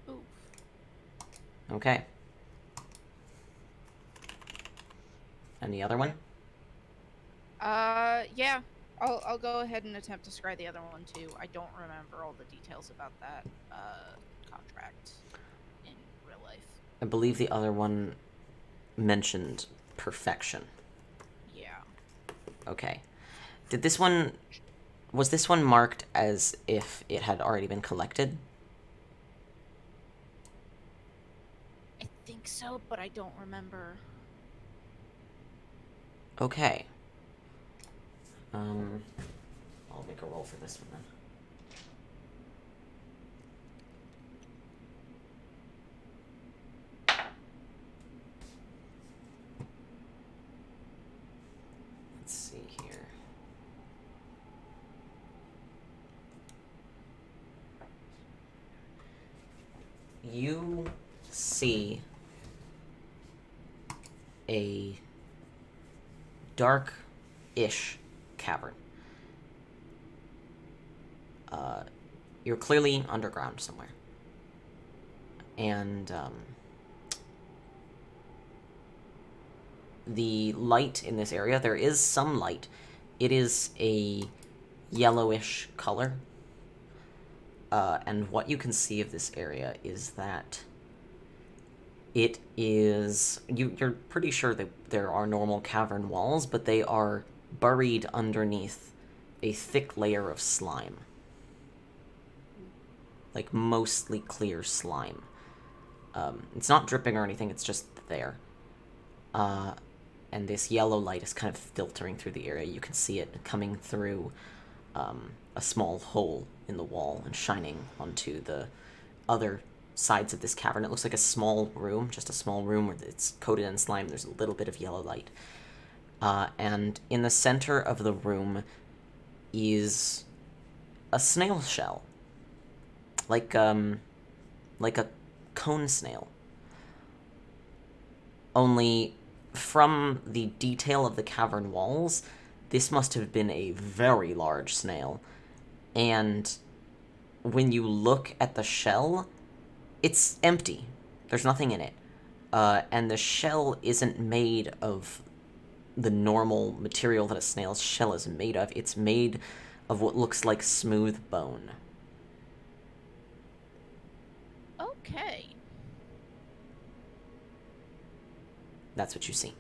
Speaker 3: Oof.
Speaker 1: Okay. And the other one?
Speaker 3: Yeah. I'll go ahead and attempt to scry the other one too. I don't remember all the details about that contract in real life.
Speaker 1: I believe the other one mentioned perfection.
Speaker 3: Yeah.
Speaker 1: Okay. Was this one marked as if it had already been collected?
Speaker 3: I think so, but I don't remember.
Speaker 1: Okay. I'll make a roll for this one then. Let's see here. You see a dark-ish cavern. You're clearly underground somewhere. And the light in this area, there is some light. It is a yellowish color. And what you can see of this area is that it is... You're pretty sure that there are normal cavern walls, but they are buried underneath a thick layer of slime. Like, mostly clear slime. It's not dripping or anything, it's just there. And this yellow light is kind of filtering through the area. You can see it coming through a small hole in the wall and shining onto the other sides of this cavern. It looks like a small room, just a small room where it's coated in slime. There's a little bit of yellow light. And in the center of the room is a snail shell. Like a cone snail. Only from the detail of the cavern walls, this must have been a very large snail. And when you look at the shell, it's empty. There's nothing in it. And the shell isn't made of the normal material that a snail's shell is made of. It's made of what looks like smooth bone.
Speaker 3: Okay.
Speaker 1: That's what you see.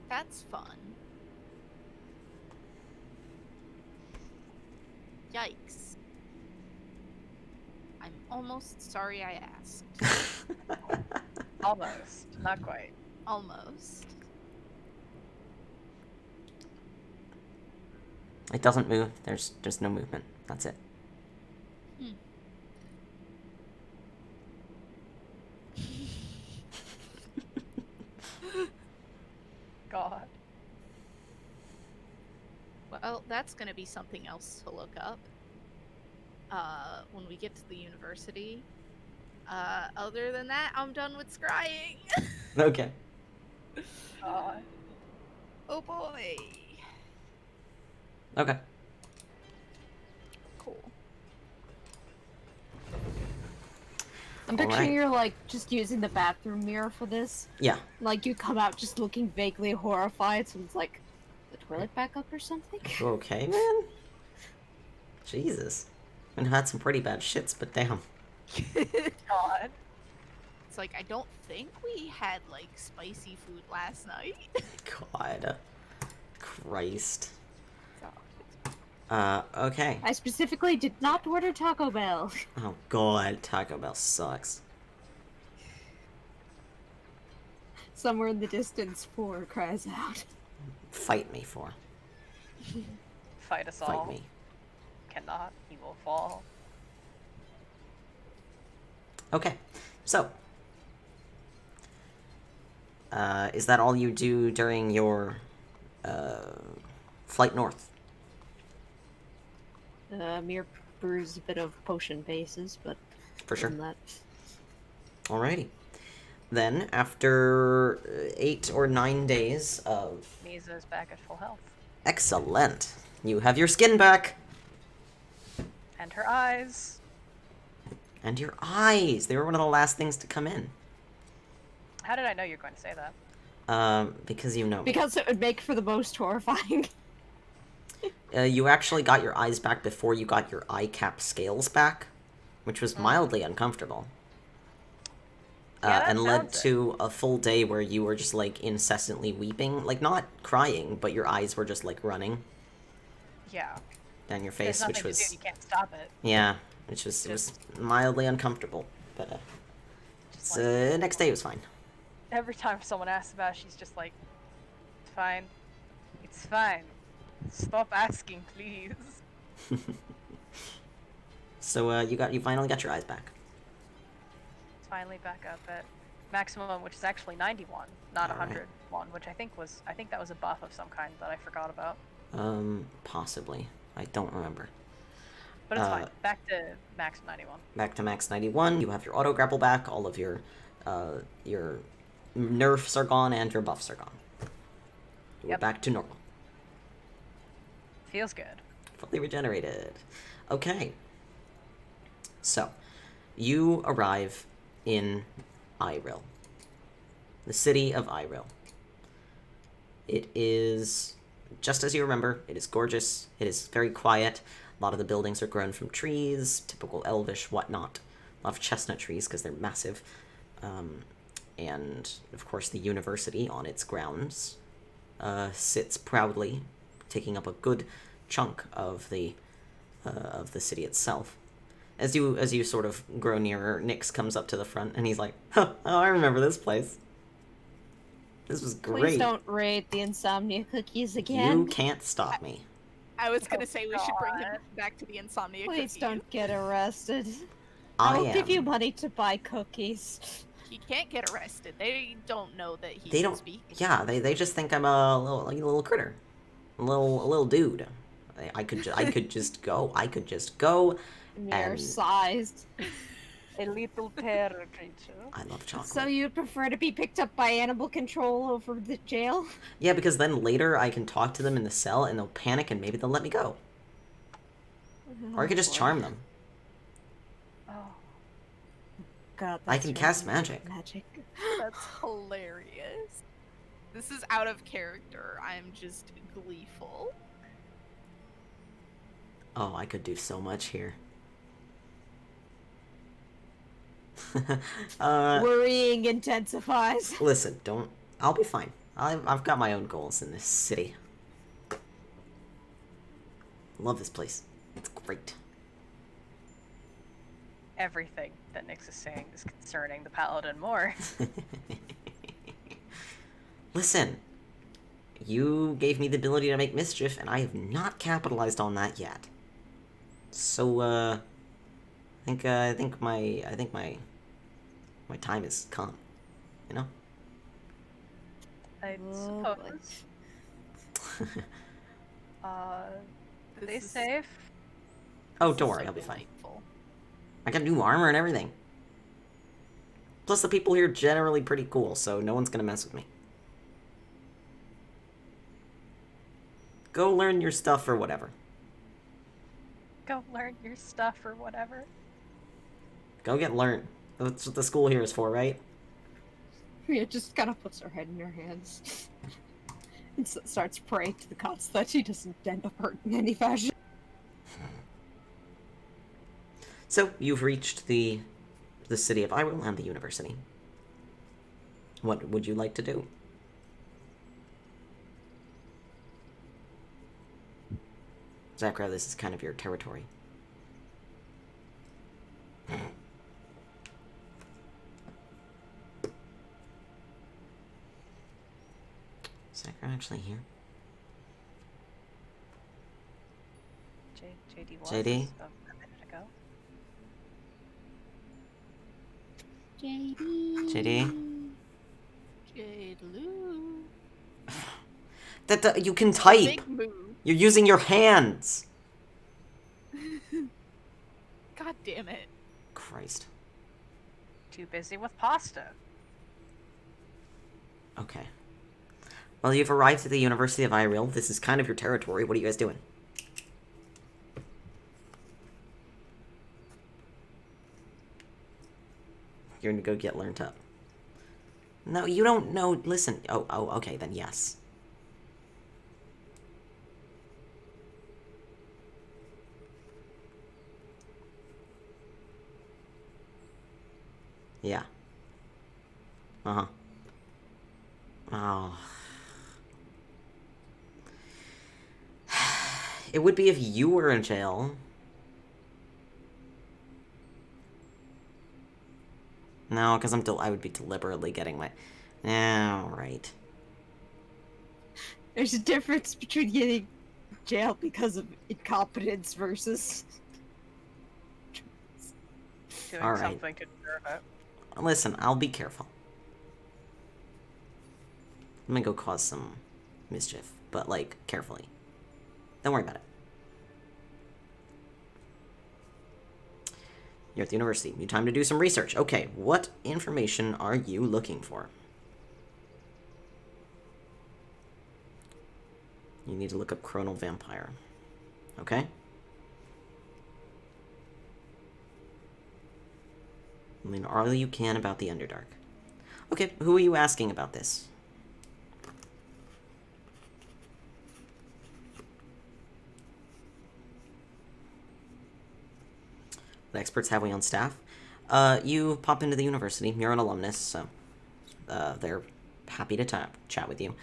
Speaker 3: That's fun. Yikes. I'm almost sorry I asked.
Speaker 2: Almost. Not quite.
Speaker 3: Almost.
Speaker 1: It doesn't move. There's no movement. That's it.
Speaker 2: God.
Speaker 3: Well, that's gonna be something else to look up. When we get to the university. Other than that, I'm done with scrying.
Speaker 1: Okay.
Speaker 2: God.
Speaker 3: Oh boy.
Speaker 1: Okay.
Speaker 3: Cool.
Speaker 4: I'm picturing
Speaker 1: Alright.
Speaker 4: you're like just using the bathroom mirror for this.
Speaker 1: Yeah.
Speaker 4: Like you come out just looking vaguely horrified, so it's like the toilet back up or something.
Speaker 1: You okay, man? Jesus. I've had some pretty bad shits, but damn.
Speaker 2: God.
Speaker 3: It's like, I don't think we had, like, spicy food last night.
Speaker 1: God. Christ.
Speaker 3: So,
Speaker 1: Okay.
Speaker 4: I specifically did not order Taco Bell.
Speaker 1: Oh god, Taco Bell sucks.
Speaker 4: Somewhere in the distance, 4 cries out.
Speaker 1: Fight me, for.
Speaker 2: Fight us all.
Speaker 1: Fight me.
Speaker 2: Cannot. He will fall.
Speaker 1: Okay, so. Is that all you do during your, flight north?
Speaker 4: Mir brews a bit of potion bases, but
Speaker 1: For sure.
Speaker 4: other than that,
Speaker 1: Alrighty. Then, after 8 or 9 days of...
Speaker 2: Misa's back at full health.
Speaker 1: Excellent! You have your skin back!
Speaker 2: And her eyes.
Speaker 1: And your eyes! They were one of the last things to come in.
Speaker 2: How did I know you were going to say that?
Speaker 1: Because you know me.
Speaker 4: because it would make for the most horrifying.
Speaker 1: You actually got your eyes back before you got your eye cap scales back, which was mildly uncomfortable.
Speaker 2: Yeah, that
Speaker 1: And led
Speaker 2: sounds it.
Speaker 1: to a full day where you were just, like, incessantly weeping. Like, not crying, but your eyes were just, like, running
Speaker 2: Yeah.
Speaker 1: down your
Speaker 2: There's
Speaker 1: face,
Speaker 2: nothing
Speaker 1: which was...
Speaker 2: to do. You can't stop it.
Speaker 1: Yeah, which was, it was mildly uncomfortable. But,
Speaker 2: Just like,
Speaker 1: next day was fine.
Speaker 2: every time someone asks about it, she's just like, it's fine. It's fine. Stop asking, please.
Speaker 1: So, you finally got your eyes back.
Speaker 2: It's finally back up at maximum, which is actually 91, not
Speaker 1: Alright.
Speaker 2: 101, which I think that was a buff of some kind that I forgot about.
Speaker 1: Possibly. I don't remember.
Speaker 2: But it's fine. Back to max 91.
Speaker 1: Back to max 91. You have your auto grapple back. All of your nerfs are gone and your buffs are gone. You're
Speaker 2: Yep.
Speaker 1: back to normal.
Speaker 2: Feels good.
Speaker 1: Fully regenerated. Okay. So, you arrive in Iyril. The city of Iyril. It is, just as you remember, it is gorgeous. It is very quiet. A lot of the buildings are grown from trees, typical elvish whatnot. A lot of chestnut trees because they're massive. And, of course, the university on its grounds sits proudly, taking up a good chunk of the city itself. As you sort of grow nearer, Nyx comes up to the front and he's like, "Oh, I remember this place. This was great.
Speaker 4: Please don't raid the insomnia cookies again.
Speaker 1: You can't stop me.
Speaker 3: I was gonna say we should bring him
Speaker 2: God.
Speaker 3: back to the insomnia
Speaker 4: Please
Speaker 3: cookies.
Speaker 4: don't get arrested.
Speaker 1: I
Speaker 4: I'll
Speaker 1: am.
Speaker 4: give you money to buy cookies.
Speaker 3: He can't get arrested. They don't know that he
Speaker 1: They
Speaker 3: can
Speaker 1: don't.
Speaker 3: speak.
Speaker 1: Yeah, they just think I'm a little critter, a little dude. I could just go. I could just go.
Speaker 4: Mere
Speaker 1: And-
Speaker 4: sized.
Speaker 2: A little terror creature.
Speaker 1: I love chocolate.
Speaker 4: So you'd prefer to be picked up by animal control over the jail?
Speaker 1: Yeah, because then later I can talk to them in the cell and they'll panic and maybe they'll let me go. Or I could just charm them.
Speaker 2: Oh.
Speaker 4: God,
Speaker 1: I
Speaker 4: that's
Speaker 1: can
Speaker 4: really
Speaker 1: cast magic.
Speaker 4: Magic.
Speaker 3: That's hilarious. This is out of character. I'm just gleeful.
Speaker 1: Oh, I could do so much here.
Speaker 4: Worrying intensifies.
Speaker 1: Listen, don't. I'll be fine. I've got my own goals in this city. Love this place. It's great.
Speaker 2: Everything that Nyx is saying is concerning the paladin more.
Speaker 1: Listen, you gave me the ability to make mischief, and I have not capitalized on that yet. So, I think my time has come. You know.
Speaker 2: I
Speaker 4: Oh,
Speaker 2: suppose. Are they
Speaker 3: This is-
Speaker 2: safe?
Speaker 1: Oh,
Speaker 3: this
Speaker 1: don't
Speaker 3: is
Speaker 1: worry,
Speaker 3: so
Speaker 1: I'll be fine.
Speaker 3: delightful.
Speaker 1: I got new armor and everything. Plus, the people here are generally pretty cool, so no one's gonna mess with me. Go learn your stuff or whatever.
Speaker 2: Go learn your stuff or whatever.
Speaker 1: Go get learned. That's what the school here is for, right?
Speaker 4: Mia just kind of puts her head in her hands and starts praying to the gods that she doesn't end up hurt in any fashion.
Speaker 1: So, you've reached the city of Iyril and the university. What would you like to do? Zakra, this is kind of your territory. Is Zakra actually here?
Speaker 2: JD was
Speaker 1: JD?
Speaker 2: a minute ago.
Speaker 4: JD.
Speaker 1: JD?
Speaker 3: Jade Lou.
Speaker 1: That you can type!
Speaker 3: Big move.
Speaker 1: You're using your hands!
Speaker 3: God damn it.
Speaker 1: Christ.
Speaker 2: Too busy with pasta.
Speaker 1: Okay. Well, you've arrived at the University of Iyril. This is kind of your territory. What are you guys doing? You're gonna go get learned up. No, you don't know. Listen. Oh, okay, then yes. Yeah. Uh-huh. Oh. It would be if you were in jail. No, because I would be deliberately getting my... right.
Speaker 4: There's a difference between getting jailed because of incompetence versus...
Speaker 2: Doing
Speaker 1: All right.
Speaker 2: something to deserve it.
Speaker 1: Listen, I'll be careful. I'm gonna go cause some mischief, but, like, carefully. Don't worry about it. You're at the university. You need time to do some research. Okay, what information are you looking for? You need to look up Chronal Vampire. Okay? Learn all you can about the Underdark. Okay, who are you asking about this? What experts have we on staff? You pop into the university. You're an alumnus, so they're happy to chat with you.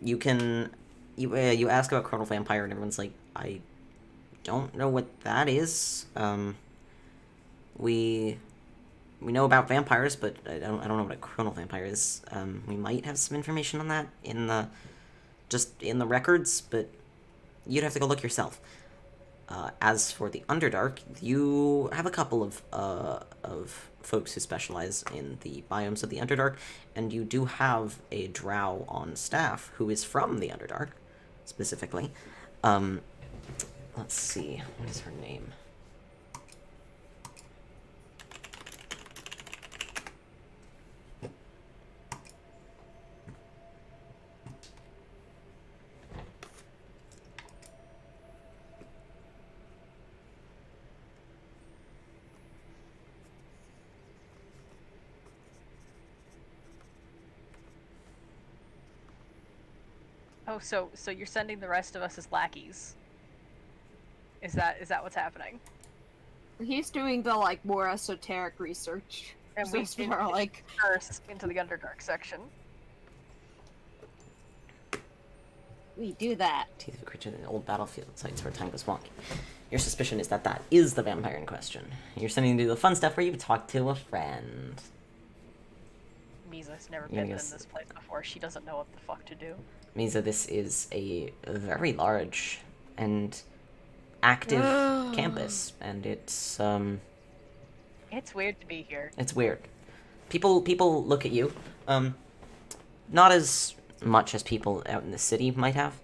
Speaker 1: You can... You ask about Chronal Vampire, and everyone's like, I don't know what that is. We know about vampires, but I don't know what a Chronal Vampire is. We might have some information on that in the records, but you'd have to go look yourself. As for the Underdark, you have a couple of folks who specialize in the biomes of the Underdark, and you do have a drow on staff who is from the Underdark, specifically. Let's see, what is her name?
Speaker 2: Oh, so you're sending the rest of us as lackeys? Is that what's happening?
Speaker 4: He's doing the, like, more esoteric research.
Speaker 2: And
Speaker 4: So
Speaker 2: we
Speaker 4: it's more like...
Speaker 2: first into the Underdark section.
Speaker 4: We do that.
Speaker 1: Teeth of a creature in old battlefield sites where time goes wonky. Your suspicion is that is the vampire in question. You're sending to do the fun stuff where you talk to a friend.
Speaker 2: Misa's never
Speaker 1: Yeah, I
Speaker 2: been in
Speaker 1: guess-
Speaker 2: this place before. She doesn't know what the fuck to do.
Speaker 1: Misa, this is a very large and active campus, and it's
Speaker 2: It's weird to be here.
Speaker 1: it's weird. People look at you, not as much as people out in the city might have.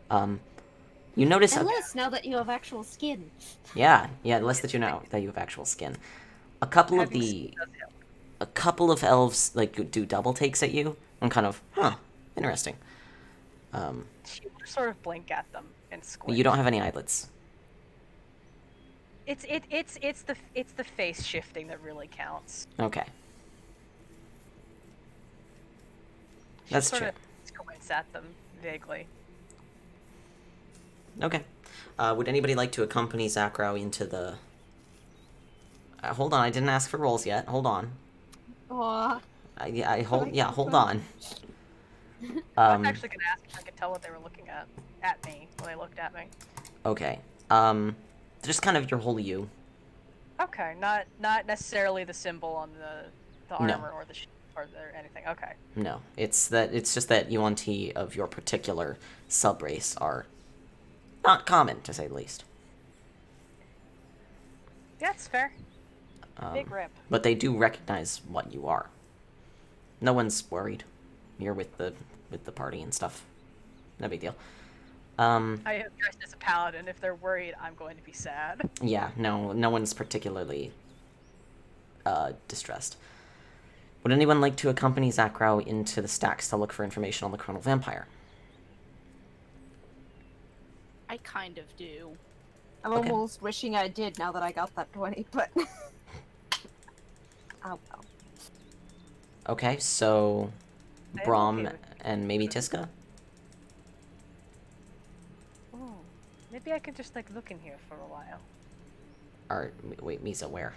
Speaker 1: You notice
Speaker 6: And less now that you have actual skin.
Speaker 1: yeah, less that you know that you have actual skin. A couple of elves like do double takes at you and kind of, interesting.
Speaker 2: She will sort of blink at them and squint.
Speaker 1: You don't have any eyelids.
Speaker 2: It's the face shifting that really counts.
Speaker 1: Okay.
Speaker 2: She
Speaker 1: That's
Speaker 2: sort
Speaker 1: true.
Speaker 2: of squints at them vaguely.
Speaker 1: Okay. Would anybody like to accompany Zakrow into the... hold on, I didn't ask for rolls yet. Hold on.
Speaker 4: Aw.
Speaker 1: Hold on.
Speaker 2: I was actually gonna ask if I could tell what they were looking at me when they looked at me.
Speaker 1: Okay. Just kind of your whole you.
Speaker 2: Okay, not necessarily the symbol on the
Speaker 1: No.
Speaker 2: armor or the or anything. Okay.
Speaker 1: No, it's just that Yuan-Ti of your particular subrace are not common, to say the least.
Speaker 2: Yeah, it's fair. Big rip.
Speaker 1: But they do recognize what you are. No one's worried. You're with the party and stuff. No big deal.
Speaker 2: I am dressed as a paladin. If they're worried, I'm going to be sad.
Speaker 1: Yeah, no one's particularly distressed. Would anyone like to accompany Zakrow into the stacks to look for information on the Chronal Vampire?
Speaker 3: I kind of do.
Speaker 4: I'm
Speaker 1: Okay.
Speaker 4: almost wishing I did now that I got that 20, but... oh well.
Speaker 1: Okay, so
Speaker 2: I am
Speaker 1: Brahm
Speaker 2: okay with
Speaker 1: and maybe Tiska?
Speaker 2: Oh, maybe I could just like look in here for a while.
Speaker 1: Or wait, Misa, where?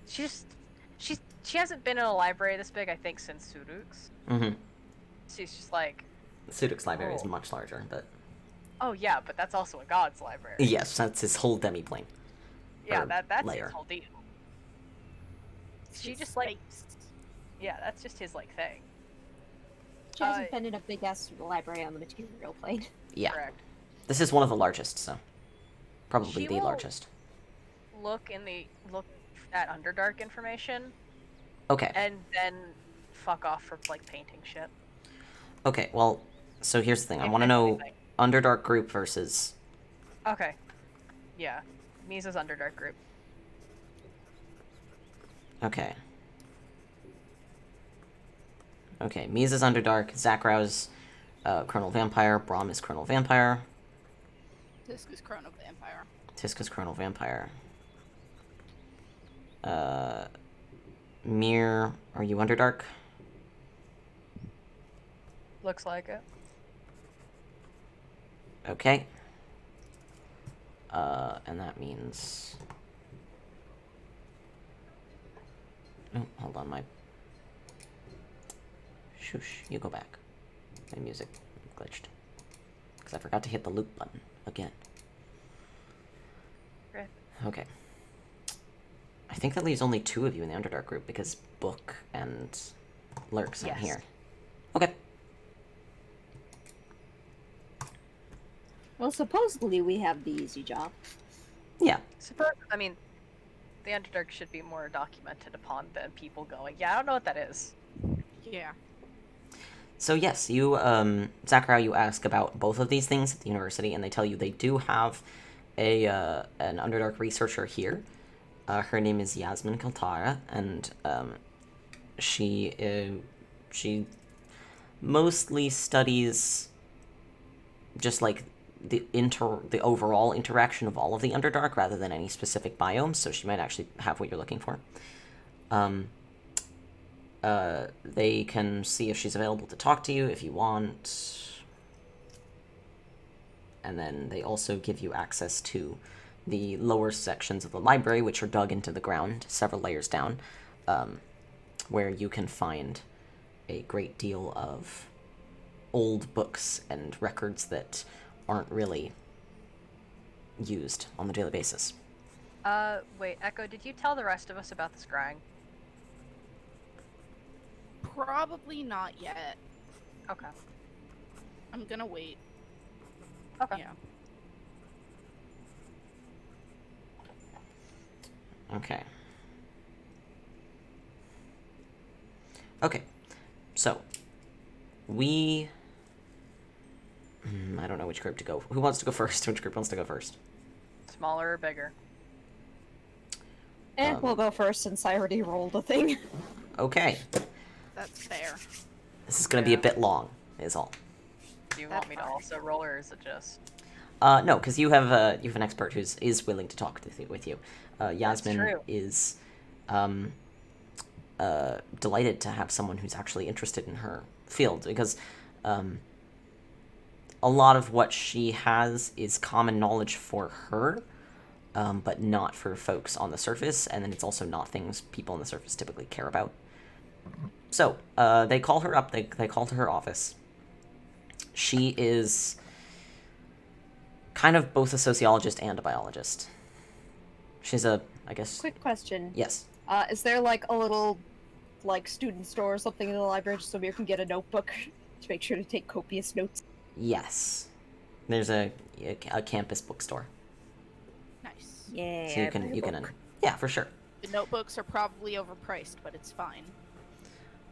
Speaker 2: She hasn't been in a library this big, I think, since Suruk's.
Speaker 1: Mm-hmm.
Speaker 2: She's just like,
Speaker 1: Sudok's library is
Speaker 2: Oh.
Speaker 1: much larger, but
Speaker 2: oh yeah, but that's also a god's library.
Speaker 1: yes, that's his whole demiplane.
Speaker 2: Yeah,
Speaker 1: or
Speaker 2: that's
Speaker 1: layer.
Speaker 2: his whole deal. She
Speaker 3: His
Speaker 2: just like,
Speaker 3: face.
Speaker 2: yeah, that's just his like thing.
Speaker 4: She hasn't been in a big-ass library on the material plane.
Speaker 1: Yeah,
Speaker 2: Correct.
Speaker 1: this is one of the largest, so probably
Speaker 2: She
Speaker 1: the
Speaker 2: will-
Speaker 1: largest.
Speaker 2: Look at Underdark information
Speaker 1: Okay.
Speaker 2: and then fuck off for like painting shit.
Speaker 1: Okay. Well, so here's the thing. I
Speaker 2: If
Speaker 1: want to know
Speaker 2: anything.
Speaker 1: Underdark group versus.
Speaker 2: Okay. Yeah. Misa's Underdark group.
Speaker 1: Okay. Okay. Misa's Underdark. Zakrow's Chronal Vampire. Brahm is Chronal Vampire.
Speaker 3: Tiska's Chrono Vampire.
Speaker 1: Tiska's Chronal Vampire. Mir, are you Underdark?
Speaker 2: Looks like it.
Speaker 1: Okay. And that means... Oh, hold on, my... Shush, you go back. My music glitched. Because I forgot to hit the loop button again.
Speaker 2: Great.
Speaker 1: Okay. I think that leaves only 2 of you in the Underdark group, because Book and Lurks aren't
Speaker 2: Yes.
Speaker 1: here. Okay.
Speaker 4: Well, supposedly we have the easy job.
Speaker 1: Yeah.
Speaker 2: I mean, the Underdark should be more documented upon than people going, yeah, I don't know what that is.
Speaker 3: Yeah.
Speaker 1: So yes, you, Zakrow, you ask about both of these things at the university, and they tell you they do have an Underdark researcher here. Her name is Yasmin Kaltara, and she mostly studies just like the overall interaction of all of the Underdark rather than any specific biome. So she might actually have what you're looking for. They can see if she's available to talk to you if you want. And then they also give you access to the lower sections of the library, which are dug into the ground several layers down, where you can find a great deal of old books and records that aren't really used on the daily basis.
Speaker 2: Wait, Echo, did you tell the rest of us about the scrying?
Speaker 3: Probably not yet.
Speaker 2: Okay.
Speaker 3: I'm gonna wait.
Speaker 2: Okay.
Speaker 3: Yeah.
Speaker 1: Okay. Okay. So, we... I don't know which group to go. Who wants to go first? Which group wants to go first?
Speaker 2: Smaller or bigger?
Speaker 4: We'll go first since I already rolled a thing.
Speaker 1: Okay.
Speaker 3: That's fair.
Speaker 1: This is going to be a bit long, is all.
Speaker 2: Do you
Speaker 3: That's
Speaker 2: want me to
Speaker 3: fine.
Speaker 2: also roll, or is it just...
Speaker 1: No, because you have an expert is willing to talk with you. Yasmin
Speaker 2: true.
Speaker 1: is delighted to have someone who's actually interested in her field, because a lot of what she has is common knowledge for her, but not for folks on the surface, and then it's also not things people on the surface typically care about. So, they call her up, they call to her office. She is kind of both a sociologist and a biologist. She's I guess...
Speaker 4: Quick question.
Speaker 1: Yes.
Speaker 4: Is there like a little student store or something in the library just so we can get a notebook to make sure to take copious notes?
Speaker 1: Yes. There's a campus bookstore.
Speaker 3: Nice.
Speaker 4: Yeah.
Speaker 1: So you can yeah, for sure.
Speaker 3: The notebooks are probably overpriced, but it's fine.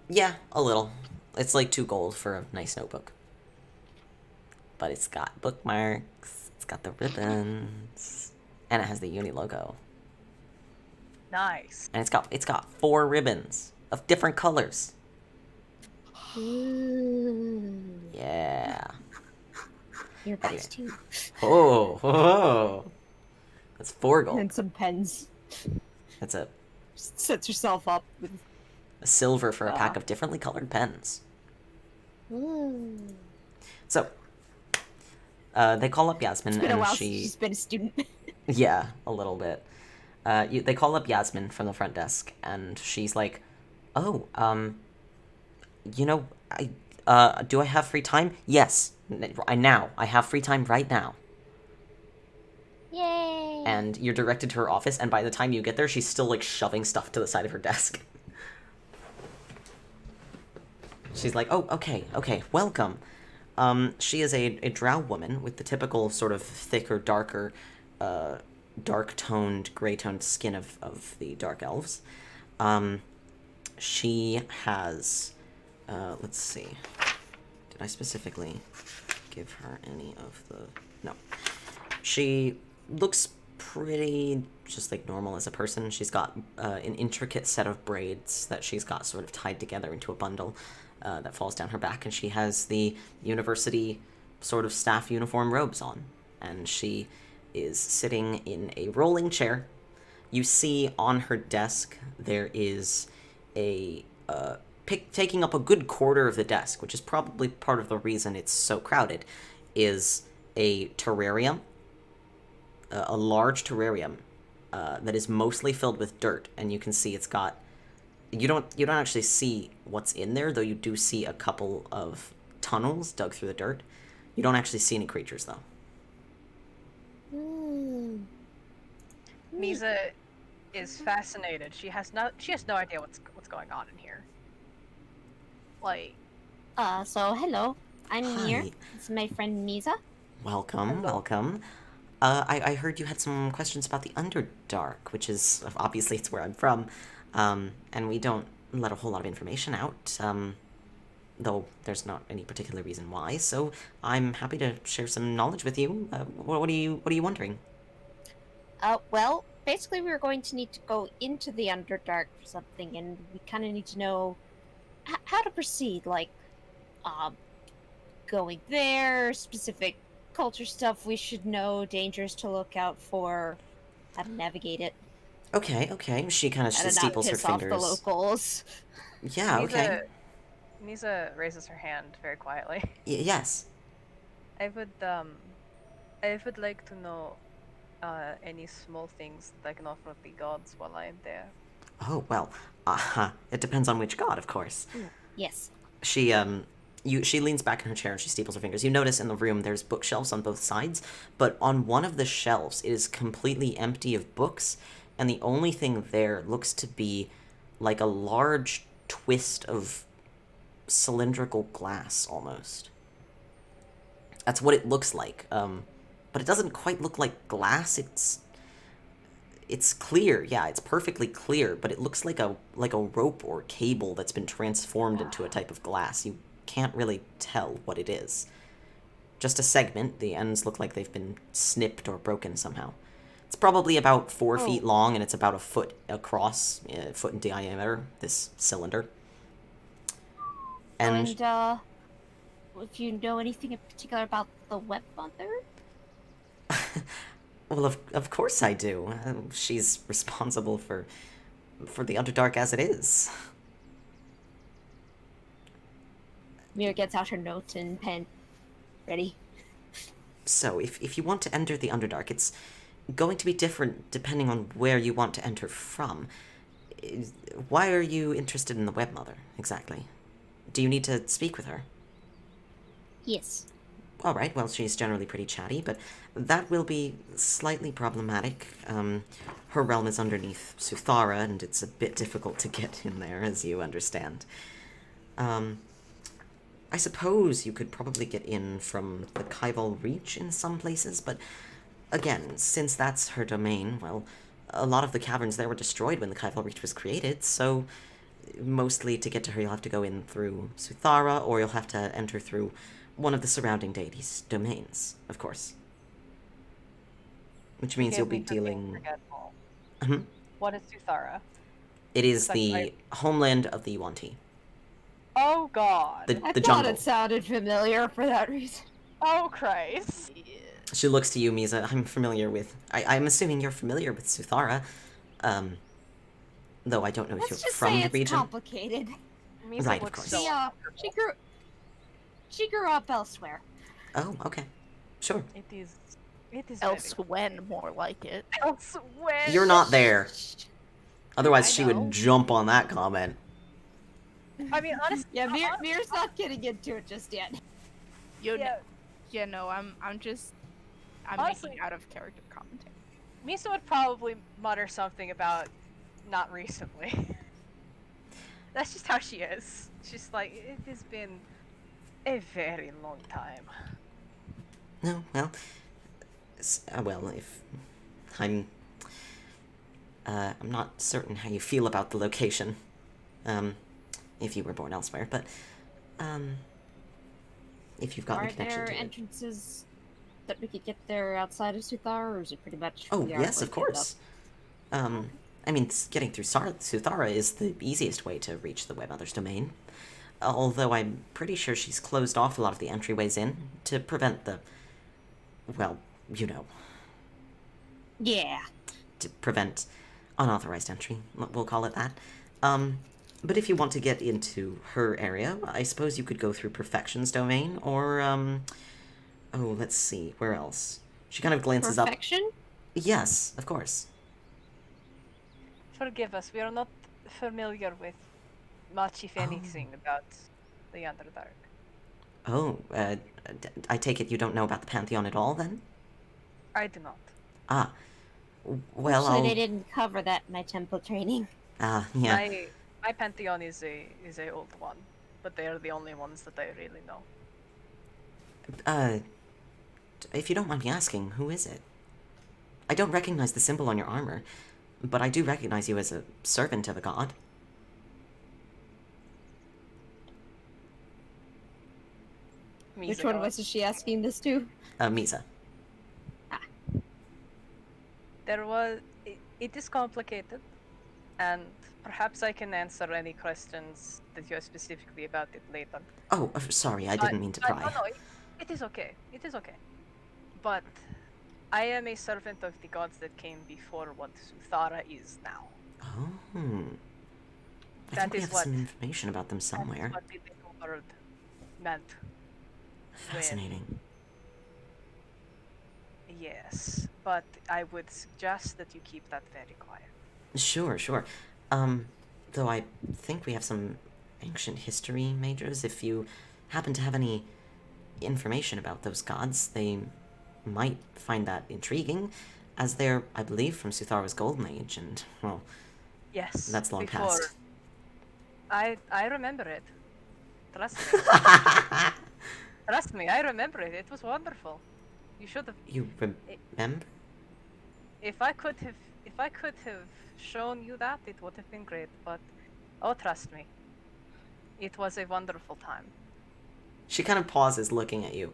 Speaker 1: Yeah, a little. It's like 2 gold for a nice notebook. But it's got bookmarks, it's got the ribbons, and it has the uni logo.
Speaker 2: Nice.
Speaker 1: And it's got 4 ribbons of different colors.
Speaker 6: Ooh.
Speaker 1: Yeah.
Speaker 6: You're best too.
Speaker 1: Oh. That's 4 gold.
Speaker 4: And some pens.
Speaker 1: That's a
Speaker 4: Just sets yourself up with.
Speaker 1: silver for a pack of differently colored pens.
Speaker 6: Ooh.
Speaker 1: So, they call up Yasmin,
Speaker 4: It's been a
Speaker 1: and
Speaker 4: while since she's been a student.
Speaker 1: Yeah, a little bit. They call up Yasmin from the front desk, and she's like, "Oh, do I have free time? Yes, I have free time right now."
Speaker 6: Yay.
Speaker 1: And you're directed to her office, and by the time you get there, she's still, shoving stuff to the side of her desk. She's like, "Oh, okay, welcome." She is a drow woman with the typical sort of thicker, darker, dark-toned, gray-toned skin of the dark elves. She has, let's see, did I specifically give her any of the, no. She looks pretty just normal as a person. She's got an intricate set of braids that she's got sort of tied together into a bundle that falls down her back, and she has the university sort of staff uniform robes on, and she is sitting in a rolling chair. You see on her desk there is a taking up a good quarter of the desk, which is probably part of the reason it's so crowded, is a terrarium, a large terrarium that is mostly filled with dirt, and you can see it's got. You don't actually see what's in there, though you do see a couple of tunnels dug through the dirt. You don't actually see any creatures, though.
Speaker 6: Ooh.
Speaker 2: Misa is fascinated. She has no idea what's going on in here.
Speaker 6: So hello. I'm Mir.
Speaker 1: Hi.
Speaker 6: This is my friend Misa.
Speaker 1: Welcome, welcome. I heard you had some questions about the Underdark, which is, obviously, it's where I'm from. And we don't let a whole lot of information out, though there's not any particular reason why, so I'm happy to share some knowledge with you. What are you wondering?
Speaker 6: Well, basically we were going to need to go into the Underdark for something, and we kind of need to know how to proceed, going there, specific culture stuff we should know, dangers to look out for, how to navigate it.
Speaker 1: Okay. She kind of steeples her
Speaker 6: piss off
Speaker 1: fingers.
Speaker 6: the locals.
Speaker 1: Yeah, okay.
Speaker 2: Misa raises her hand very quietly.
Speaker 1: Yes.
Speaker 2: I would like to know any small things that I can offer the gods while I am there.
Speaker 1: Oh, well, it depends on which god, of course.
Speaker 6: Yes.
Speaker 1: She leans back in her chair and she steeples her fingers. You notice in the room there's bookshelves on both sides, but on one of the shelves it is completely empty of books, and the only thing there looks to be like a large twist of cylindrical glass, almost. That's what it looks like. But it doesn't quite look like glass. It's clear. Yeah, it's perfectly clear, but it looks like a rope or cable that's been transformed into a type of glass. You can't really tell what it is. Just a segment. The ends look like they've been snipped or broken somehow. It's probably about 4 feet long, and it's about a foot across, a foot in diameter, this cylinder. And
Speaker 6: if you know anything in particular about the web mother?
Speaker 1: Well, of course I do. She's responsible for the Underdark as it is.
Speaker 4: Mira gets out her note and pen. Ready?
Speaker 1: So, if you want to enter the Underdark, it's going to be different depending on where you want to enter from. Why are you interested in the Webmother, exactly? Do you need to speak with her?
Speaker 6: Yes.
Speaker 1: Alright, well, she's generally pretty chatty, but that will be slightly problematic. Her realm is underneath Suthara, and it's a bit difficult to get in there, as you understand. I suppose you could probably get in from the Kaival Reach in some places, but again, since that's her domain, well, a lot of the caverns there were destroyed when the Kaival Reach was created, so mostly to get to her you'll have to go in through Suthara, or you'll have to enter through one of the surrounding deities' domains, of course. Which means you'll be dealing...
Speaker 2: What is Suthara?
Speaker 1: It is the homeland of the Yuan-Ti.
Speaker 2: Oh god.
Speaker 1: The
Speaker 4: I thought
Speaker 1: jungle.
Speaker 4: it sounded familiar for that reason.
Speaker 2: Oh Christ.
Speaker 1: She looks to you, Misa. I'm familiar with... I'm assuming you're familiar with Suthara. Though I don't know if
Speaker 4: Let's
Speaker 1: you're
Speaker 4: just
Speaker 1: from
Speaker 4: say
Speaker 1: the
Speaker 4: it's
Speaker 1: region.
Speaker 4: complicated.
Speaker 2: Misa
Speaker 1: Right, of
Speaker 2: looks
Speaker 1: course.
Speaker 2: so
Speaker 4: She grew up elsewhere.
Speaker 1: Oh, okay. Sure.
Speaker 2: It is
Speaker 3: Elsewhere, more like it.
Speaker 2: Elsewhere.
Speaker 1: You're not there. Otherwise,
Speaker 3: I
Speaker 1: she
Speaker 3: know.
Speaker 1: would jump on that comment.
Speaker 2: I mean, honestly.
Speaker 4: Yeah, Mira's not getting into it just yet.
Speaker 2: Yeah.
Speaker 3: I'm
Speaker 2: Honestly-
Speaker 3: making out of character commentary.
Speaker 2: Misa would probably mutter something about not recently. That's just how she is. She's like, it has been a very long time.
Speaker 1: No, well... well, if... I'm not certain how you feel about the location. If you were born elsewhere, but... if you've got a
Speaker 4: Are
Speaker 1: connection
Speaker 4: there
Speaker 1: to it.
Speaker 4: entrances that we could get there outside of Suthara, or is it pretty much...
Speaker 1: Oh,
Speaker 4: we are
Speaker 1: yes, of
Speaker 4: going to end
Speaker 1: course. I mean, getting through Suthara is the easiest way to reach the Webmother's domain. Although I'm pretty sure she's closed off a lot of the entryways in to prevent the... well, you know,
Speaker 4: Yeah.
Speaker 1: to prevent unauthorized entry, we'll call it that. But if you want to get into her area, I suppose you could go through Perfection's domain, or, oh, let's see, where else? She kind of glances up.
Speaker 4: Perfection?
Speaker 1: Yes, of course.
Speaker 2: Forgive us, we are not familiar with much, if anything, about the Underdark.
Speaker 1: Oh, I take it you don't know about the Pantheon at all, then?
Speaker 2: I do not.
Speaker 1: Ah. Well,
Speaker 6: Actually,
Speaker 1: I'll...
Speaker 6: they didn't cover that in my temple training.
Speaker 1: Ah, yeah.
Speaker 2: My pantheon is a old one, but they are the only ones that I really know.
Speaker 1: If you don't mind me asking, who is it? I don't recognize the symbol on your armor, but I do recognize you as a servant of a god.
Speaker 4: Which one of us is she asking this to?
Speaker 1: Misa.
Speaker 2: It is complicated, and perhaps I can answer any questions that you have specifically about it later.
Speaker 1: Oh, sorry, I didn't mean to pry.
Speaker 2: No, it is okay. It is okay. But I am a servant of the gods that came before what Suthara is now.
Speaker 1: Oh. I
Speaker 2: That
Speaker 1: think we
Speaker 2: is
Speaker 1: have
Speaker 2: what-
Speaker 1: some information about them somewhere.
Speaker 2: That is what the little bird meant.
Speaker 1: Fascinating.
Speaker 2: Yes, but I would suggest that you keep that very quiet.
Speaker 1: Sure, sure. Though I think we have some ancient history majors. If you happen to have any information about those gods, they might find that intriguing, as they're, I believe, from Suthara's Golden Age, and, well,
Speaker 2: Yes.
Speaker 1: that's long
Speaker 2: before.
Speaker 1: past.
Speaker 2: I remember it. Trust me. Trust me, I remember it. It was wonderful. You should have.
Speaker 1: You remember?
Speaker 2: If I could have shown you that, it would have been great. But oh, trust me, it was a wonderful time.
Speaker 1: She kind of pauses, looking at you.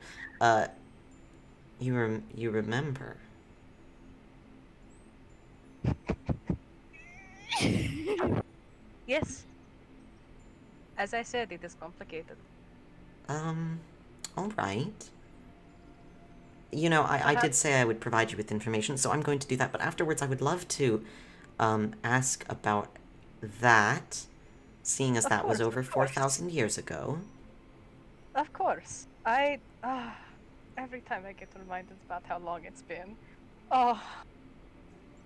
Speaker 1: You remember?
Speaker 2: Yes. As I said, it is complicated.
Speaker 1: All right. you know, I did say I would provide you with information, so I'm going to do that. But afterwards, I would love to ask about that, seeing as
Speaker 2: Of
Speaker 1: that was
Speaker 2: course,
Speaker 1: over
Speaker 2: of course.
Speaker 1: 4,000 years ago.
Speaker 2: Of course. Every time I get reminded about how long it's been. Oh,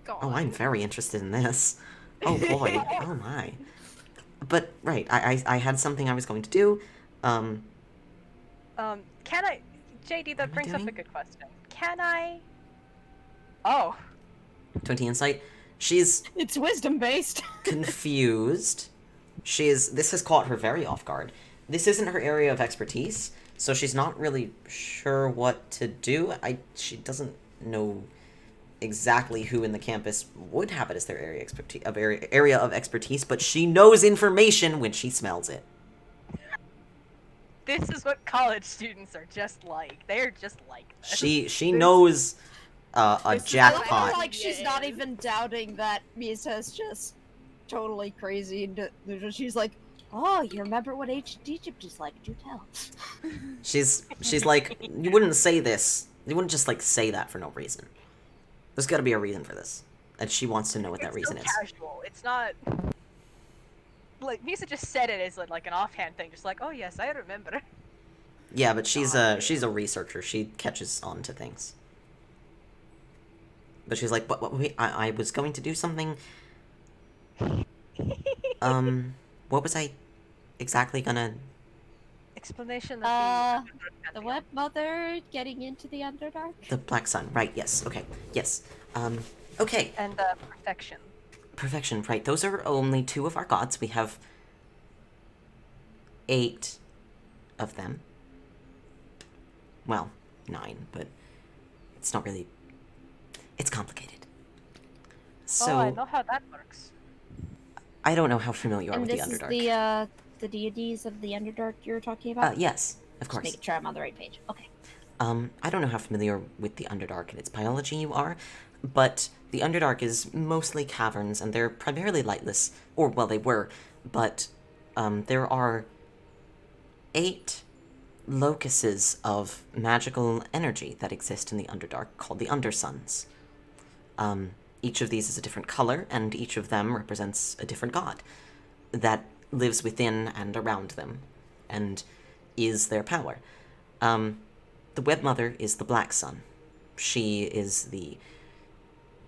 Speaker 3: God.
Speaker 1: Oh, I'm very interested in this. Oh boy. Oh my. But right, I had something I was going to do.
Speaker 2: can I... JD,
Speaker 1: What
Speaker 2: that
Speaker 1: am I
Speaker 2: brings up a
Speaker 1: doing?
Speaker 2: good question. Can I... Oh.
Speaker 1: 20 insight. She's
Speaker 4: It's wisdom based.
Speaker 1: confused. This has caught her very off guard. This isn't her area of expertise, so she's not really sure what to do. She doesn't know exactly who in the campus would have it as their area of expertise, but she knows information when she smells it.
Speaker 2: This is what college students are just like. They're just like this.
Speaker 1: She knows a
Speaker 3: This is
Speaker 1: jackpot.
Speaker 4: Like she's not even doubting that Misa's just totally crazy. And she's like, "Oh, you remember what ancient Egypt is like? Do tell."
Speaker 1: She's like, you wouldn't say this. You wouldn't just like say that for no reason. There's got to be a reason for this, and she wants to know what that reason
Speaker 2: so
Speaker 1: is.
Speaker 2: Casual. It's not... Like, Misa just said it as like an offhand thing, just like, oh yes, I remember.
Speaker 1: Yeah, but she's a researcher. She catches on to things. But she's like, but wait, I was going to do something. What was I exactly gonna?
Speaker 2: Explanation of
Speaker 4: The web mother getting into the Underdark.
Speaker 1: The Black Sun, right? Yes. Okay. Yes. Okay.
Speaker 2: And perfection.
Speaker 1: Perfection, right? Those are only 2 of our gods. We have 8 of them. Well, 9, but it's not really. It's complicated. So
Speaker 2: Oh, I know how that works.
Speaker 1: I don't know how familiar you are
Speaker 4: And
Speaker 1: with the
Speaker 4: this is
Speaker 1: Underdark.
Speaker 4: the deities of the Underdark you're talking about?
Speaker 1: Yes, of
Speaker 4: Just
Speaker 1: course.
Speaker 4: making sure I'm on the right page. Okay.
Speaker 1: I don't know how familiar with the Underdark and its biology you are, but the Underdark is mostly caverns, and they're primarily lightless. Or, well, they were, but there are 8 locuses of magical energy that exist in the Underdark called the Undersuns. Each of these is a different color, and each of them represents a different god that lives within and around them, and is their power. The Web Mother is the Black Sun. She is the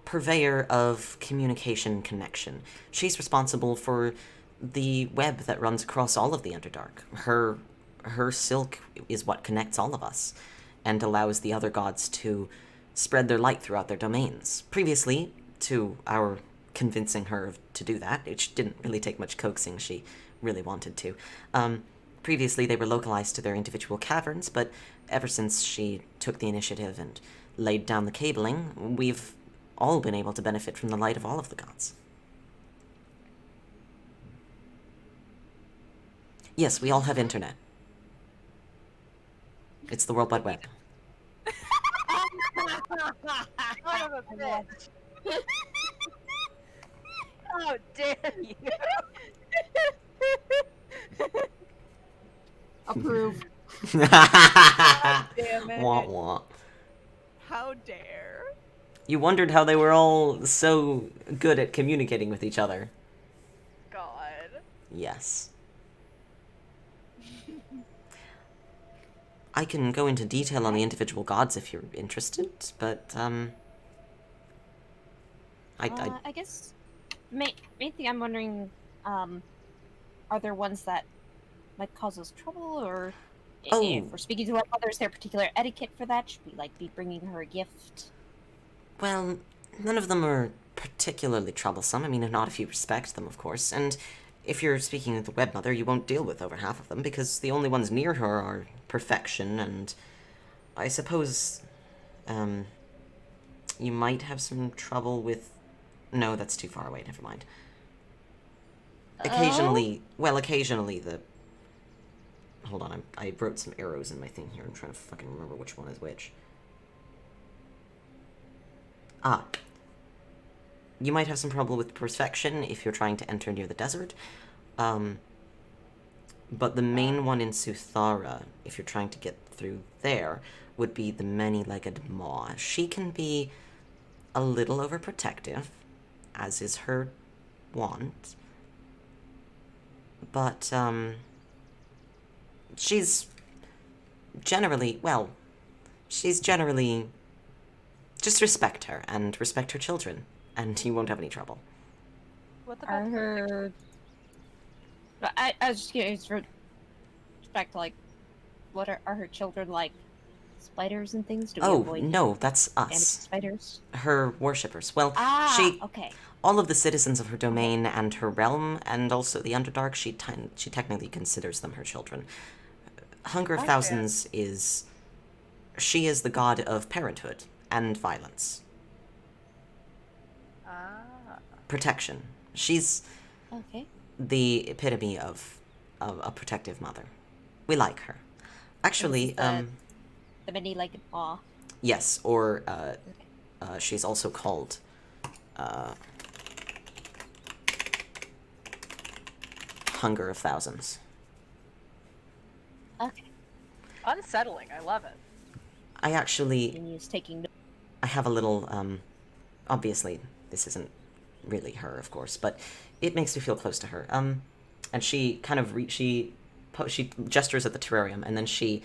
Speaker 1: purveyor of communication connection. She's responsible for the web that runs across all of the Underdark. Her silk is what connects all of us, and allows the other gods to spread their light throughout their domains. Previously, to our convincing her to do that, which didn't really take much coaxing, she really wanted to. Previously, they were localized to their individual caverns, but ever since she took the initiative and laid down the cabling, we've all been able to benefit from the light of all of the gods. Yes, we all have internet. It's the World Wide Web.
Speaker 2: Son of a bitch. How dare you?
Speaker 4: Approve.
Speaker 2: Damn it.
Speaker 1: Wah wah.
Speaker 3: How dare?
Speaker 1: You wondered how they were all so good at communicating with each other.
Speaker 2: God.
Speaker 1: Yes. I can go into detail on the individual gods if you're interested, but,
Speaker 4: I guess main thing I'm wondering, are there ones that might cause us trouble, or
Speaker 1: Oh.
Speaker 4: if we're speaking to our mother, is there particular etiquette for that? Should we be bringing her a gift?
Speaker 1: Well, none of them are particularly troublesome. I mean, not if you respect them, of course. And if you're speaking with the Web Mother, you won't deal with over half of them, because the only ones near her are perfection, and I suppose, you might have some trouble with... No, that's too far away, never mind. Occasionally the... Hold on, I wrote some arrows in my thing here. I'm trying to fucking remember which one is which. Ah. You might have some trouble with perfection if you're trying to enter near the desert. But the main one in Suthara, if you're trying to get through there, would be the many-legged maw. She can be a little overprotective, as is her wont. But, she's generally, well, she's generally... Just respect her, and respect her children, and you won't have any trouble.
Speaker 2: What
Speaker 4: Are
Speaker 2: about
Speaker 4: her... I was just curious for respect, like, what are her children like? Spiders and things? Do we
Speaker 1: Oh,
Speaker 4: avoid
Speaker 1: no, that's
Speaker 4: animate
Speaker 1: us.
Speaker 4: spiders?
Speaker 1: Her worshippers. Well,
Speaker 4: Ah, okay.
Speaker 1: all of the citizens of her domain and her realm, and also the Underdark, she technically considers them her children. Hunger of
Speaker 2: Okay.
Speaker 1: Thousands is... She is the god of parenthood and violence. Protection. She's
Speaker 6: Okay.
Speaker 1: the epitome of a protective mother. We like her. Actually,
Speaker 6: The many-legged paw.
Speaker 1: yes, or she's also called Hunger of Thousands.
Speaker 6: Okay.
Speaker 2: unsettling? I love it.
Speaker 1: I actually,
Speaker 6: And he's taking
Speaker 1: I have a little, obviously, this isn't really her, of course, but it makes me feel close to her. And she kind of, she gestures at the terrarium, and then she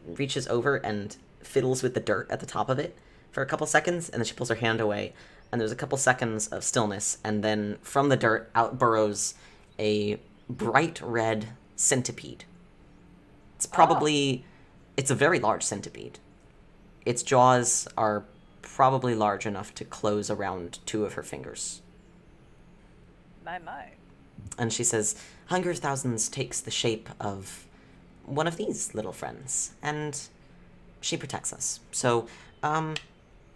Speaker 1: reaches over and fiddles with the dirt at the top of it for a couple seconds, and then she pulls her hand away, and there's a couple seconds of stillness, and then from the dirt out burrows a bright red centipede. It's probably, it's a very large centipede. Its jaws are probably large enough to close around 2 of her fingers.
Speaker 2: My.
Speaker 1: And she says, Hunger of Thousands takes the shape of one of these little friends, and she protects us. So,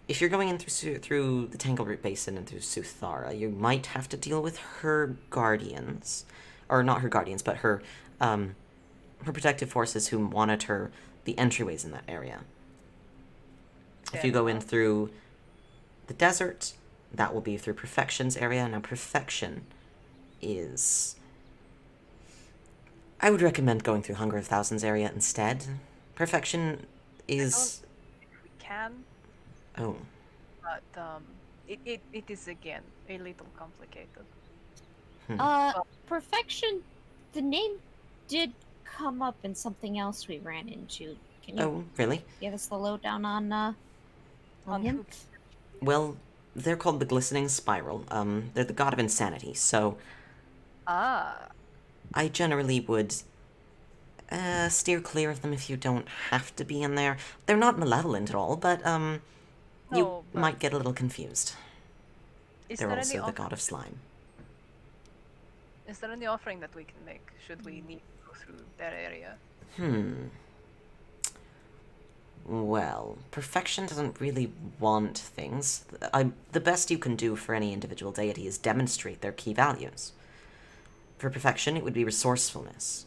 Speaker 1: if you're going in through the Tangleroot Basin and through Suthara, you might have to deal with her guardians. Or not her guardians, but her protective forces who monitor the entryways in that area. If you go in through the desert, that will be through Perfection's area. Now, Perfection is... I would recommend going through Hunger of Thousands area instead. Perfection is...
Speaker 2: We can,
Speaker 1: Oh.
Speaker 2: but it is again a little complicated.
Speaker 6: Perfection. The name did come up in something else we ran into. Can you
Speaker 1: Oh, really?
Speaker 6: give us the lowdown on
Speaker 2: On
Speaker 6: him?
Speaker 2: who?
Speaker 1: Well, they're called the Glistening Spiral. They're the god of insanity, so I generally would steer clear of them if you don't have to be in there. They're not malevolent at all, but you
Speaker 2: No, but
Speaker 1: might get a little confused.
Speaker 2: is
Speaker 1: They're
Speaker 2: there
Speaker 1: also
Speaker 2: any
Speaker 1: the god of slime.
Speaker 2: Is there any offering that we can make should we need to go through that area?
Speaker 1: Well, Perfection doesn't really want things. The best you can do for any individual deity is demonstrate their key values. For Perfection, it would be resourcefulness.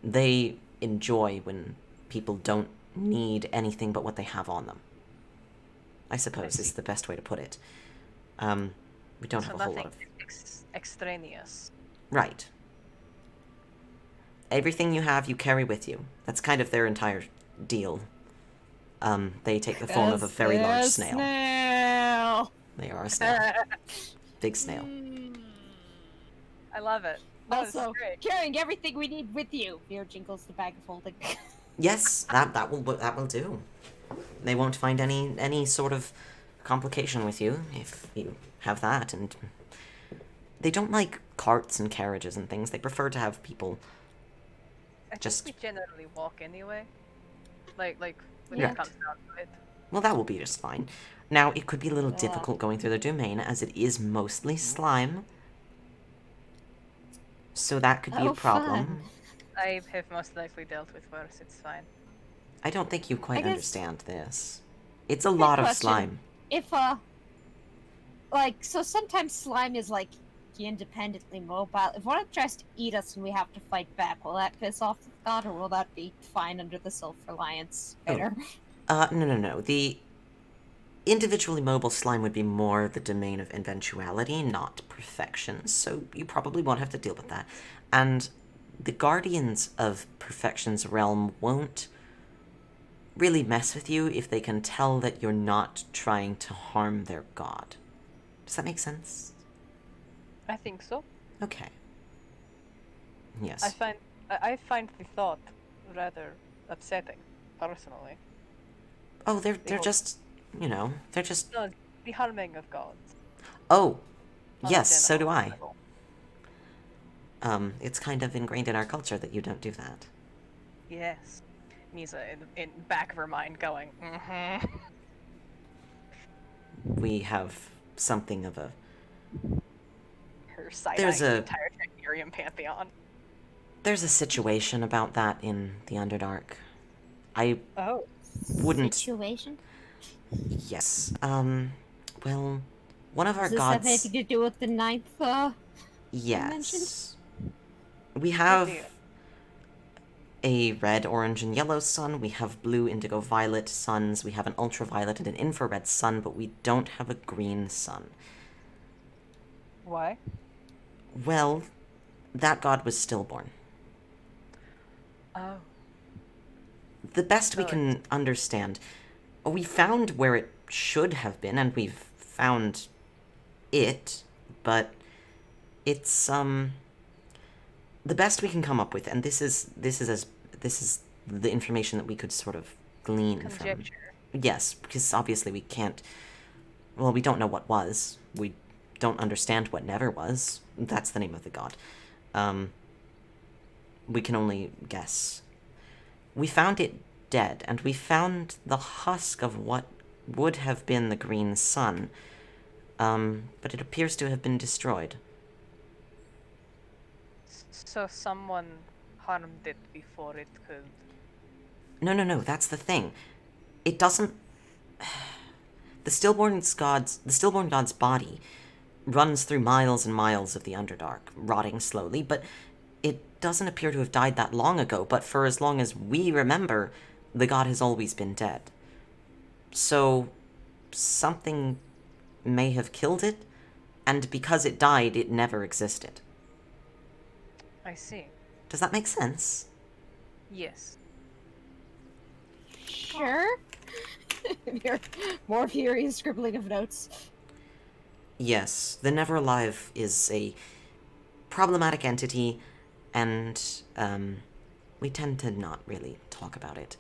Speaker 1: They enjoy when people don't need anything but what they have on them. I suppose is the best way to put it. We don't
Speaker 2: So
Speaker 1: have a whole lot
Speaker 2: nothing
Speaker 1: of...
Speaker 2: extraneous.
Speaker 1: Right. Everything you have, you carry with you. That's kind of their entire deal. They take the form of a very large snail. They are a snail. Big snail.
Speaker 2: I love it. That was
Speaker 4: Also,
Speaker 2: great.
Speaker 4: carrying everything we need with you. Here jingles the bag of holding.
Speaker 1: Yes, that will do. They won't find any sort of complication with you if you have that, and they don't like carts and carriages and things. They prefer to have people.
Speaker 2: I
Speaker 1: Just-
Speaker 2: think we generally walk anyway. Like when
Speaker 1: Yeah.
Speaker 2: it comes down to it.
Speaker 1: Well, that will be just fine. Now, it could be a little
Speaker 4: Yeah.
Speaker 1: difficult going through the domain, as it is mostly slime. So that could be a
Speaker 6: Oh,
Speaker 1: problem.
Speaker 6: fun.
Speaker 2: I have most likely dealt with worse. It's fine.
Speaker 1: I don't think you quite
Speaker 6: guess-
Speaker 1: understand this. It's a lot of
Speaker 4: question.
Speaker 1: slime.
Speaker 4: If so sometimes slime is like independently mobile. If one tries to eat us and we have to fight back, will that piss off the god, or will that be fine under the Self-Reliance Spider?
Speaker 1: No. The individually mobile slime would be more the domain of eventuality, not perfection, so you probably won't have to deal with that. And the guardians of Perfection's realm won't really mess with you if they can tell that you're not trying to harm their god. Does that make sense?
Speaker 2: I think so.
Speaker 1: Okay. Yes.
Speaker 2: I find the thought rather upsetting, personally.
Speaker 1: Oh, they're
Speaker 2: whole-
Speaker 1: just, they're just...
Speaker 2: No, the harming of gods.
Speaker 1: Oh,
Speaker 2: on a
Speaker 1: yes, so do
Speaker 2: general
Speaker 1: I.
Speaker 2: level.
Speaker 1: It's kind of ingrained in our culture that you don't do that.
Speaker 2: Yes. Misa in back of her mind going, mm-hmm.
Speaker 1: We have something of a...
Speaker 2: Her side-eyeing
Speaker 1: There's
Speaker 2: the
Speaker 1: a-
Speaker 2: entire Technerium pantheon.
Speaker 1: There's a situation about that in the Underdark. I
Speaker 2: Oh.
Speaker 1: wouldn't...
Speaker 6: Situation?
Speaker 1: Yes. Well, one of our
Speaker 6: Does this have
Speaker 1: gods...
Speaker 6: anything to do with the ninth,
Speaker 1: Yes. We have a red, orange, and yellow sun. We have blue, indigo, violet suns. We have an ultraviolet and an infrared sun, but we don't have a green sun.
Speaker 2: Why?
Speaker 1: Well, that god was stillborn.
Speaker 2: Oh.
Speaker 1: The best we
Speaker 2: Oh,
Speaker 1: can understand, we found where it should have been, and we've found it, but it's, the best we can come up with, and this is the information that we could sort of glean
Speaker 2: Conjecture.
Speaker 1: from. Yes, because obviously we can't, well, we don't know what was. We don't understand what never was. That's the name of the god. We can only guess. We found it dead, and we found the husk of what would have been the green sun, but it appears to have been destroyed.
Speaker 2: So someone harmed it before it could...
Speaker 1: No, that's the thing. It doesn't... The stillborn god's body runs through miles and miles of the Underdark, rotting slowly, but it doesn't appear to have died that long ago, but for as long as we remember, the god has always been dead. So, something may have killed it, and because it died, it never existed.
Speaker 2: I see.
Speaker 1: Does that make sense?
Speaker 2: Yes.
Speaker 4: Sure. Here, more furious scribbling of notes.
Speaker 1: Yes, the Never Alive is a problematic entity, and we tend to not really talk about it.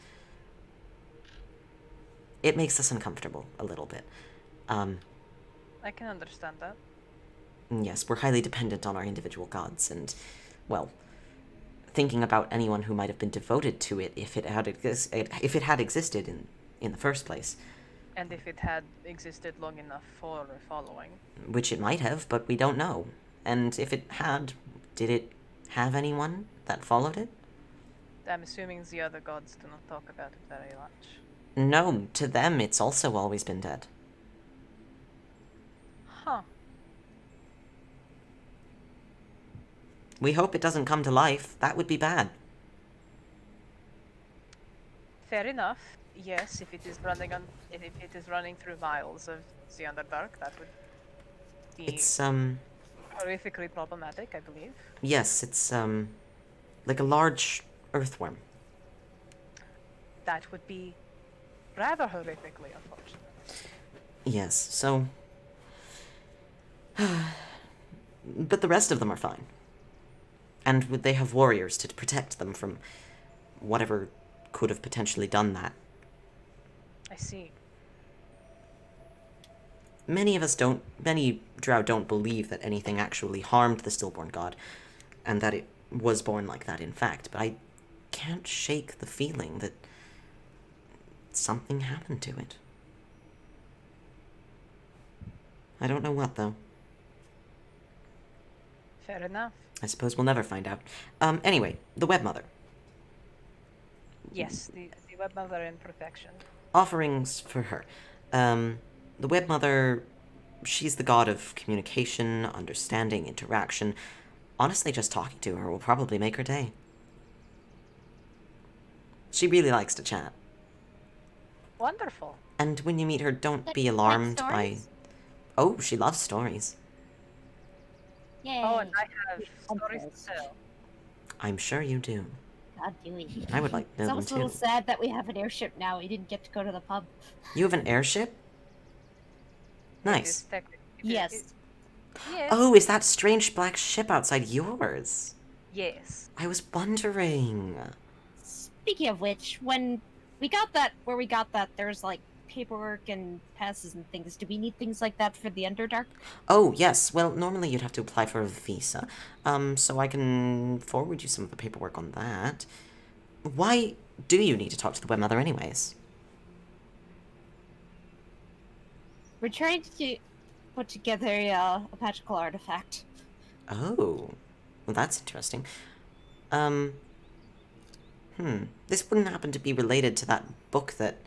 Speaker 1: It makes us uncomfortable a little bit.
Speaker 2: I can understand that.
Speaker 1: Yes, we're highly dependent on our individual gods, and, well, thinking about anyone who might have been devoted to it if it had existed in the first place.
Speaker 2: And if it had existed long enough for a following.
Speaker 1: Which it might have, but we don't know. And if it had, did it have anyone that followed it?
Speaker 2: I'm assuming the other gods do not talk about it very much.
Speaker 1: No, to them it's also always been dead.
Speaker 2: Huh.
Speaker 1: We hope it doesn't come to life. That would be bad.
Speaker 2: Fair enough. Yes, if it is running through miles of the Underdark, that would be
Speaker 1: It's,
Speaker 2: horrifically problematic, I believe.
Speaker 1: yes, it's, like a large earthworm.
Speaker 2: That would be rather horrifically unfortunate.
Speaker 1: Yes, so... But the rest of them are fine. And they have warriors to protect them from whatever could have potentially done that.
Speaker 2: I see.
Speaker 1: Many drow don't believe that anything actually harmed the stillborn god, and that it was born like that in fact, but I can't shake the feeling that something happened to it. I don't know what, though.
Speaker 2: Fair enough.
Speaker 1: I suppose we'll never find out. Anyway, the Webmother.
Speaker 2: Yes, the Webmother in perfection.
Speaker 1: Offerings for her. The Webmother, she's the god of communication, understanding, interaction. Honestly, just talking to her will probably make her day. She really likes to chat.
Speaker 2: Wonderful.
Speaker 1: And when you meet her, don't
Speaker 6: Like-
Speaker 1: be
Speaker 6: like
Speaker 1: alarmed by...
Speaker 6: stories?
Speaker 1: Oh, she loves stories.
Speaker 6: Yay.
Speaker 2: Oh, and I have stories to
Speaker 4: Yes.
Speaker 2: tell.
Speaker 1: I'm sure you do.
Speaker 6: God, Dewey.
Speaker 1: I would like to
Speaker 6: It's
Speaker 1: know them
Speaker 6: almost a little
Speaker 1: too.
Speaker 6: sad that we have an airship now. We didn't get to go to the pub.
Speaker 1: You have an airship? Nice.
Speaker 6: Yes.
Speaker 2: Yes.
Speaker 1: Oh, is that strange black ship outside yours?
Speaker 2: Yes.
Speaker 1: I was wondering.
Speaker 6: Speaking of which, when we got that, where we got that, there's like paperwork and passes and things. Do we need things like that for the Underdark?
Speaker 1: Oh, yes. Well, normally you'd have to apply for a visa. So I can forward you some of the paperwork on that. Why do you need to talk to the webmother anyways?
Speaker 6: We're trying to put together a magical artifact.
Speaker 1: Oh. Well, that's interesting. This wouldn't happen to be related to that book that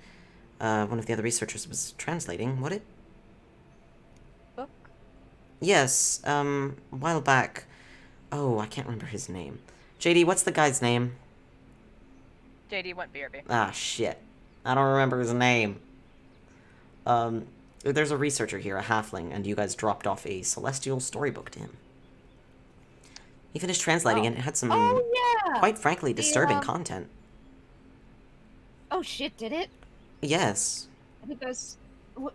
Speaker 1: one of the other researchers was translating, would it?
Speaker 2: Book?
Speaker 1: Yes, a while back. Oh, I can't remember his name. JD, what's the guy's name?
Speaker 2: JD went BRB.
Speaker 1: Ah, shit. I don't remember his name. There's a researcher here, a halfling, and you guys dropped off a celestial storybook to him. He finished translating it, and it had some, quite frankly, disturbing content.
Speaker 6: Oh shit, did it?
Speaker 1: Yes.
Speaker 6: I think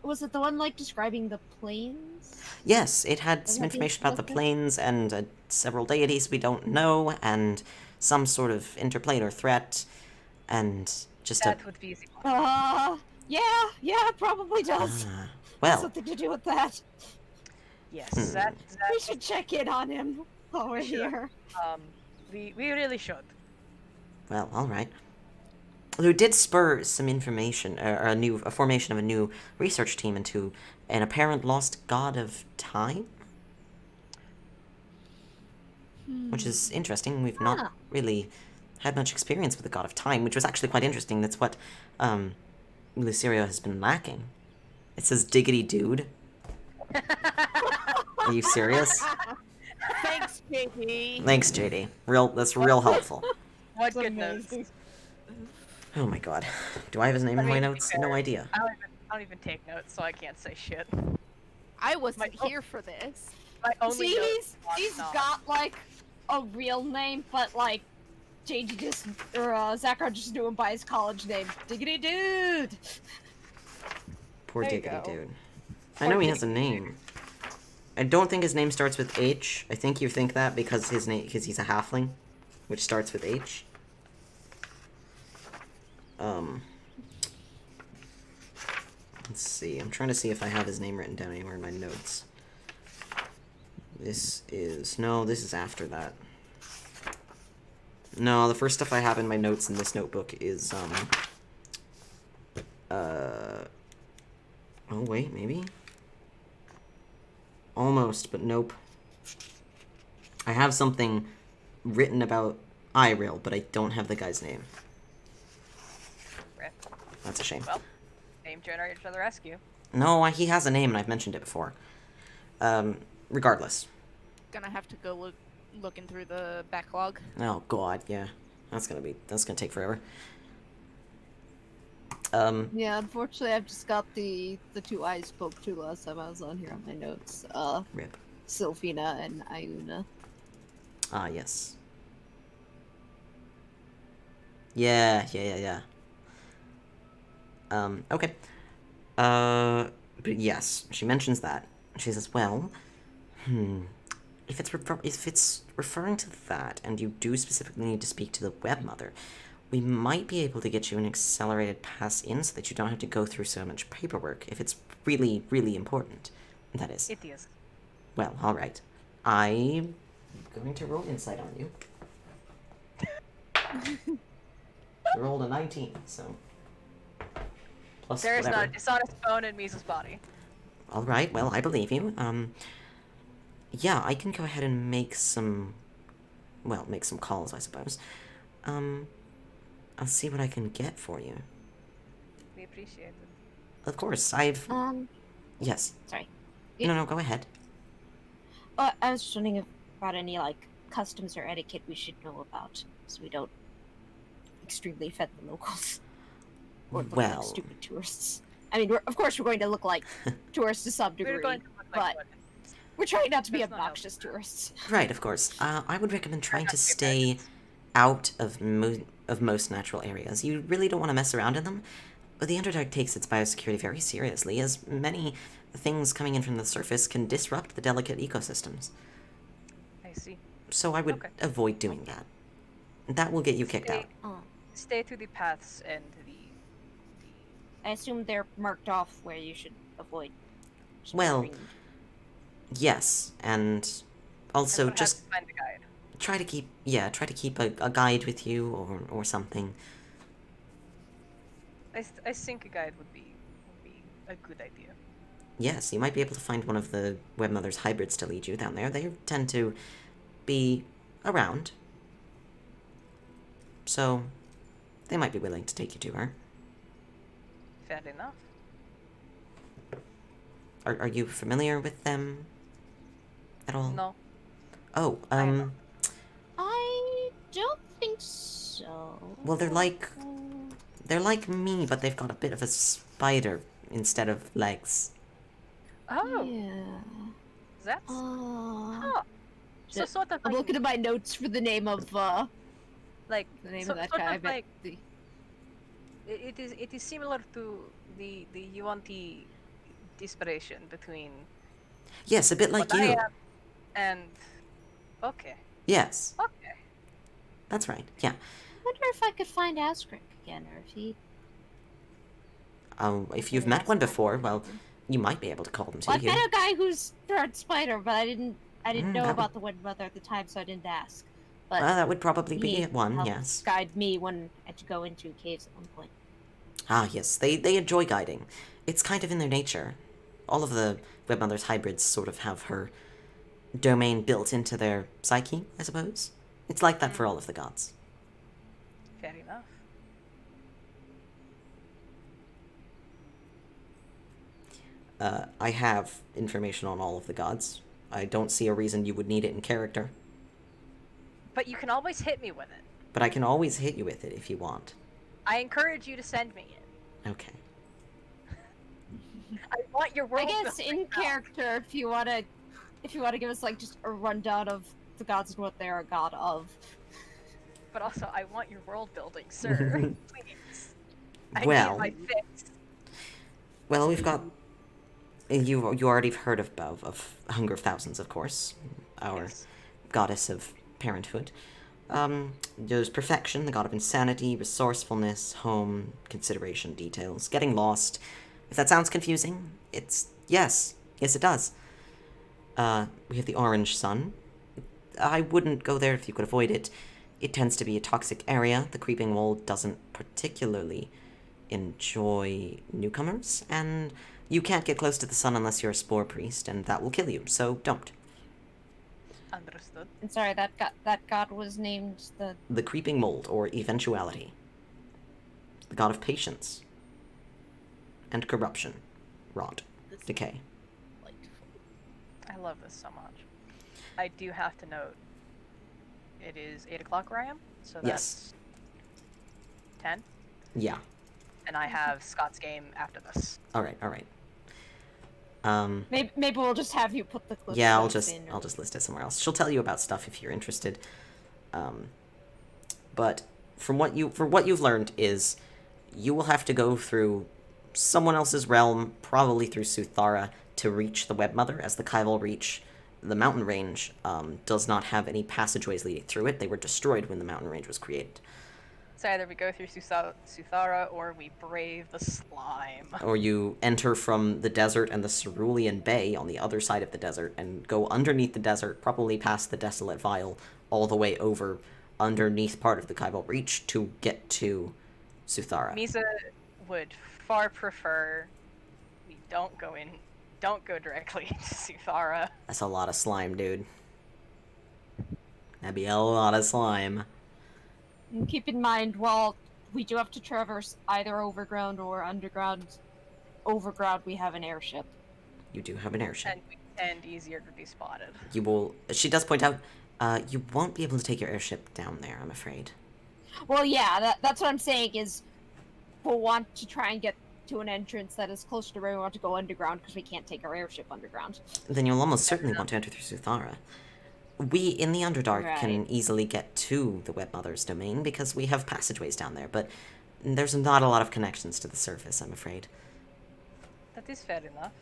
Speaker 6: was it the one like describing the planes?
Speaker 1: Yes, it had
Speaker 6: Was
Speaker 1: some
Speaker 6: that the
Speaker 1: information about the
Speaker 6: explosive?
Speaker 1: planes and several deities we don't know, and some sort of interplanar threat, and just
Speaker 2: That would be easy.
Speaker 6: Yeah, it probably does.
Speaker 1: Ah, well,
Speaker 6: Something to do with that.
Speaker 2: Yes, that
Speaker 6: We should check in on him while we're
Speaker 2: Sure.
Speaker 6: here.
Speaker 2: we really should.
Speaker 1: well, all right. Who did spur some information, a formation of a new research team into an apparent lost god of time, which is interesting. We've not really had much experience with the god of time, which was actually quite interesting. That's what Lucerio has been lacking. It says diggity dude. Are you serious?
Speaker 3: Thanks, JD.
Speaker 1: Thanks, JD. That's real helpful.
Speaker 2: What good news.
Speaker 1: Oh my god. Do I have his name in my
Speaker 2: mean,
Speaker 1: notes? No idea.
Speaker 2: I don't even take notes, so I can't say shit.
Speaker 3: I wasn't
Speaker 2: My-
Speaker 3: here for this.
Speaker 2: My only
Speaker 4: See,
Speaker 2: note
Speaker 4: he's
Speaker 2: was not.
Speaker 4: got like a real name, but like JG just or Zachar just knew him by his college name. Diggity dude.
Speaker 1: Poor
Speaker 4: There you
Speaker 1: diggity
Speaker 4: go.
Speaker 1: dude. I know he has a name. I don't think his name starts with H. I think you think that because he's a halfling, which starts with H. Let's see. I'm trying to see if I have his name written down anywhere in my notes. This is after that. No, the first stuff I have in my notes in this notebook is, oh wait, maybe? Almost, but nope. I have something written about Iyril, but I don't have the guy's name.
Speaker 2: Rip.
Speaker 1: That's a shame.
Speaker 2: Well, name generator to the rescue.
Speaker 1: No, he has a name, and I've mentioned it before. Regardless.
Speaker 3: Gonna have to go looking through the backlog.
Speaker 1: Oh god, yeah. That's gonna take forever.
Speaker 4: Yeah, unfortunately, I've just got the two I spoke to last time I was on here on my notes.
Speaker 1: Rip.
Speaker 4: Sylphina and Iuna.
Speaker 1: Ah, yes. Yeah. Okay. But yes, she mentions that. She says, well, if it's referring to that, and you do specifically need to speak to the webmother, we might be able to get you an accelerated pass in so that you don't have to go through so much paperwork, if it's really, really important. That is.
Speaker 2: It is.
Speaker 1: Well, alright. I'm going to roll insight on you. You rolled a 19, so... Plus
Speaker 2: There is
Speaker 1: whatever.
Speaker 2: not a dishonest bone in Misa's body.
Speaker 1: Alright, well, I believe you. Yeah, I can go ahead and make some calls, I suppose. I'll see what I can get for you.
Speaker 2: We appreciate it.
Speaker 1: Of course, Yes.
Speaker 6: Sorry.
Speaker 1: No, go ahead.
Speaker 6: I was just wondering about any like customs or etiquette we should know about, so we don't extremely offend the locals or look
Speaker 1: Well.
Speaker 6: like stupid tourists. I mean, of course, we're going to look like tourists to some degree,
Speaker 2: We're going to look
Speaker 6: but
Speaker 2: like what?
Speaker 6: we're trying not to be
Speaker 2: That's not
Speaker 6: obnoxious tourists.
Speaker 1: Right, of course. I would recommend trying to
Speaker 2: not to be
Speaker 1: stay out of most natural areas. You really don't want to mess around in them. But the Underdark takes its biosecurity very seriously, as many things coming in from the surface can disrupt the delicate ecosystems.
Speaker 2: I see.
Speaker 1: So I would
Speaker 2: Okay.
Speaker 1: avoid doing that. That will get you kicked out.
Speaker 6: Oh,
Speaker 2: Stay to the paths and the
Speaker 6: I assume they're marked off where you should avoid.
Speaker 1: Well,
Speaker 6: screened.
Speaker 1: yes, and also
Speaker 2: and perhaps
Speaker 1: just
Speaker 2: find a guide.
Speaker 1: try to keep a guide with you or something.
Speaker 2: I think a guide would be a good idea.
Speaker 1: Yes, you might be able to find one of the Webmother's hybrids to lead you down there. They tend to be around. So, they might be willing to take you to her.
Speaker 2: Fair enough.
Speaker 1: Are you familiar with them at all?
Speaker 2: No.
Speaker 1: Oh,
Speaker 2: am
Speaker 6: I don't think so.
Speaker 1: well, they're like me, but they've got a bit of a spider instead of legs.
Speaker 2: Oh,
Speaker 6: Yeah.
Speaker 2: that's huh. So
Speaker 6: Shit.
Speaker 2: sort of
Speaker 6: I'm
Speaker 2: like,
Speaker 6: looking at my notes for the name of
Speaker 2: like
Speaker 6: the name
Speaker 2: so,
Speaker 6: of that
Speaker 2: sort
Speaker 6: guy.
Speaker 2: of
Speaker 6: but
Speaker 2: like
Speaker 6: the-
Speaker 2: it is similar to the Yuan-Ti desperation between
Speaker 1: Yes, a bit like
Speaker 2: what I
Speaker 1: you.
Speaker 2: am and okay.
Speaker 1: Yes,
Speaker 2: Okay.
Speaker 1: that's right. Yeah.
Speaker 6: I wonder if I could find Asgrick again, or if he.
Speaker 1: If you've met one before, well, you might be able to call them to
Speaker 6: Well, I
Speaker 1: you.
Speaker 6: met a guy who's third spider, but I didn't know
Speaker 1: that
Speaker 6: about the Wind Mother at the time, so I didn't ask. But
Speaker 1: Well, that would probably be
Speaker 6: he
Speaker 1: one,
Speaker 6: helped
Speaker 1: yes.
Speaker 6: guide me when I had to go into caves at one point.
Speaker 1: Ah, yes, they enjoy guiding. It's kind of in their nature. All of the Webmother's hybrids sort of have her domain built into their psyche, I suppose. It's like that for all of the gods.
Speaker 2: Fair enough.
Speaker 1: I have information on all of the gods. I don't see a reason you would need it in character,
Speaker 2: But you can always hit me with it.
Speaker 1: but I can always hit you with it if you want.
Speaker 2: I encourage you to send me it.
Speaker 1: Okay.
Speaker 2: I want your world.
Speaker 6: I guess
Speaker 2: building
Speaker 6: in
Speaker 2: now.
Speaker 6: character, if you wanna give us like just a rundown of the gods and what they're a god of.
Speaker 2: But also, I want your world building, sir. Please. I
Speaker 1: Well.
Speaker 2: need my fix.
Speaker 1: Well, we've got... You already heard of Hunger of Thousands, of course. Our
Speaker 2: Yes.
Speaker 1: goddess of parenthood. There's Perfection, the god of insanity, resourcefulness, home, consideration, details, getting lost. If that sounds confusing, it's... Yes, it does. We have the Orange Sun. I wouldn't go there if you could avoid it. It tends to be a toxic area. The Creeping Mold doesn't particularly enjoy newcomers, and you can't get close to the sun unless you're a spore priest, and that will kill you, so don't.
Speaker 2: Understood.
Speaker 6: And sorry, that god was named the.
Speaker 1: The Creeping Mold, or Eventuality. The god of patience. And corruption. Rot.
Speaker 3: This
Speaker 1: Decay.
Speaker 3: delightful.
Speaker 2: I love this so much. I do have to note, it is 8 o'clock where I am, so
Speaker 1: Yes.
Speaker 2: that's 10,
Speaker 1: Yeah.
Speaker 2: and I have Scott's game after this.
Speaker 1: Alright.
Speaker 6: Maybe we'll just have you put the clip.
Speaker 1: Yeah, I'll
Speaker 6: notes
Speaker 1: just
Speaker 6: in, or-
Speaker 1: list it somewhere else. She'll tell you about stuff if you're interested. But from what you've learned is you will have to go through someone else's realm, probably through Suthara, to reach the Webmother, as the Kaival Reach, the mountain range, does not have any passageways leading through it. They were destroyed when the mountain range was created.
Speaker 2: So either we go through Suthara or we brave the slime.
Speaker 1: Or you enter from the desert and the Cerulean Bay on the other side of the desert and go underneath the desert, probably past the Desolate Vial, all the way over underneath part of the Kaival Reach to get to Suthara.
Speaker 2: Misa would far prefer we don't go directly to Suthara.
Speaker 1: That's a lot of slime, dude. That'd be a lot of slime.
Speaker 6: And keep in mind, while we do have to traverse either overground or underground, overground we have an airship.
Speaker 1: You do have an airship.
Speaker 2: And easier to be spotted.
Speaker 1: You will... She does point out, you won't be able to take your airship down there, I'm afraid.
Speaker 6: Well, yeah, that's what I'm saying is we'll want to try and get to an entrance that is closer to where we want to go underground because we can't take our airship underground.
Speaker 1: Then you'll almost certainly want to enter through Suthara. We, in the Underdark, can
Speaker 4: Right.
Speaker 1: easily get to the Webmother's domain because we have passageways down there, but there's not a lot of connections to the surface, I'm afraid.
Speaker 2: That is fair enough.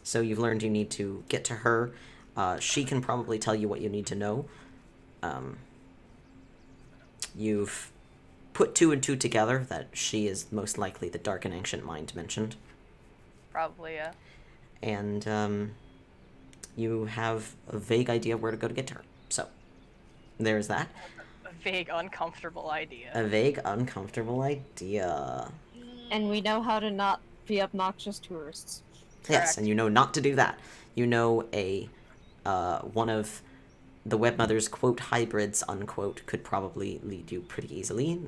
Speaker 1: So you've learned you need to get to her. She can probably tell you what you need to know. You've put 2 and 2 together that she is most likely the dark and ancient mind mentioned.
Speaker 2: Probably, yeah.
Speaker 1: And you have a vague idea of where to go to get to her. So, there's that.
Speaker 2: A vague, uncomfortable idea.
Speaker 1: A vague, uncomfortable idea.
Speaker 4: And we know how to not be obnoxious tourists.
Speaker 1: Yes,
Speaker 2: Correct.
Speaker 1: and you know not to do that. You know one of the Webmother's quote hybrids unquote could probably lead you pretty easily.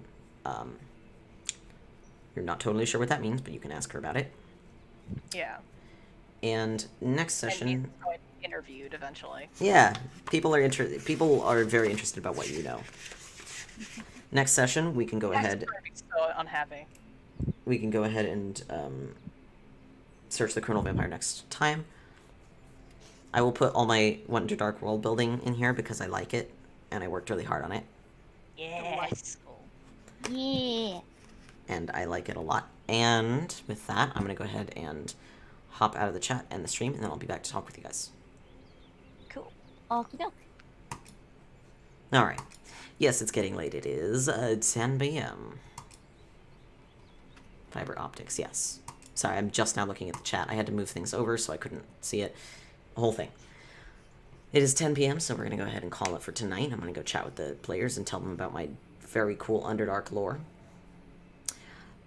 Speaker 1: You're not totally sure what that means, but you can ask her about it.
Speaker 2: Yeah.
Speaker 1: And next session,
Speaker 2: And he's going to be interviewed eventually.
Speaker 1: yeah, people are very interested about what you know. Next session, we can go ahead.
Speaker 2: He's so unhappy.
Speaker 1: We can go ahead and search the Colonel Vampire next time. I will put all my Underdark world building in here because I like it, and I worked really hard on it,
Speaker 2: Yes.
Speaker 6: Yeah.
Speaker 1: and I like it a lot. And with that, I'm going to go ahead and hop out of the chat and the stream, and then I'll be back to talk with you guys.
Speaker 2: Cool.
Speaker 6: Okie doke.
Speaker 1: Alright. Yes, it's getting late. It is 10 p.m. Fiber optics, yes. Sorry, I'm just now looking at the chat. I had to move things over so I couldn't see it. The whole thing. It is 10 p.m., so we're going to go ahead and call it for tonight. I'm going to go chat with the players and tell them about my very cool Underdark lore.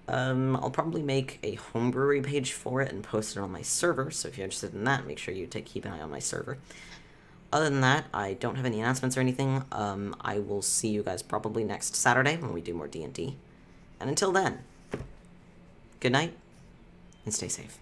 Speaker 1: I'll probably make a homebrewery page for it and post it on my server, so if you're interested in that, make sure you keep an eye on my server. Other than that, I don't have any announcements or anything. I will see you guys probably next Saturday when we do more D&D. And until then, good night, and stay safe.